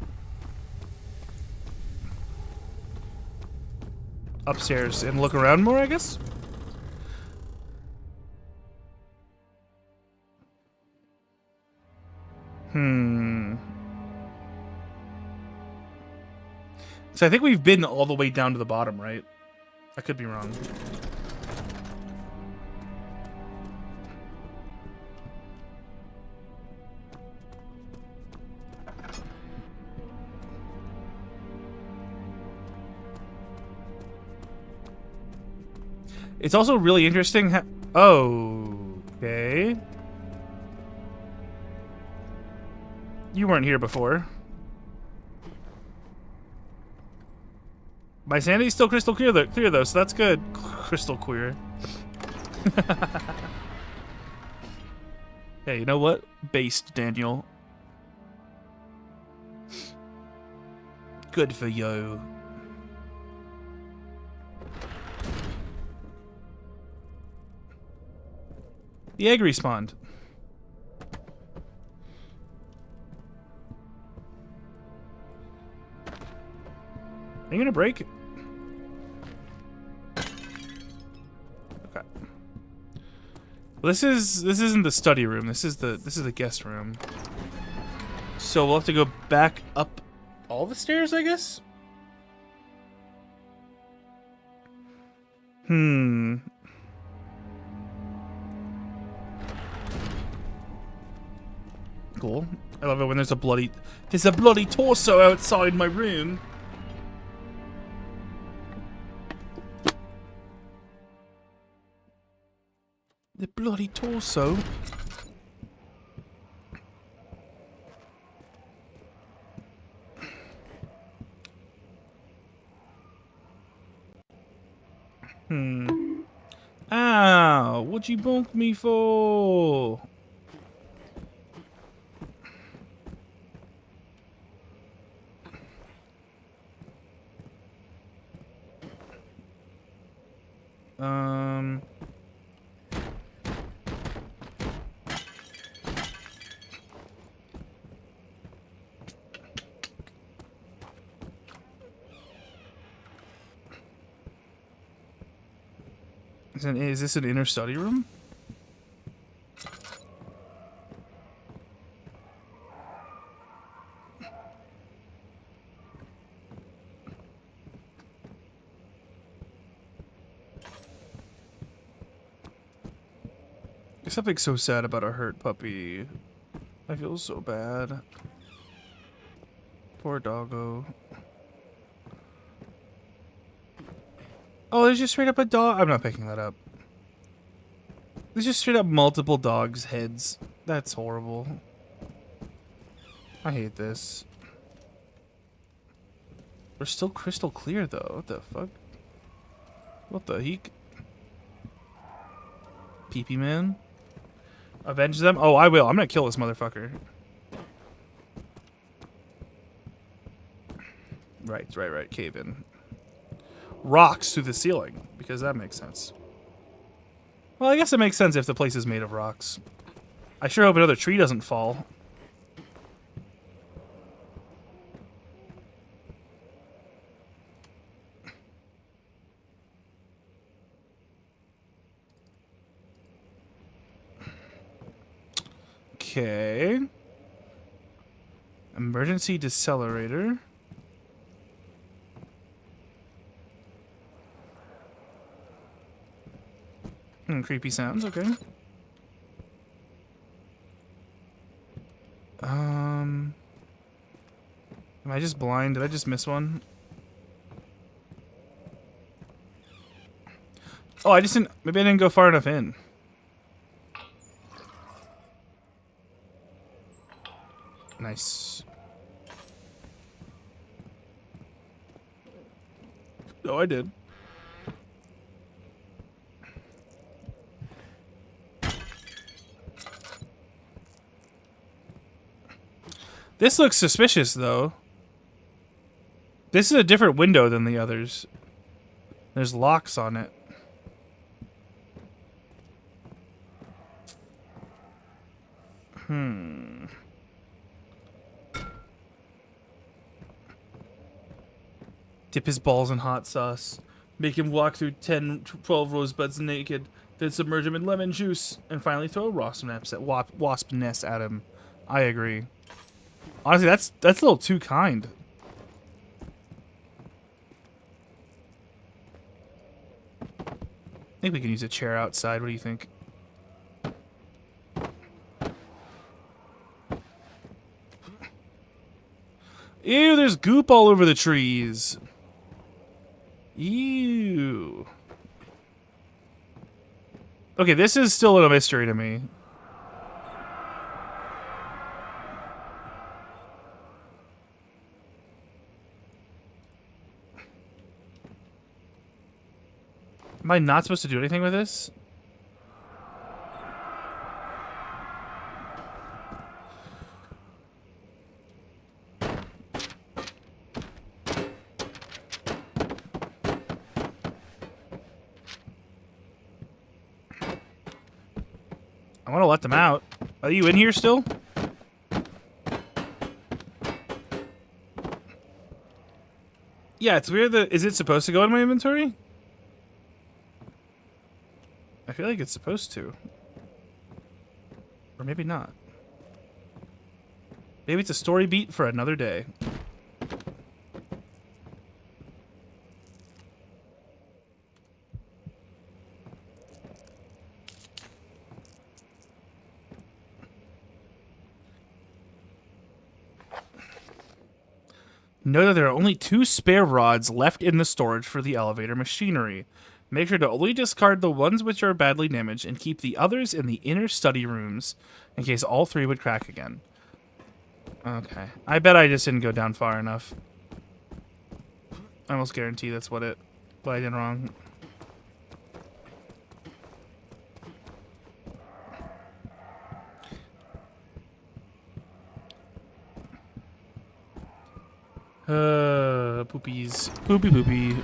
upstairs and look around more, I guess? So I think we've been all the way down to the bottom, right? I could be wrong. It's also really interesting okay. You weren't here before. My sanity's still crystal clear though, so that's good. Crystal clear. Hey, you know what? Based, Daniel. Good for you. The egg respawned. Are you gonna break? Okay. Well, this isn't the study room. This is the guest room. So we'll have to go back up all the stairs, I guess. Cool. I love it when there's a bloody torso outside my room. The bloody torso. Ow, what'd you bonk me for? Is this an inner study room? There's something so sad about a hurt puppy. I feel so bad. Poor doggo. Oh, there's just straight up a dog. I'm not picking that up. There's just straight up multiple dogs' heads. That's horrible. I hate this. We're still crystal clear, though. What the fuck? What the heck? Pee-pee man? Avenge them? Oh, I will. I'm gonna kill this motherfucker. Right. Cave in. Rocks through the ceiling, because that makes sense. Well, I guess it makes sense if the place is made of rocks. I sure hope another tree doesn't fall. Okay. Emergency decelerator. Creepy sounds, okay. Am I just blind? Did I just miss one? Oh, I just didn't. Maybe I didn't go far enough in. Nice. Oh, I did. This looks suspicious, though. This is a different window than the others. There's locks on it. Dip his balls in hot sauce. Make him walk through 10, 12 rosebuds naked. Then submerge him in lemon juice. And finally throw a wasp nest at him. I agree. Honestly, that's a little too kind. I think we can use a chair outside. What do you think? Ew, there's goop all over the trees. Ew. Okay, this is still a little mystery to me. Am I not supposed to do anything with this? I want to let them out. Are you in here still? Yeah, it's weird that... Is it supposed to go in my inventory? I feel like it's supposed to. Or maybe not. Maybe it's a story beat for another day. Know that there are only 2 spare rods left in the storage for the elevator machinery. Make sure to only discard the ones which are badly damaged and keep the others in the inner study rooms in case all 3 would crack again. Okay. I bet I just didn't go down far enough. I almost guarantee that's what I did wrong. Poopies. Poopy.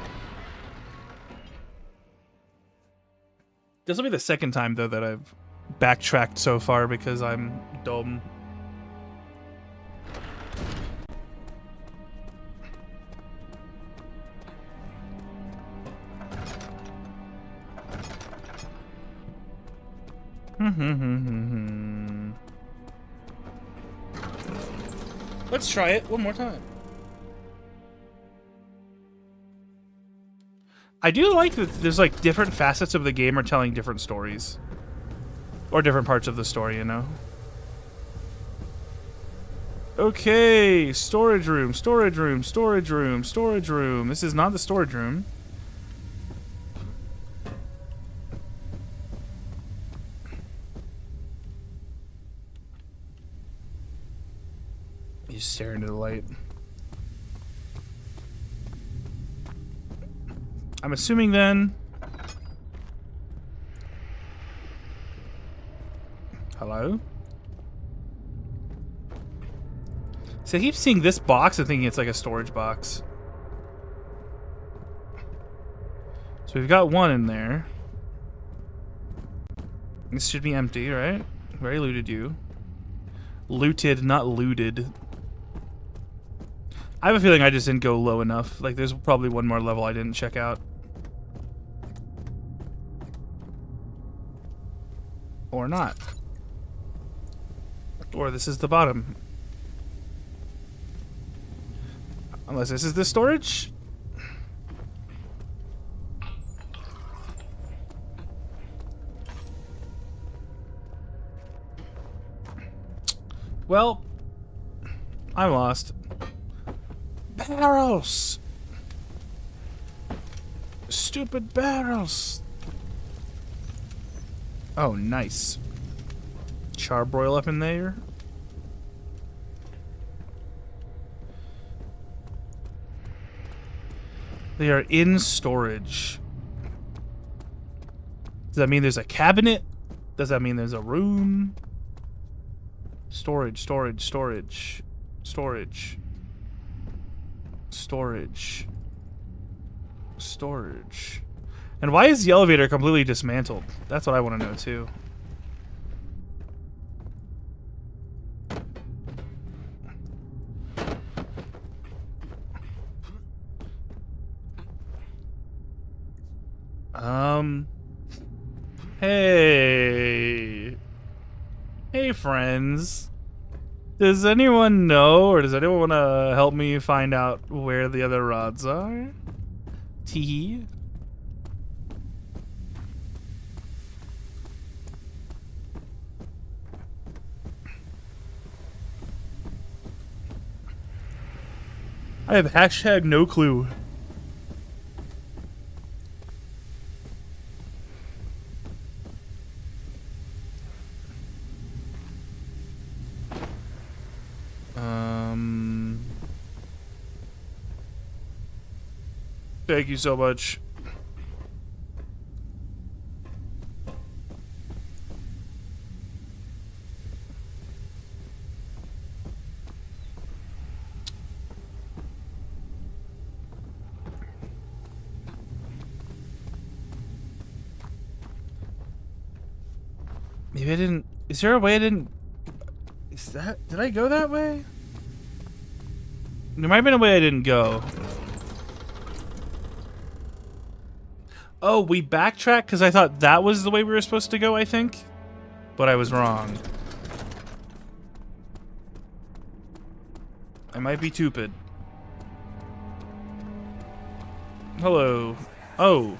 This will be the second time, though, that I've backtracked so far because I'm dumb. Let's try it one more time. I do like that there's like different facets of the game are telling different stories. Or different parts of the story, you know? Okay, storage room. This is not the storage room. He's staring into the light. I'm assuming then... Hello? So I keep seeing this box and thinking it's like a storage box. So we've got one in there. This should be empty, right? Very looted you. Looted, not looted. I have a feeling I just didn't go low enough. Like, there's probably one more level I didn't check out. Or not. Or this is the bottom. Unless this is the storage? Well, I'm lost. Barrels! Stupid barrels! Oh, nice. Charbroil up in there. They are in storage. Does that mean there's a cabinet? Does that mean there's a room? Storage, storage, storage. Storage. Storage. Storage. And why is the elevator completely dismantled? That's what I want to know too. Hey. Hey, friends. Does anyone know, or does anyone want to help me find out where the other rods are? Tee. I have hashtag no clue. Thank you so much. Maybe I didn't... Is there a way I didn't... Is that... Did I go that way? There might have been a way I didn't go. Oh, we backtracked because I thought that was the way we were supposed to go, I think. But I was wrong. I might be stupid. Hello. Oh.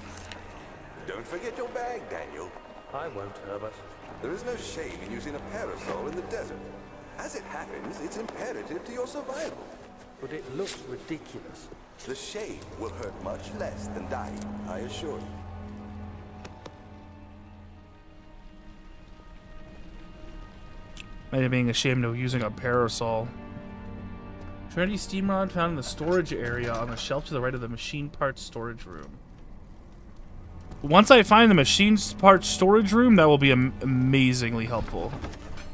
Don't forget your bag, Daniel.
I won't, Herbert.
There is no shame in using a parasol in the desert. As it happens, it's imperative to your survival.
But it looks ridiculous.
The shade will hurt much less than dying, I assure you.
Maybe being ashamed of using a parasol. Trinity steam rod found in the storage area on the shelf to the right of the machine parts storage room. Once I find the machine parts storage room, that will be amazingly helpful.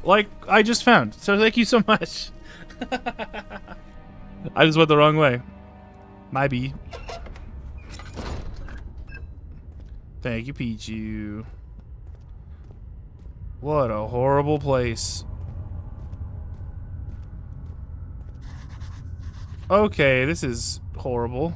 Like I just found. So thank you so much. I just went the wrong way. Maybe. Thank you, Pichu. What a horrible place. Okay, this is horrible.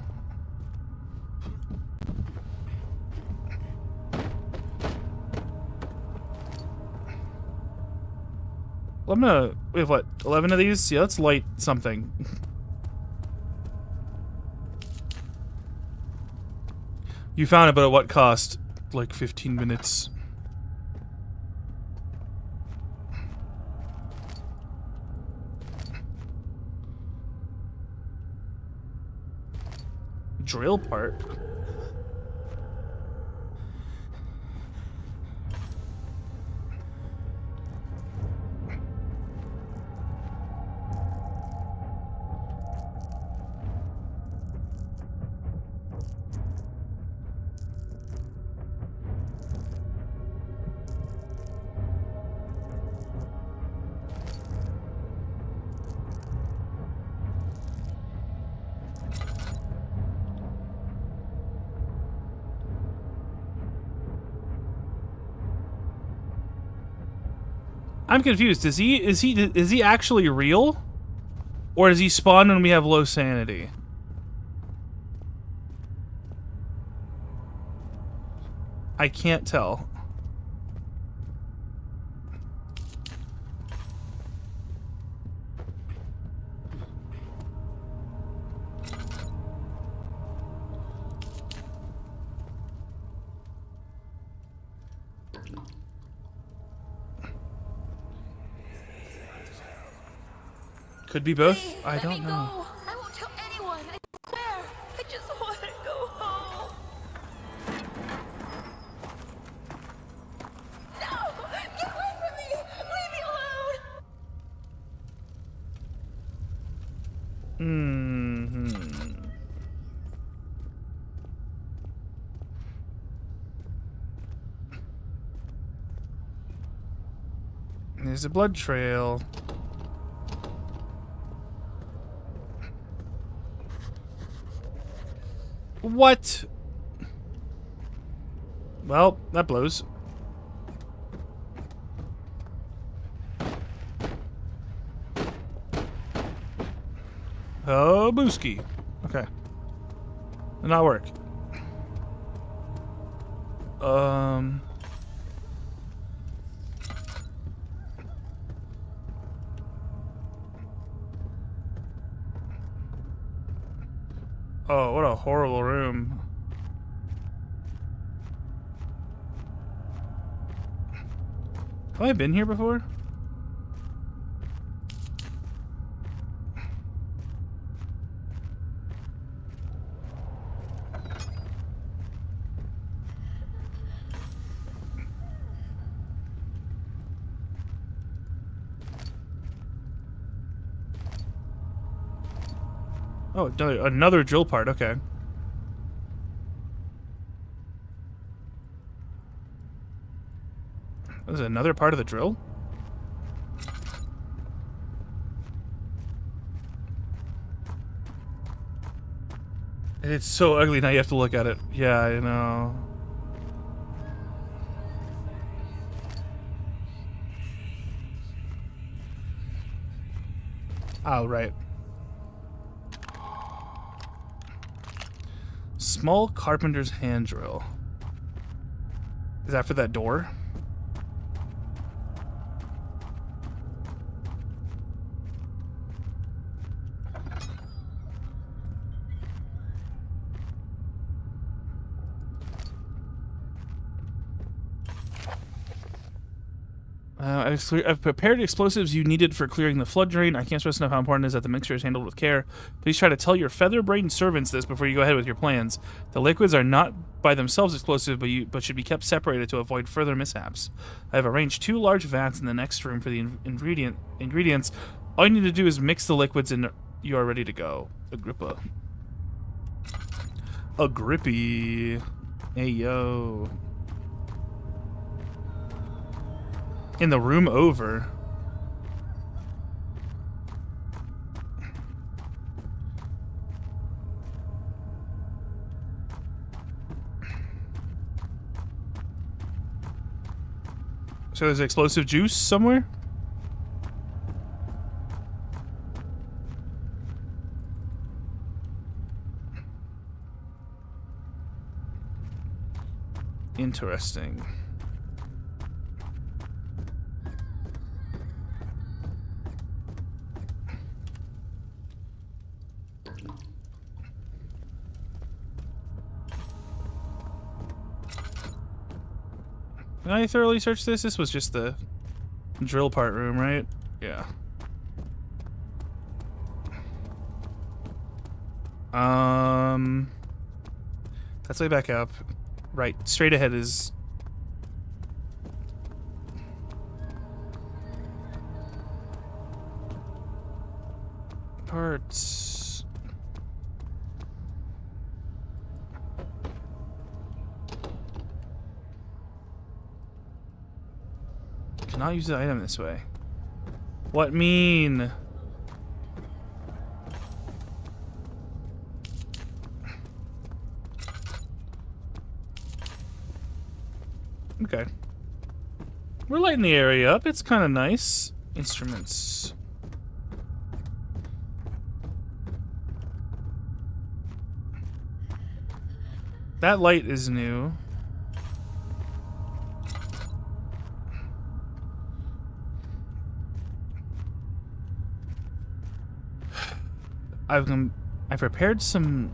Well, I'm gonna... We have what, 11 of these? Yeah, let's light something. You found it, but at what cost? Like 15 minutes. Drill part. I'm confused. Is he actually real? Or does he spawn when we have low sanity? I can't tell. Could be both.
Please,
I
let me
don't know.
go. I won't tell anyone. I swear. I just want to go home. No! Get away from me! Leave me alone!
There's a blood trail. What? Well, that blows. Oh, Booski. Okay. Did not work. Oh, what a horrible room. Have I been here before? Oh, another drill part, okay. This is another part of the drill? It's so ugly now you have to look at it. Yeah, I know. Oh, right. Small carpenter's hand drill. Is that for that door? I've prepared explosives you needed for clearing the flood drain. I can't stress enough how important it is that the mixture is handled with care. Please try to tell your feather-brained servants this before you go ahead with your plans. The liquids are not by themselves explosive, but should be kept separated to avoid further mishaps. I have arranged 2 large vats in the next room for the ingredients. All you need to do is mix the liquids and you are ready to go. Agrippa. Agrippy. Hey, yo. In the room over. So there's explosive juice somewhere? Interesting. Did I thoroughly search this? This was just the drill part room, right? Yeah. That's way back up. Right, straight ahead is... parts... Cannot use the item this way. What mean? Okay. We're lighting the area up. It's kind of nice. Instruments. That light is new. I prepared some.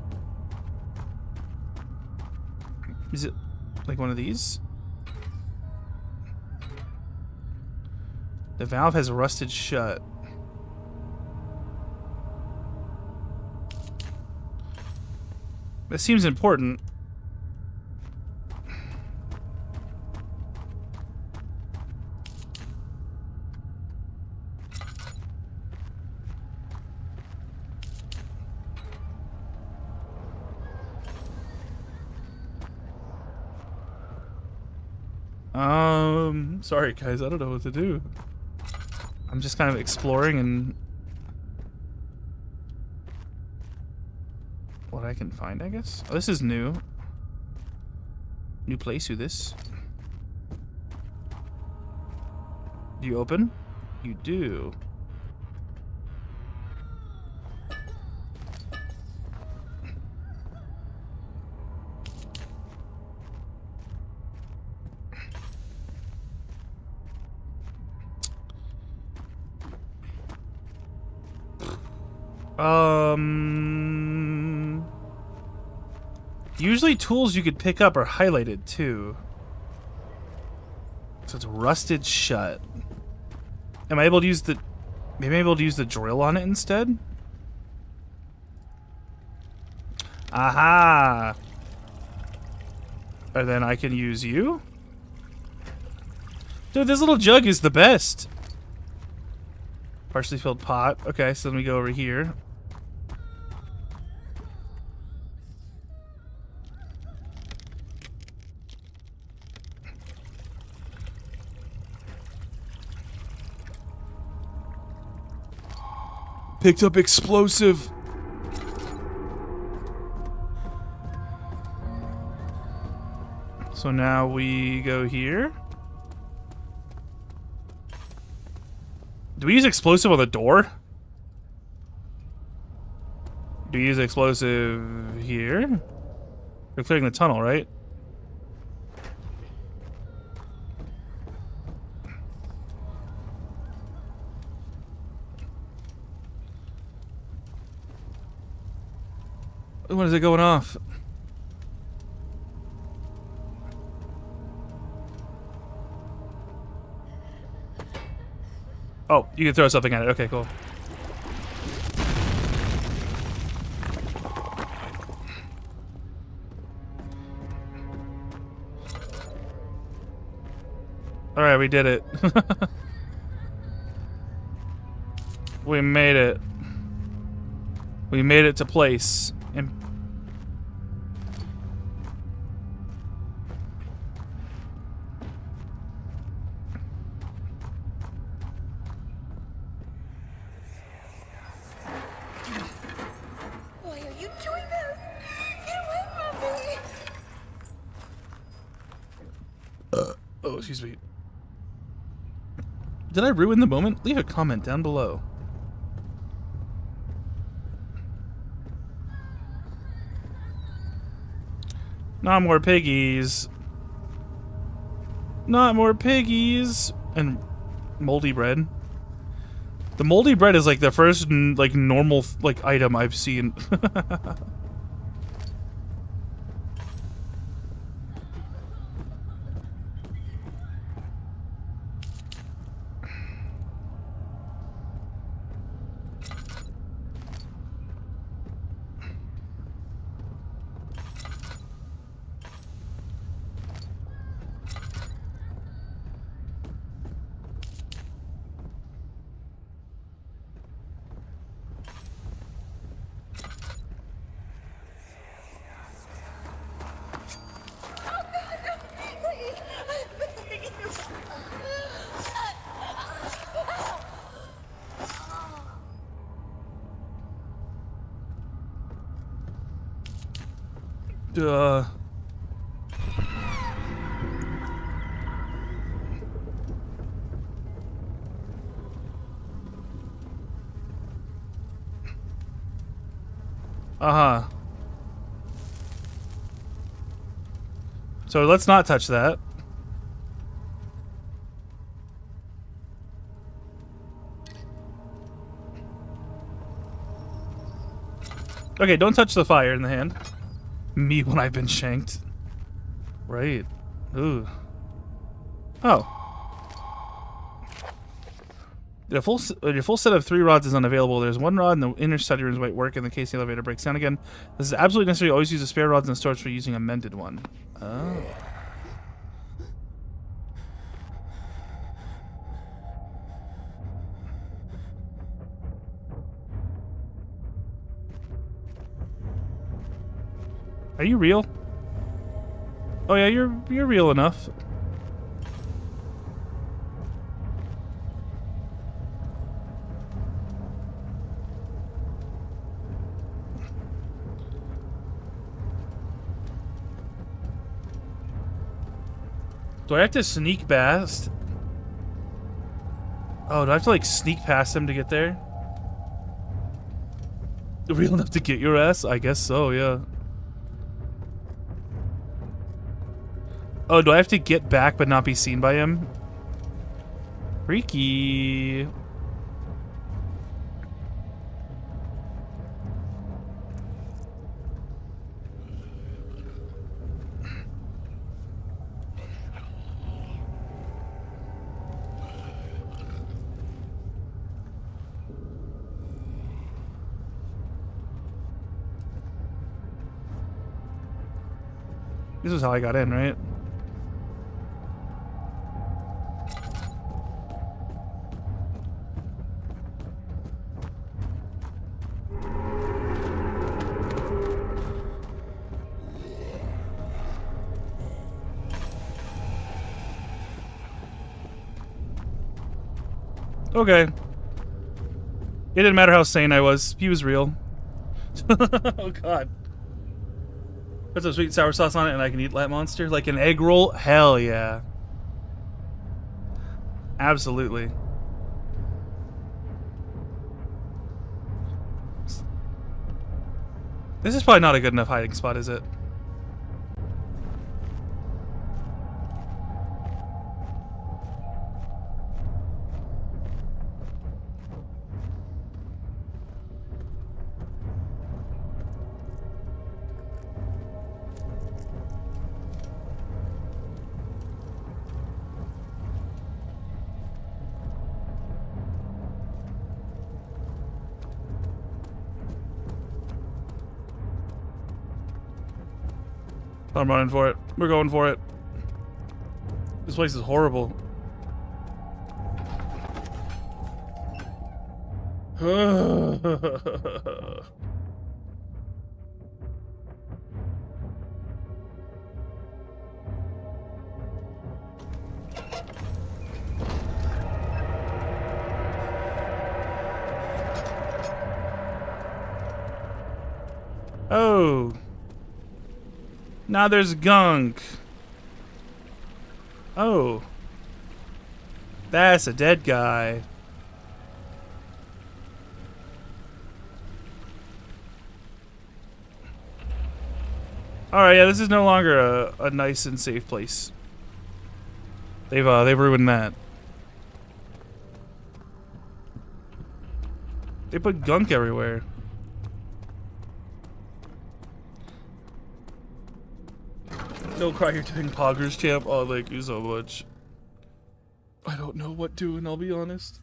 Is it like one of these? The valve has rusted shut. That seems important. Sorry guys, I don't know what to do. I'm just kind of exploring and what I can find, I guess. Oh, this is new. New place, who this? Do you open? You do. Usually tools you could pick up are highlighted too. So it's rusted shut. Am I able to use the... Maybe I'm able to use the drill on it instead? Aha! And then I can use you? Dude, this little jug is the best. Partially filled pot. Okay, so then we go over here. Picked up explosive. So now we go here. Do we use explosive on the door? Do we use explosive here? We're clearing the tunnel, right? When is it going off? Oh, you can throw something at it. Okay, cool. Alright, we did it. We made it. We made it to place. And
Why are you doing this? Get away from me!
oh, excuse me. Did I ruin the moment? Leave a comment down below. Not more piggies. Not more piggies. And moldy bread. The moldy bread is like the first like normal like item I've seen. Uh-huh. So let's not touch that. Okay, don't touch the fire in the hand. Me when I've been shanked. Right. Ooh. Oh. Your full set of 3 rods is unavailable. There's 1 rod in the inner study rooms might work in the case the elevator breaks down again. This is absolutely necessary. Always use the spare rods in storage for using a mended one. Oh. Are you real? Oh yeah, you're real enough. Do I have to sneak past? Oh, do I have to like sneak past him to get there? Real enough to get your ass? I guess so, yeah. Oh, do I have to get back but not be seen by him? Freaky. This is how I got in, right? Okay. It didn't matter how sane I was. He was real. Oh god. Put some sweet and sour sauce on it and I can eat that monster? Like an egg roll? Hell yeah. Absolutely. This is probably not a good enough hiding spot, is it? I'm running for it. We're going for it. This place is horrible. Oh. Now there's gunk. Oh. That's a dead guy. Alright, yeah, this is no longer a nice and safe place. They've ruined that. They put gunk everywhere. Don't cry, you're doing poggers, champ. Oh, thank you so much. I don't know what doing, I'll be honest.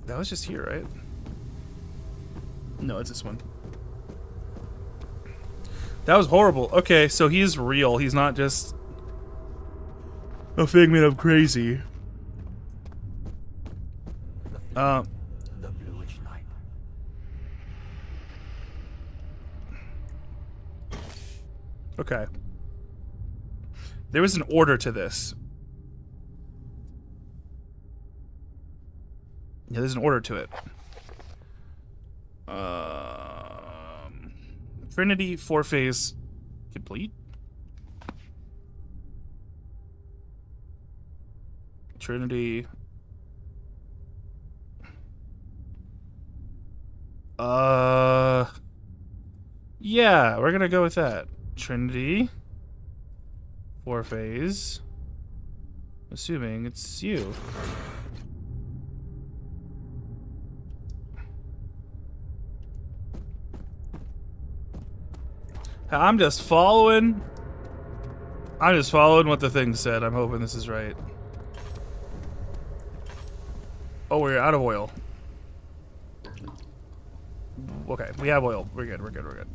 That was just here, right? No, it's this one. That was horrible. Okay, so he's real. He's not just a figment of crazy.
The bluish light.
Okay. There was an order to this. Yeah, there's an order to it. Trinity 4-phase complete. Trinity. Yeah, we're gonna go with that. Trinity. 4-phase. Assuming it's you. I'm just following what the thing said. I'm hoping this is right. Oh, we're out of oil. Okay, we have oil. We're good, we're good, we're good.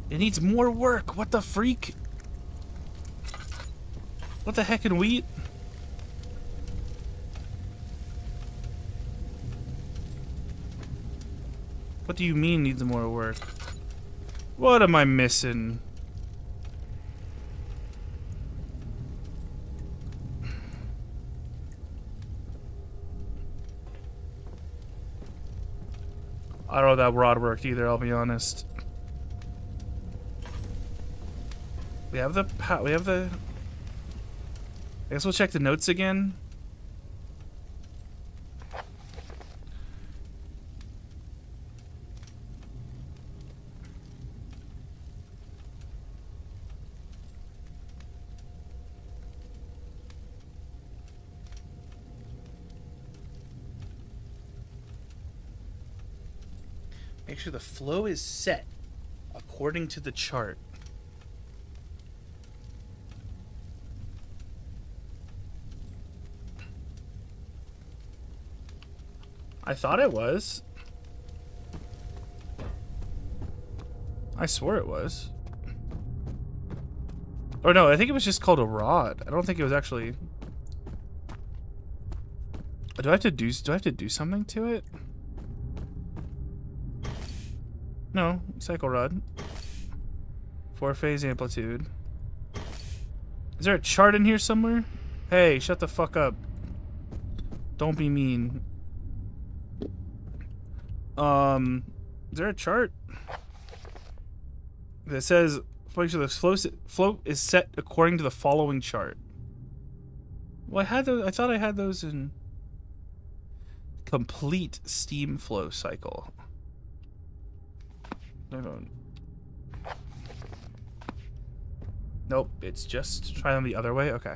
It needs more work. What the freak? What the heck in wheat? What do you mean needs more work? What am I missing? I don't know if that rod worked either, I'll be honest. We have the... I guess we'll check the notes again. Make sure the flow is set according to the chart. I thought it was. I swore it was. Or no, I think it was just called a rod. I don't think it was actually... Do I have to do something to it? No, cycle rod. 4-phase amplitude. Is there a chart in here somewhere? Hey, shut the fuck up. Don't be mean. Is there a chart that says make sure the float is set according to the following chart? Well, I had those. I thought I had those in complete steam flow cycle. Nope, it's just try them the other way. Okay.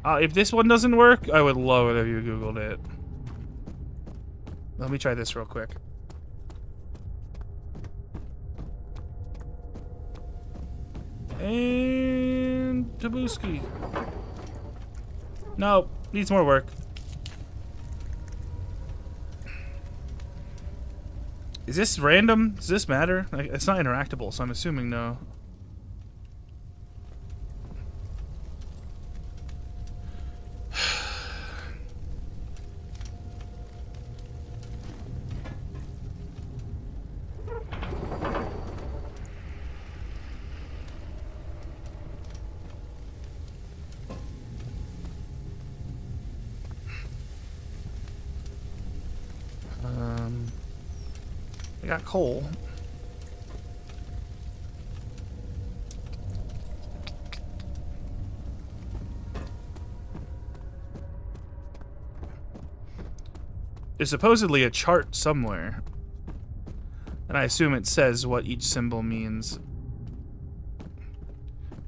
If this one doesn't work, I would love it if you Googled it. Let me try this real quick. And Tabuski. No, needs more work. Is this random? Does this matter? It's not interactable, so I'm assuming no. I got coal. There's supposedly a chart somewhere. And I assume it says what each symbol means.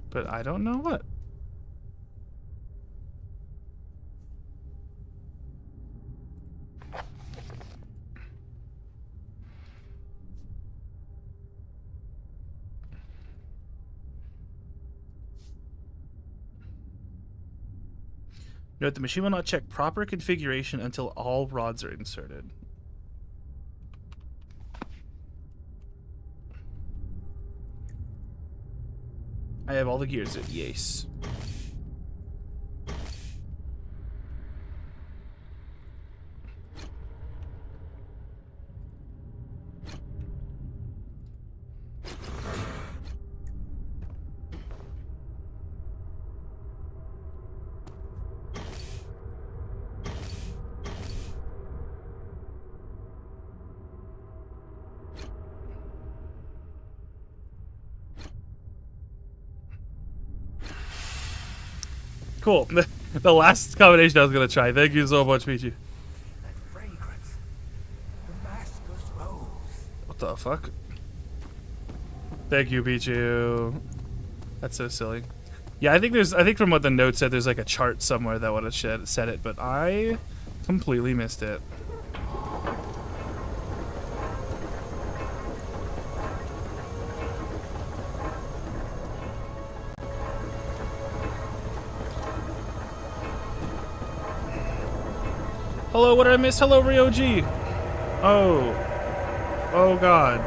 But I don't know what. Note, the machine will not check proper configuration until all rods are inserted. I have all the gears in, yes. Cool. The last combination I was gonna try. Thank you so much, Pichu.
That fragrance. The Master's rose.
What the fuck? Thank you, Pichu. That's so silly. Yeah, I think from what the note said, there's like a chart somewhere that would have said it, but I completely missed it. Hello, what did I miss? Hello, Ryoji. Oh. Oh god.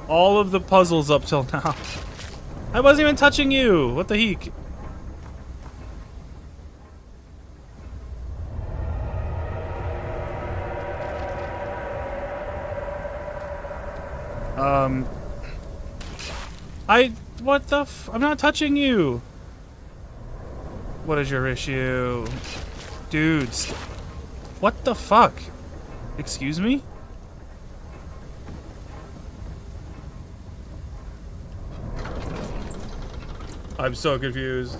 All of the puzzles up till now. I wasn't even touching you. What the heck? What the I'm not touching you. What is your issue? Dudes. What the fuck? Excuse me? I'm so confused.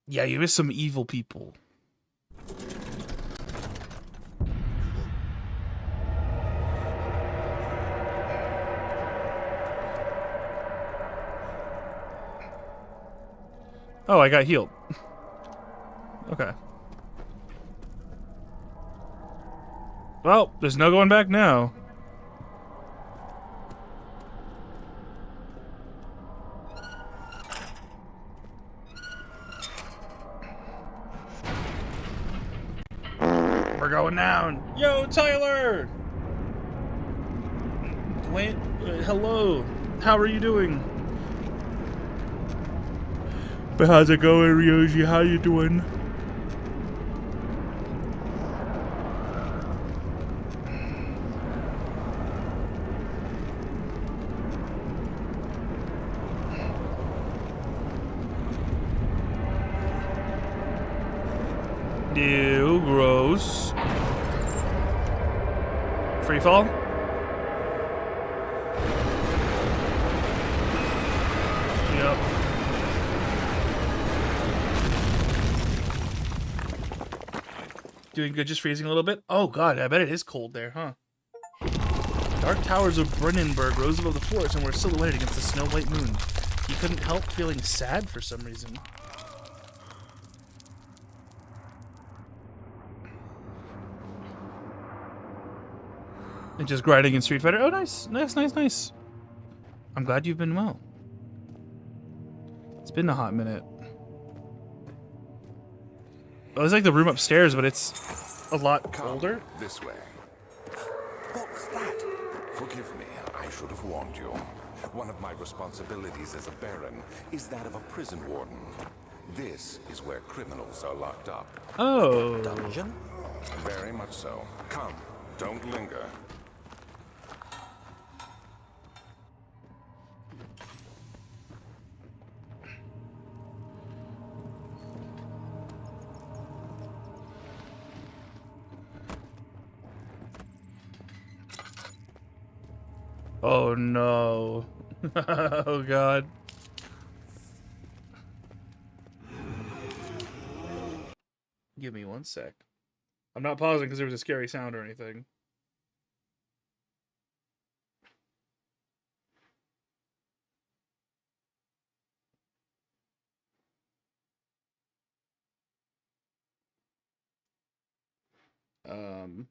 Yeah, you missed some evil people. Oh, I got healed. Okay. Well, there's no going back now. We're going down. Yo, Tyler! Dwayne, hello. How are you doing? But how's it going, Ryoji? How you doing? Ew, gross. Free fall? Yep. Doing good, just freezing a little bit? Oh god, I bet it is cold there, huh? Dark towers of Brennenburg rose above the forest and were silhouetted against the snow-white moon. He couldn't help feeling sad for some reason. And just grinding in Street Fighter. Oh, nice, nice, nice, nice. I'm glad you've been well. It's been a hot minute. Oh, it's like the room upstairs, but it's a lot colder.
This way.
What was that?
Forgive me, I should have warned you. One of my responsibilities as a Baron is that of a prison warden. This is where criminals are locked up.
Oh.
Dungeon?
Very much so. Come, don't linger.
Oh no. Oh god. Give me 1 sec. I'm not pausing because there was a scary sound or anything. Um.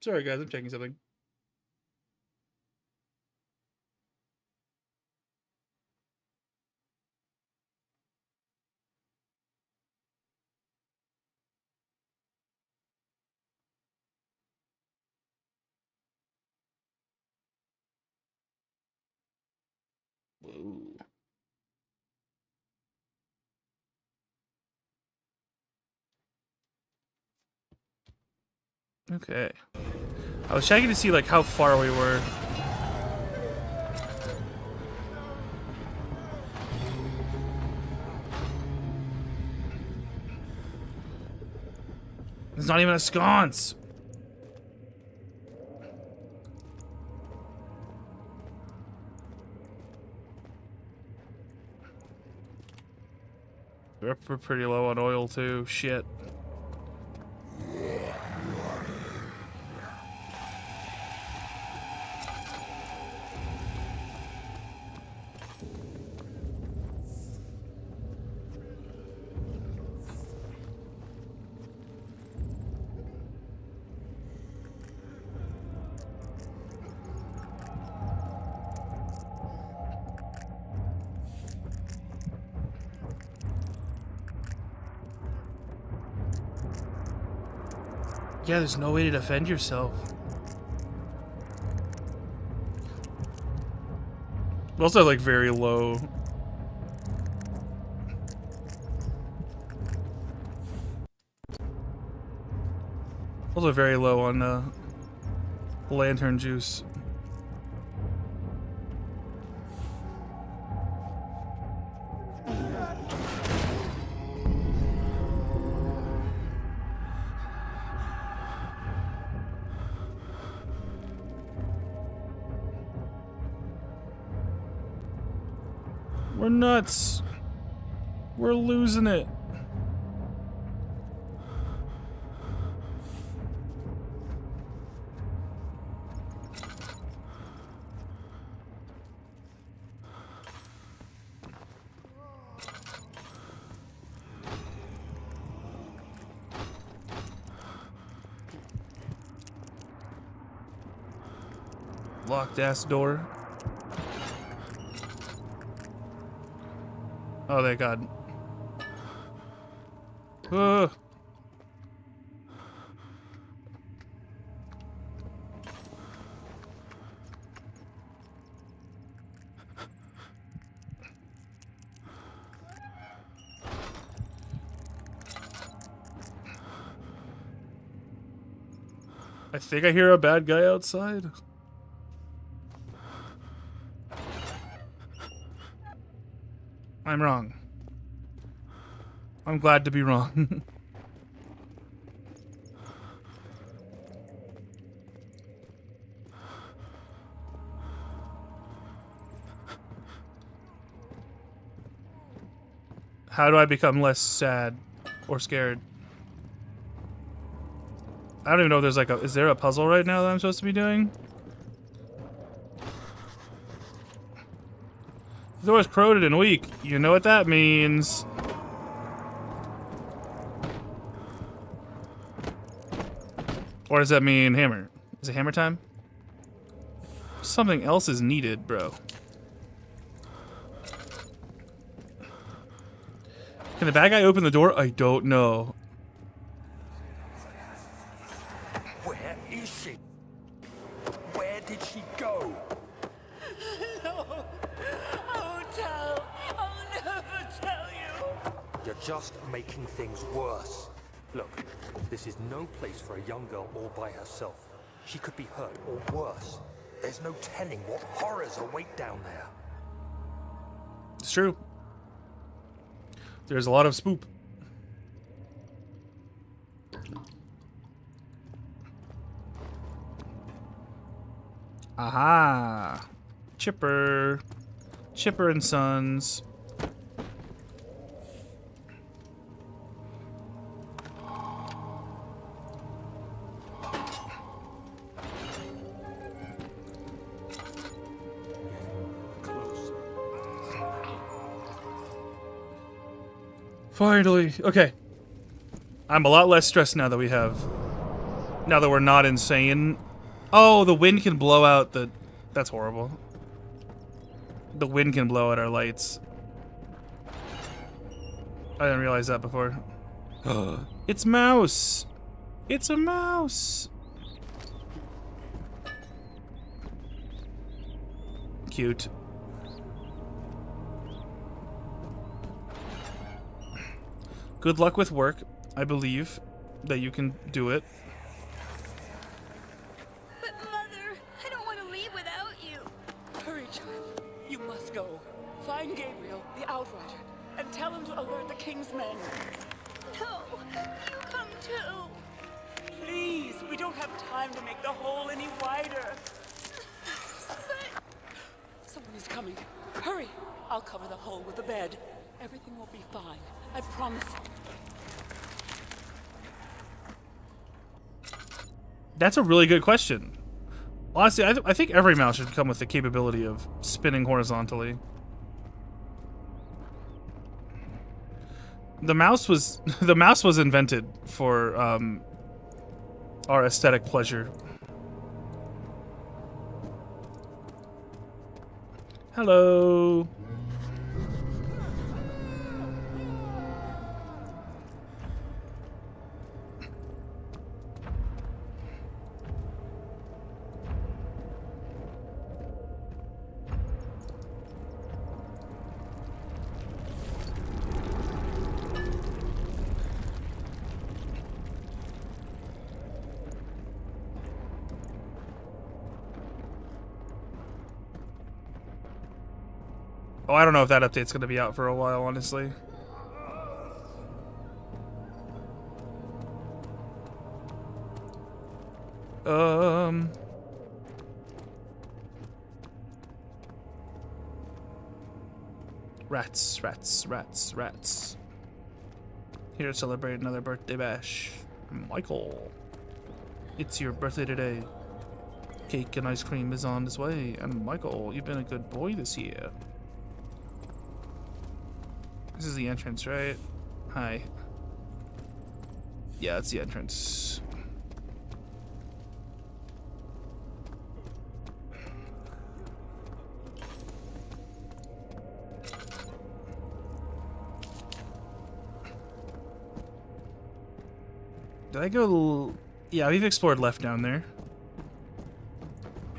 Sorry guys, I'm checking something. Whoa. Okay. I was checking to see like how far we were. There's not even a sconce. We're pretty low on oil too. Shit. Yeah, there's no way to defend yourself. Also, like, very low. Also very low on lantern juice. We're nuts. We're losing it. Locked ass door. Oh, thank God. Ugh. I think I hear a bad guy outside. I'm wrong. I'm glad to be wrong. How do I become less sad or scared? I don't even know if there's like a... Is there a puzzle right now that I'm supposed to be doing? The door is corroded and weak. You know what that means. Or does that mean hammer? Is it hammer time? Something else is needed, bro. Can the bad guy open the door? I don't know.
Where is she? Where did she go?
No. I won't tell. I'll never tell you.
You're just making things worse. Look, this is no place for a young girl all by herself. She could be hurt or worse. There's no telling what horrors await down there.
It's true. There's a lot of spoop. Aha! Chipper. Chipper and Sons. Finally. Okay. I'm a lot less stressed now that we have... Now that we're not insane. Oh, the wind can blow out the... That's horrible. The wind can blow out our lights. I didn't realize that before. It's Mouse! It's a mouse! Cute. Good luck with work. I believe that you can do it.
But Mother, I don't want to leave without you.
Hurry, child. You must go. Find Gabriel, the Outrider, and tell him to alert the King's men.
No, you come too.
Please, we don't have time to make the hole any wider.
But
Someone is coming. Hurry! I'll cover the hole with a bed. Everything will be fine. I promise.
That's a really good question. Honestly, I think every mouse should come with the capability of spinning horizontally. The mouse was invented for our aesthetic pleasure. Hello. Oh, I don't know if that update's gonna be out for a while, honestly. Rats, rats, rats, rats. Here to celebrate another birthday bash. Michael, it's your birthday today. Cake and ice cream is on its way. And Michael, you've been a good boy this year. This is the entrance, right? Hi. Yeah, it's the entrance. Did I go? Yeah, we've explored left down there.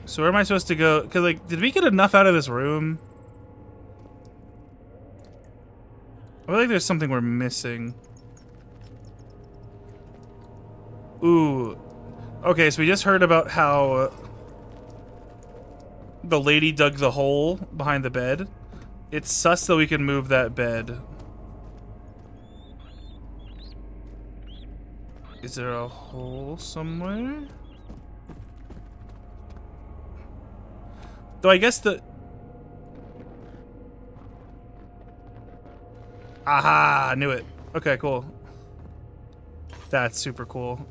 So where am I supposed to go? Cause like, did we get enough out of this room? I feel like there's something we're missing. Ooh. Okay, so we just heard about how the lady dug the hole behind the bed. It's sus that we can move that bed. Is there a hole somewhere? Though I guess the... Aha! I knew it. Okay, cool. That's super cool.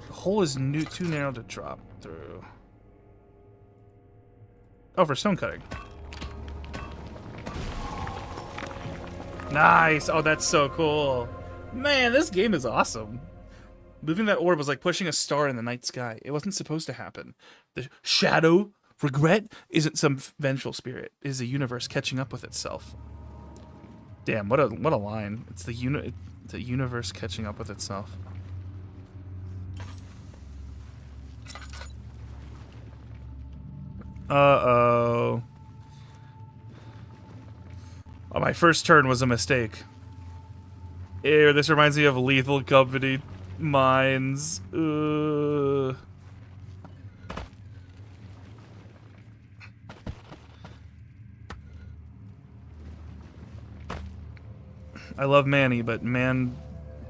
The hole is too narrow to drop through. Oh, for stone cutting. Nice! Oh, that's so cool. Man, this game is awesome. Moving that orb was like pushing a star in the night sky. It wasn't supposed to happen. The shadow, regret, isn't some vengeful spirit. It is the universe catching up with itself. Damn, what a line. It's the universe catching up with itself. Uh-oh. Oh, my first turn was a mistake. Ew, this reminds me of Lethal Company mines. Ugh. I love Manny, but man,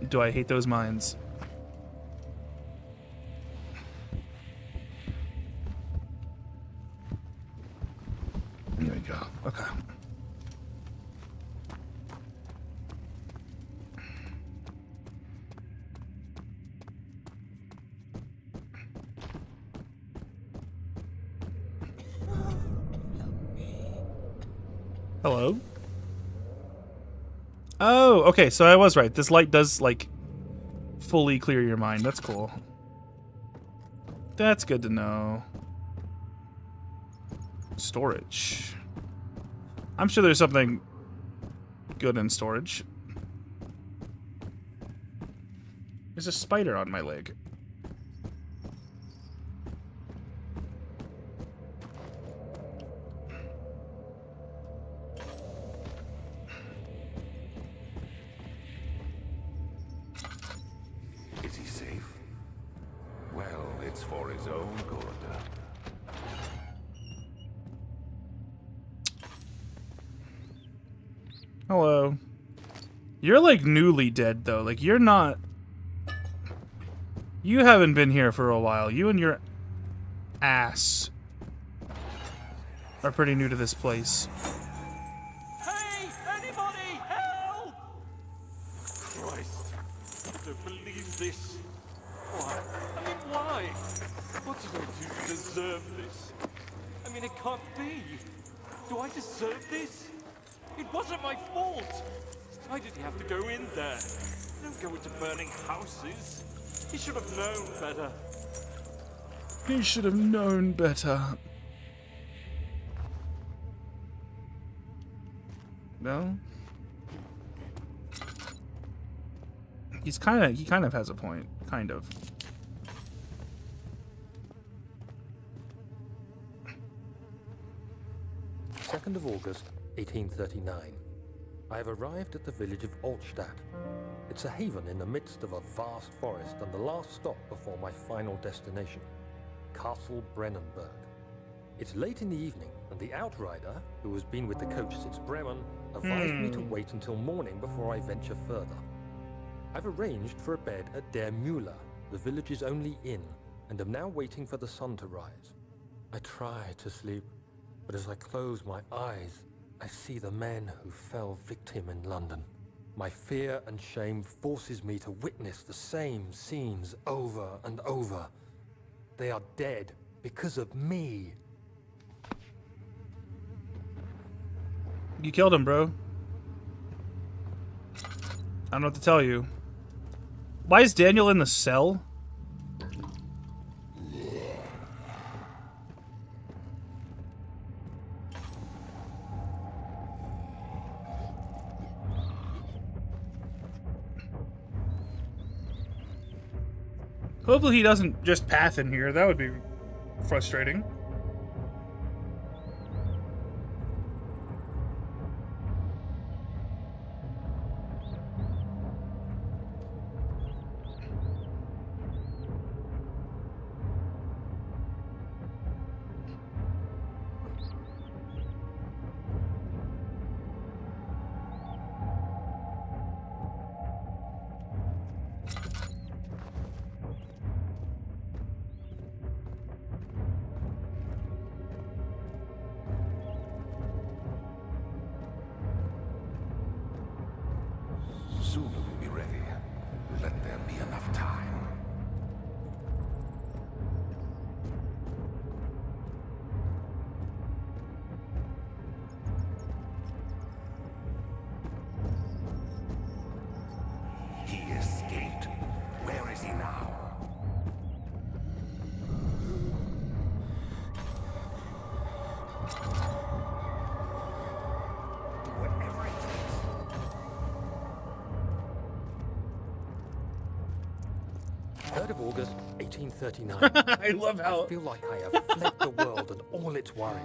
do I hate those mines. There we go. Okay. Hello? Oh, okay, so I was right. This light does, like, fully clear your mind. That's cool. That's good to know. Storage. I'm sure there's something good in storage. There's a spider on my leg.
for his own good.
Hello. You're like newly dead though. Like you're not. You haven't been here for a while. You and your ass are pretty new to this place.
Hey, anybody, help! Christ, I don't believe this. Why? I mean, why? What did I do to deserve this? I mean, it can't be. Do I deserve this? It wasn't my fault. Why did he have to go in there? Don't go into burning houses. He should have known better.
He should have known better. No? He kind of has a point. Kind of.
Second of August, 1839. I have arrived at the village of Altstadt. It's a haven in the midst of a vast forest and the last stop before my final destination, Castle Brennenburg. It's late in the evening, and the outrider, who has been with the coach since Bremen, advised me to wait until morning before I venture further. I've arranged for a bed at Der Müller, the village's only inn, and am now waiting for the sun to rise. I try to sleep, but as I close my eyes, I see the men who fell victim in London. My fear and shame forces me to witness the same scenes over and over. They are dead because of me.
You killed him, bro. I don't know what to tell you. Why is Daniel in the cell? Hopefully he doesn't just path in here. That would be frustrating.
Soon we'll be ready. Let there be enough time. He escaped. Where is he now? Whatever it takes.
3rd of August, 1839.
I love how
I feel like I have fled the world and all its worries.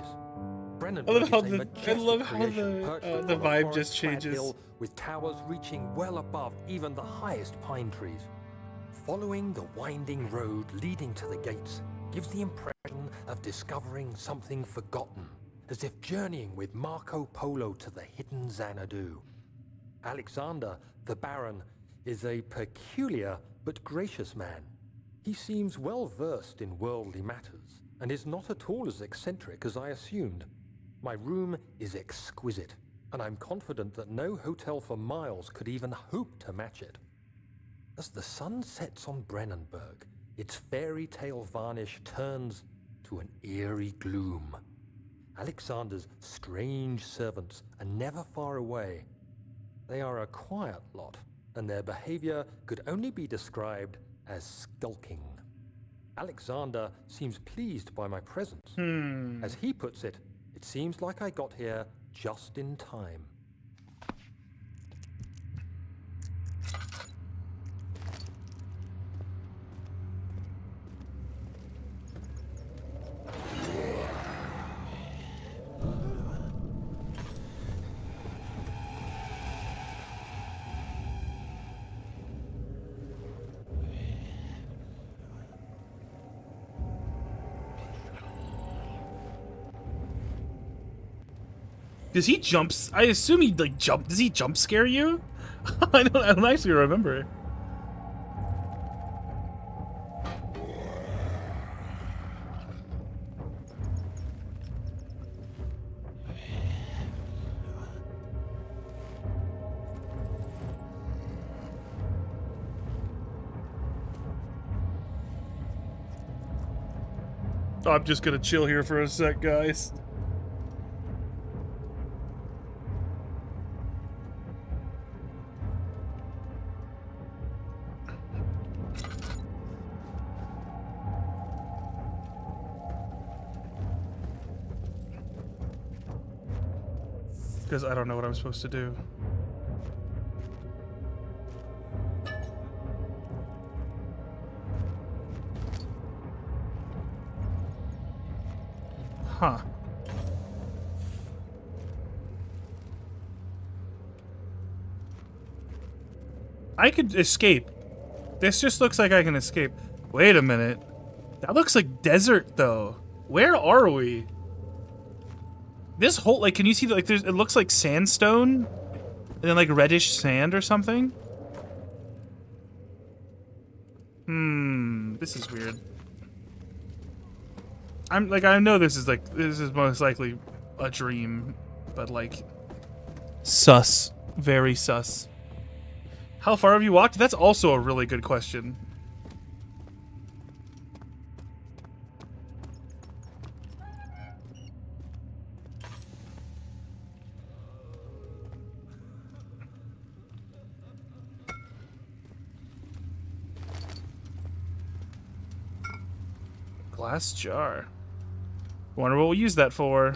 Brennenburg
I love how
is a
the-
majestic
I love how
creation
the,
perched
the
upon a
vibe just
forest-clad
changes.
hill with towers reaching well above even the highest pine trees. Following the winding road leading to the gates gives the impression of discovering something forgotten, as if journeying with Marco Polo to the hidden Xanadu. Alexander, the Baron, is a peculiar but gracious man. He seems well versed in worldly matters, and is not at all as eccentric as I assumed. My room is exquisite, and I'm confident that no hotel for miles could even hope to match it. As the sun sets on Brennenburg, its fairy tale varnish turns to an eerie gloom. Alexander's strange servants are never far away. They are a quiet lot, and their behavior could only be described as skulking. Alexander seems pleased by my presence. As he puts it, it seems like I got here just in time.
Does he jumps? I assume he like jump. Does he jump scare you? I don't actually remember. I'm just gonna chill here for a sec, guys. Because I don't know what I'm supposed to do. Huh. I could escape. This just looks like I can escape. Wait a minute. That looks like desert, though. Where are we? This whole, like, can you see, like, there's, it looks like sandstone? And then, like, reddish sand or something? This is weird. I know this is most likely a dream, but, like, sus. Very sus. How far have you walked? That's also a really good question. Glass jar. Wonder what we'll use that for.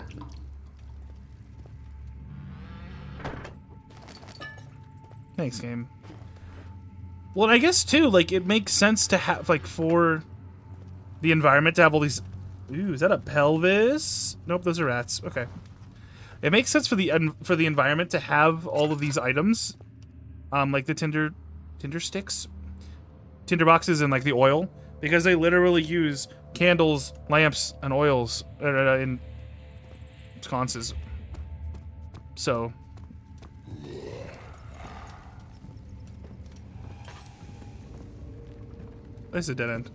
Thanks, game. Well, and I guess, too, like, it makes sense to have, like, for the environment to have all these... Ooh, is that a pelvis? Nope, those are rats. Okay. It makes sense for the environment to have all of these items. Like the tinder sticks? Tinder boxes and, like, the oil. Because they literally use candles, lamps, and oils in sconces. So... This is a dead end.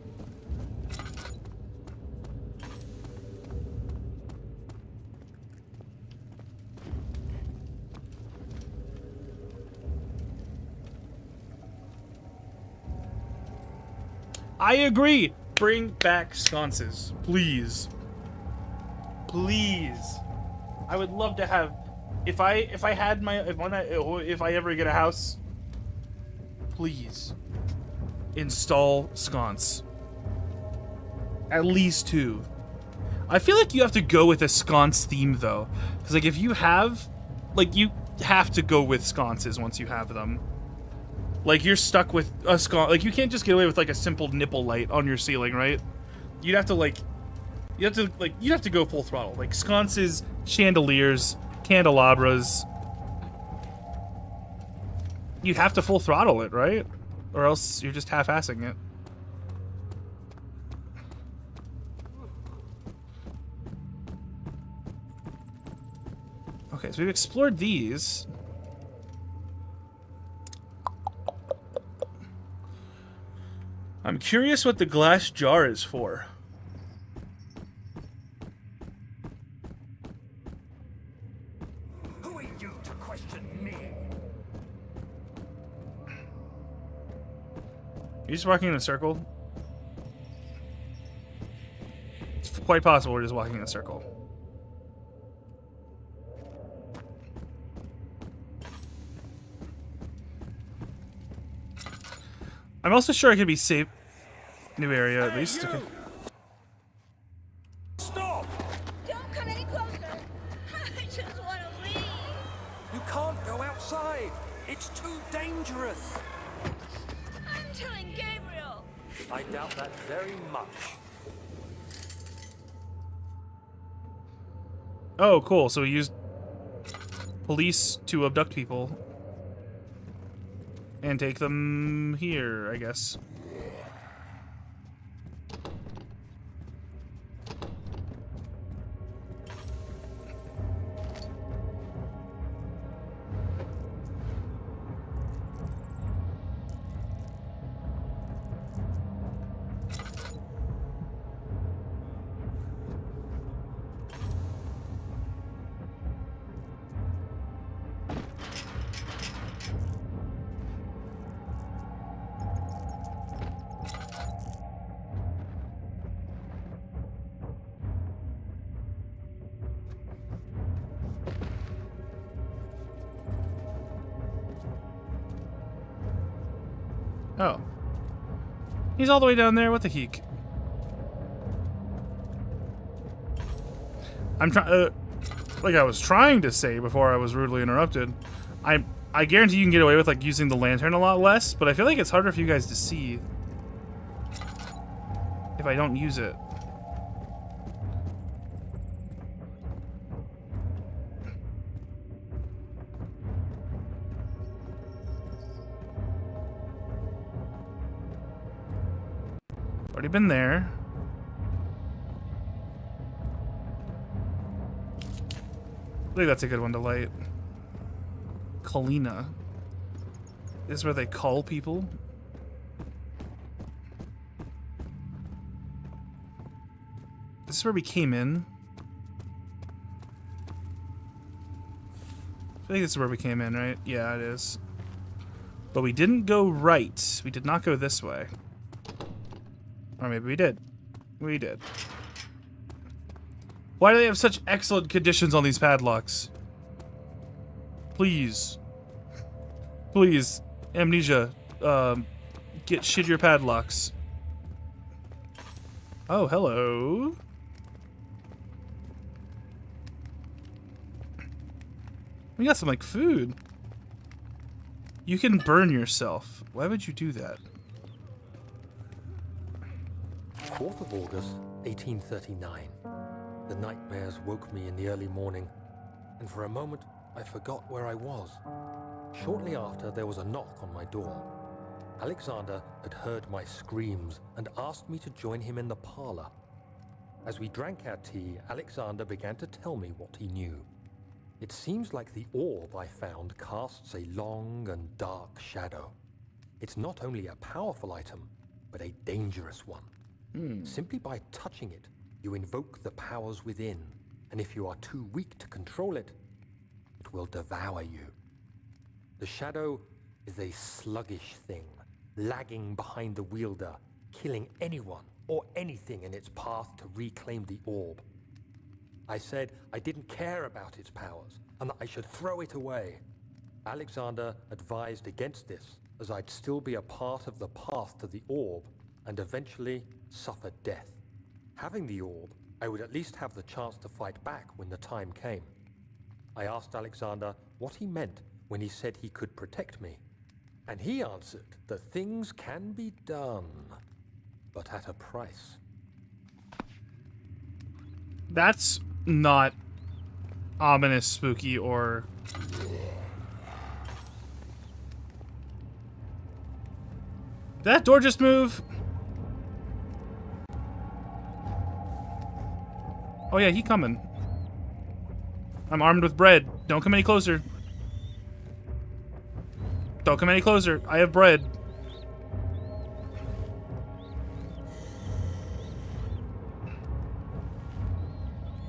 I agree. Bring back sconces, please. Please. I would love to have. If I ever get a house, please install sconce. At least 2. I feel like you have to go with a sconce theme though, because like if you have, like you have to go with sconces once you have them. Like you're stuck with a sconce. Like you can't just get away with like a simple nipple light on your ceiling, right? You'd have to like, you have to go full throttle. Like sconces, chandeliers, candelabras. You'd have to full throttle it, right? Or else you're just half-assing it. Okay, so we've explored these. I'm curious what the glass jar is for.
Who are you to question me?
You're just walking in a circle? It's quite possible we're just walking in a circle. I'm also sure I could be safe. New area, at least. Okay.
Stop!
Don't come any closer. I just want to leave.
You can't go outside. It's too dangerous.
I'm telling Gabriel.
I doubt that very much.
Oh, cool. So we used police to abduct people. And take them here, I guess. Oh. He's all the way down there. What the heck? I'm trying, like I was trying to say before I was rudely interrupted. I guarantee you can get away with like using the lantern a lot less, but I feel like it's harder for you guys to see if I don't use it. Already been there. I think that's a good one to light. Kalina. This is where they call people. This is where we came in. I think this is where we came in, right? Yeah, it is. But we didn't go right. We did not go this way. Or maybe we did. We did. Why do they have such excellent conditions on these padlocks? Please. Please. Amnesia. Get shittier padlocks. Oh, hello. We got some, like, food. You can burn yourself. Why would you do that?
4th of August, 1839. The nightmares woke me in the early morning, and for a moment I forgot where I was. Shortly after, there was a knock on my door. Alexander had heard my screams and asked me to join him in the parlor. As we drank our tea, Alexander began to tell me what he knew. It seems like the orb I found casts a long and dark shadow. It's not only a powerful item, but a dangerous one. Simply by touching it, you invoke the powers within, and if you are too weak to control it, it will devour you. The shadow is a sluggish thing, lagging behind the wielder, killing anyone or anything in its path to reclaim the orb. I said I didn't care about its powers, and that I should throw it away. Alexander advised against this, as I'd still be a part of the path to the orb, and eventually suffer death. Having the orb, I would at least have the chance to fight back when the time came. I asked Alexander what he meant when he said he could protect me, and he answered that things can be done, but at a price.
That's not ominous, spooky, or... Did that door just move? Oh yeah, he coming. I'm armed with bread. Don't come any closer. Don't come any closer. I have bread.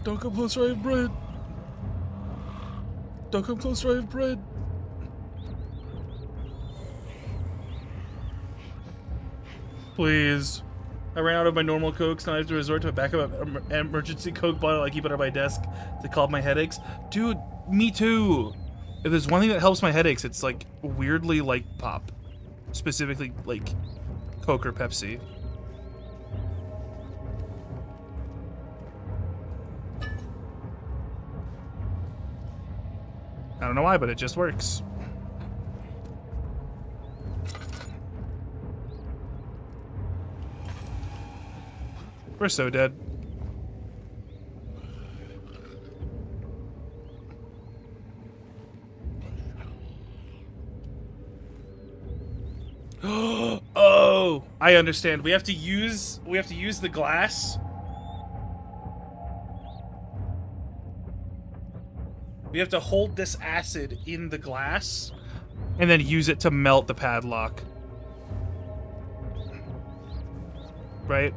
Don't come closer, I have bread. Don't come closer, I have bread. Please. I ran out of my normal Cokes, and I have to resort to a backup emergency Coke bottle I keep under my desk to calm my headaches. Dude, me too. If there's one thing that helps my headaches, it's like weirdly like pop. Specifically like Coke or Pepsi. I don't know why, but it just works. We're so dead. Oh, I understand. We have to use the glass. We have to hold this acid in the glass and then use it to melt the padlock. Right?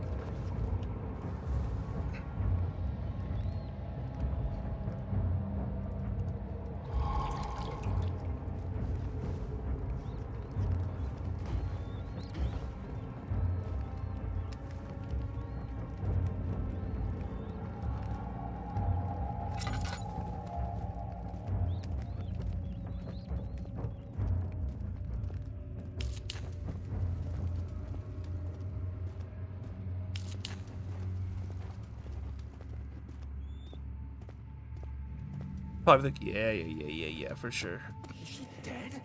Probably think, yeah, for sure.
Is she dead?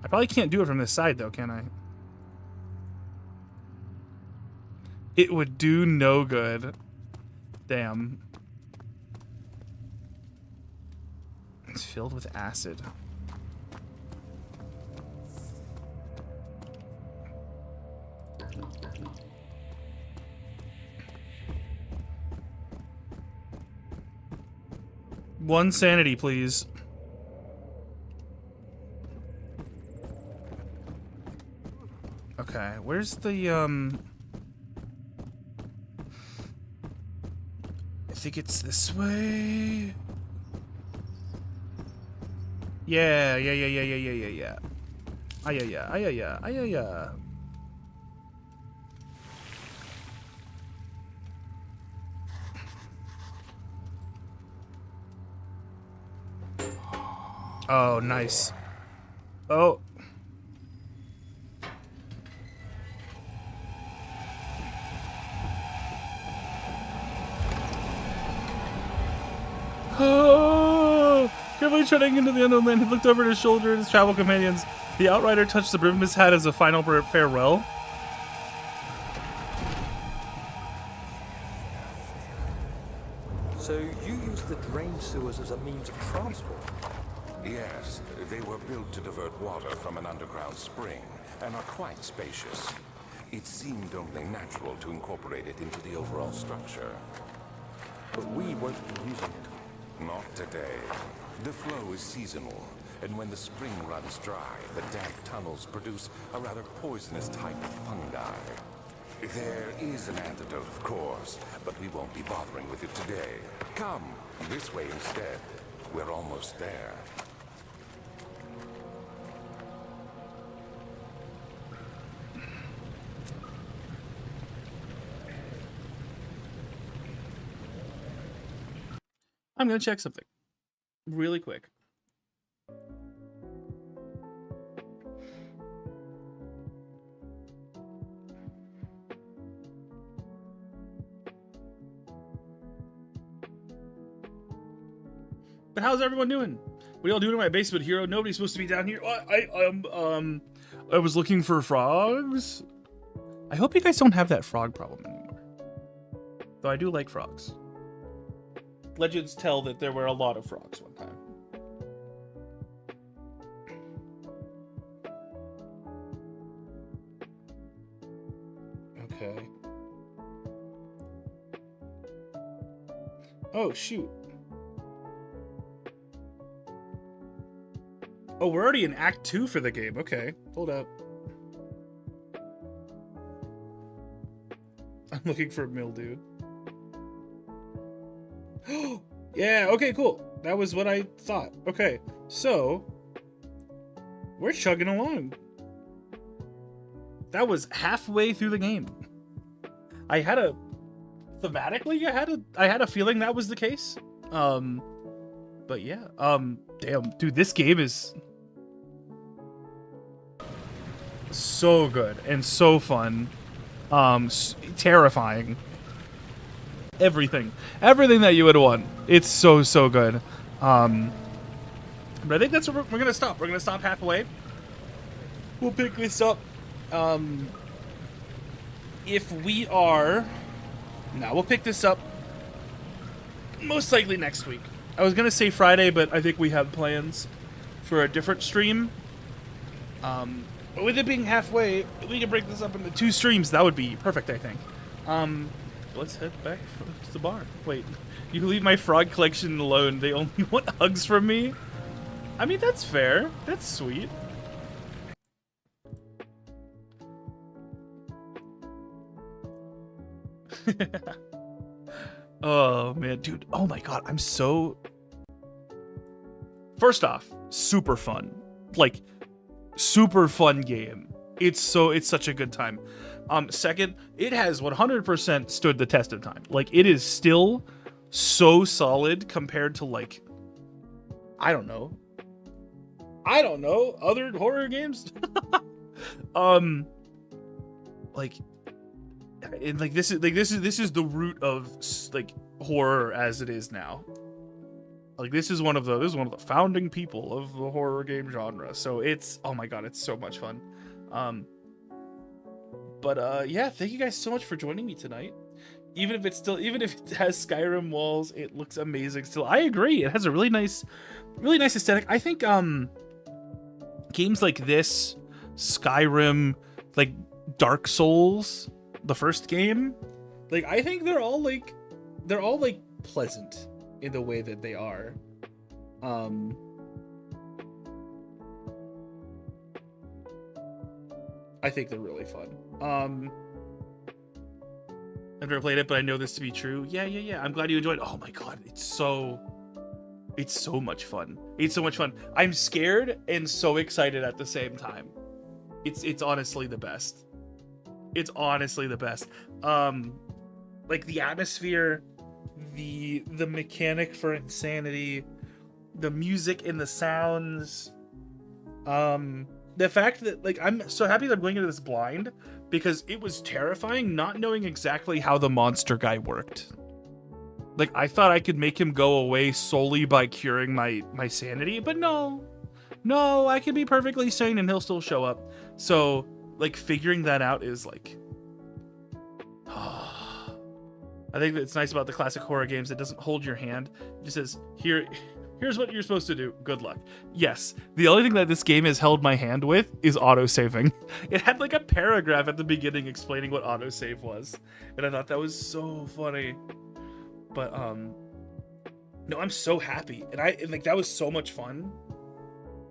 I probably can't do it from this side, though, can I? It would do no good. Damn. It's filled with acid. One sanity, please. Okay, where's the, I think it's this way. Yeah. Ayaya. Oh, nice. Oh. Oh, carefully treading into the unknown land, he looked over his shoulder at his travel companions. The outrider touched the brim of his hat as a final farewell.
So you use the drain sewers as a means of transport?
Yes, they were built to divert water from an underground spring and are quite spacious. It seemed only natural to incorporate it into the overall structure.
But we won't be using it.
Not today. The flow is seasonal, and when the spring runs dry, the dank tunnels produce a rather poisonous type of fungi. There is an antidote, of course, but we won't be bothering with it today. Come, this way instead. We're almost there.
I'm gonna check something really quick. But how's everyone doing? What are y'all doing in my basement, Hero? Nobody's supposed to be down here. I was looking for frogs. I hope you guys don't have that frog problem anymore. Though I do like frogs. Legends tell that there were a lot of frogs one time. Okay. Oh, shoot. Oh, we're already in Act 2 for the game. Okay, hold up. I'm looking for mildew. Yeah, okay, cool. That was what I thought. Okay, so we're chugging along. That was halfway through the game. I had a thematically, I had a feeling that was the case. But yeah, damn, dude, this game is so good and so fun. Terrifying. Everything that you would want. It's so good. But I think that's where we're gonna stop. We're gonna stop halfway. We'll pick this up. If we are, no, we'll pick this up most likely next week. I was gonna say Friday, but I think we have plans for a different stream. But with it being halfway, we can break this up into 2 streams. That would be perfect, I think. Let's head back to the bar. Wait, you leave my frog collection alone. They only want hugs from me? I mean, that's fair. That's sweet. Oh, man. Dude, oh my god. I'm so... First off, super fun. Like, super fun game. It's such a good time. Second, it has 100% stood the test of time. Like, it is still so solid compared to, like, I don't know, other horror games. Like, and like this is the root of like horror as it is now. Like this is one of the founding people of the horror game genre. So it's, oh my god, it's so much fun. Yeah, thank you guys so much for joining me tonight. Even if it has Skyrim walls, it looks amazing still. I agree. It has a really nice aesthetic. I think games like this, Skyrim, like Dark Souls, the first game, like I think they're all pleasant in the way that they are. I think they're really fun. I've never played it, but I know this to be true. Yeah. I'm glad you enjoyed it. Oh my god, it's so much fun. It's so much fun. I'm scared and so excited at the same time. It's honestly the best. It's honestly the best. Like the atmosphere, the mechanic for insanity, the music and the sounds, the fact that, like, I'm so happy that I'm going into this blind, because it was terrifying not knowing exactly how the monster guy worked. Like, I thought I could make him go away solely by curing my sanity, but no, I can be perfectly sane and he'll still show up. So, like, figuring that out is like, I think that it's nice about the classic horror games. It doesn't hold your hand. It just says, here's what you're supposed to do. Good luck. Yes, the only thing that this game has held my hand with is autosaving. It had like a paragraph at the beginning explaining what autosave was, and I thought that was so funny. But no, I'm so happy, and like that was so much fun.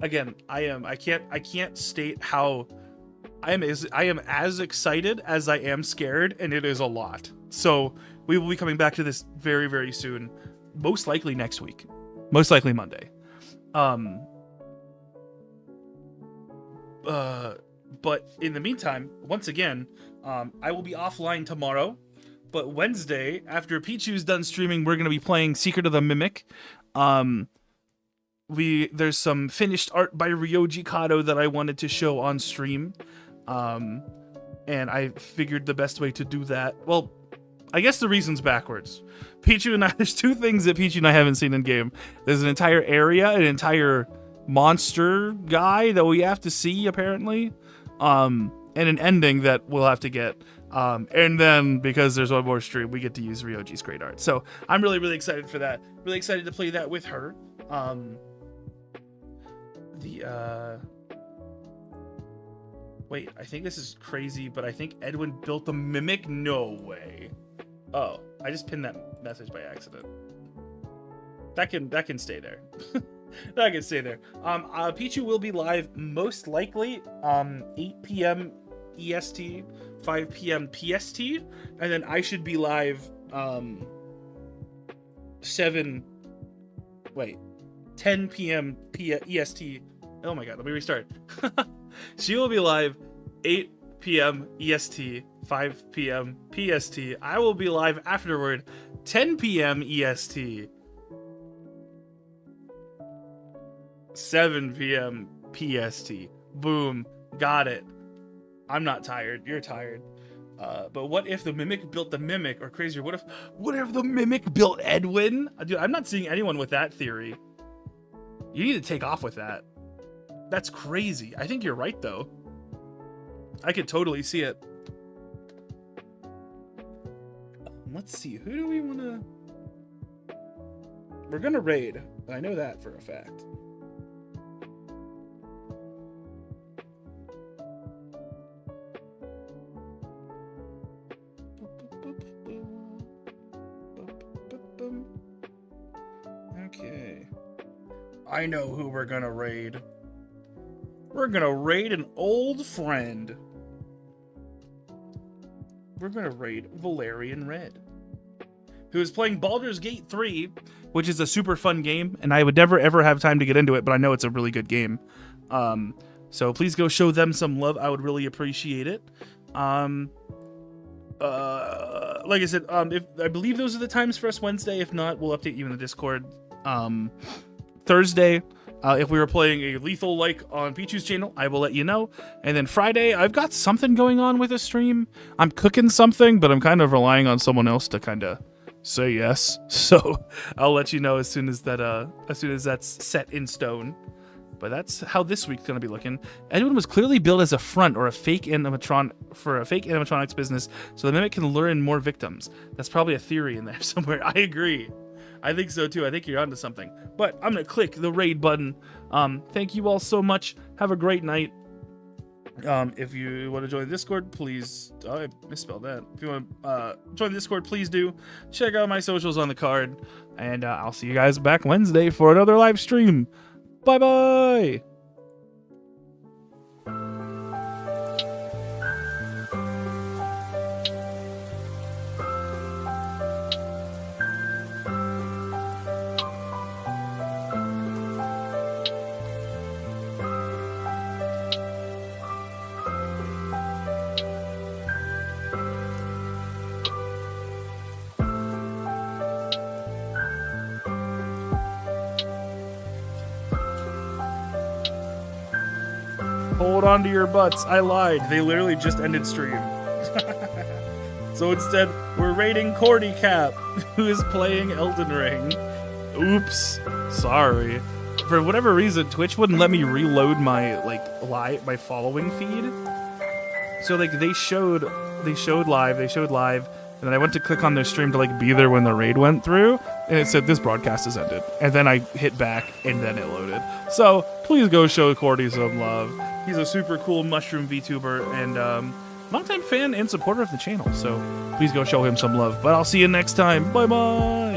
Again, I can't state how I am as excited as I am scared, and it is a lot. So we will be coming back to this very, very soon, most likely next week. Most likely Monday. But in the meantime, once again, I will be offline tomorrow. But Wednesday, after Pichu's done streaming, we're going to be playing Secret of the Mimic. There's some finished art by Ryoji Kato that I wanted to show on stream. And I figured the best way to do that, well, I guess the reason's backwards. Pichu and I, there's two things that Pichu and I haven't seen in game. There's an entire area, an entire monster guy that we have to see, apparently. And an ending that we'll have to get. And then, because there's one more stream, we get to use Ryoji's great art. So I'm really, really excited for that. Really excited to play that with her. Wait, I think this is crazy, but I think Edwin built the Mimic? No way. Oh, I just pinned that message by accident. That can stay there. That can stay there. Pichu will be live most likely 8 p.m. EST, 5 p.m. PST, and then I should be live 10 p.m. EST. Oh my god, let me restart. She will be live 8 p.m. EST, 5 p.m. PST. I will be live afterward 10 p.m. EST, 7 p.m. PST. Boom. Got it. I'm not tired. You're tired. But what if the Mimic built the Mimic? Or crazier, what if the Mimic built Edwin? Dude, I'm not seeing anyone with that theory. You need to take off with that. That's crazy. I think you're right, though. I could totally see it. Let's see. Who do we want to... We're going to raid. I know that for a fact. Okay. I know who we're going to raid. We're going to raid an old friend. We're going to raid Valerian Red, who is playing Baldur's Gate 3, which is a super fun game, and I would never ever have time to get into it, but I know it's a really good game. So please go show them some love. I would really appreciate it. Like I said, if I believe those are the times for us Wednesday. If not, we'll update you in the Discord. Thursday, If we were playing a lethal like on Pichu's channel, I will let you know. And then Friday, I've got something going on with a stream. I'm cooking something, but I'm kind of relying on someone else to kind of say yes. So I'll let you know as soon as that's set in stone. But that's how this week's gonna be looking. Edwin was clearly billed as a front or a fake animatron for a fake animatronics business, so the mimic can lure in more victims. That's probably a theory in there somewhere. I agree. I think so too. I think you're onto something. But I'm gonna click the raid button. Thank you all so much. Have a great night. If you want to join the Discord, please. Oh, I misspelled that. If you want to join the Discord, please do. Check out my socials on the card, and I'll see you guys back Wednesday for another live stream. Bye bye. Hold on to your butts. I lied. They literally just ended stream. So instead, we're raiding Cordy Cap, who is playing Elden Ring. Oops. Sorry. For whatever reason, Twitch wouldn't let me reload my my following feed. So they showed live, and then I went to click on their stream to be there when the raid went through, and it said this broadcast has ended. And then I hit back, and then it loaded. So please go show Cordy some love. He's a super cool mushroom VTuber and longtime fan and supporter of the channel. So please go show him some love. But I'll see you next time. Bye bye.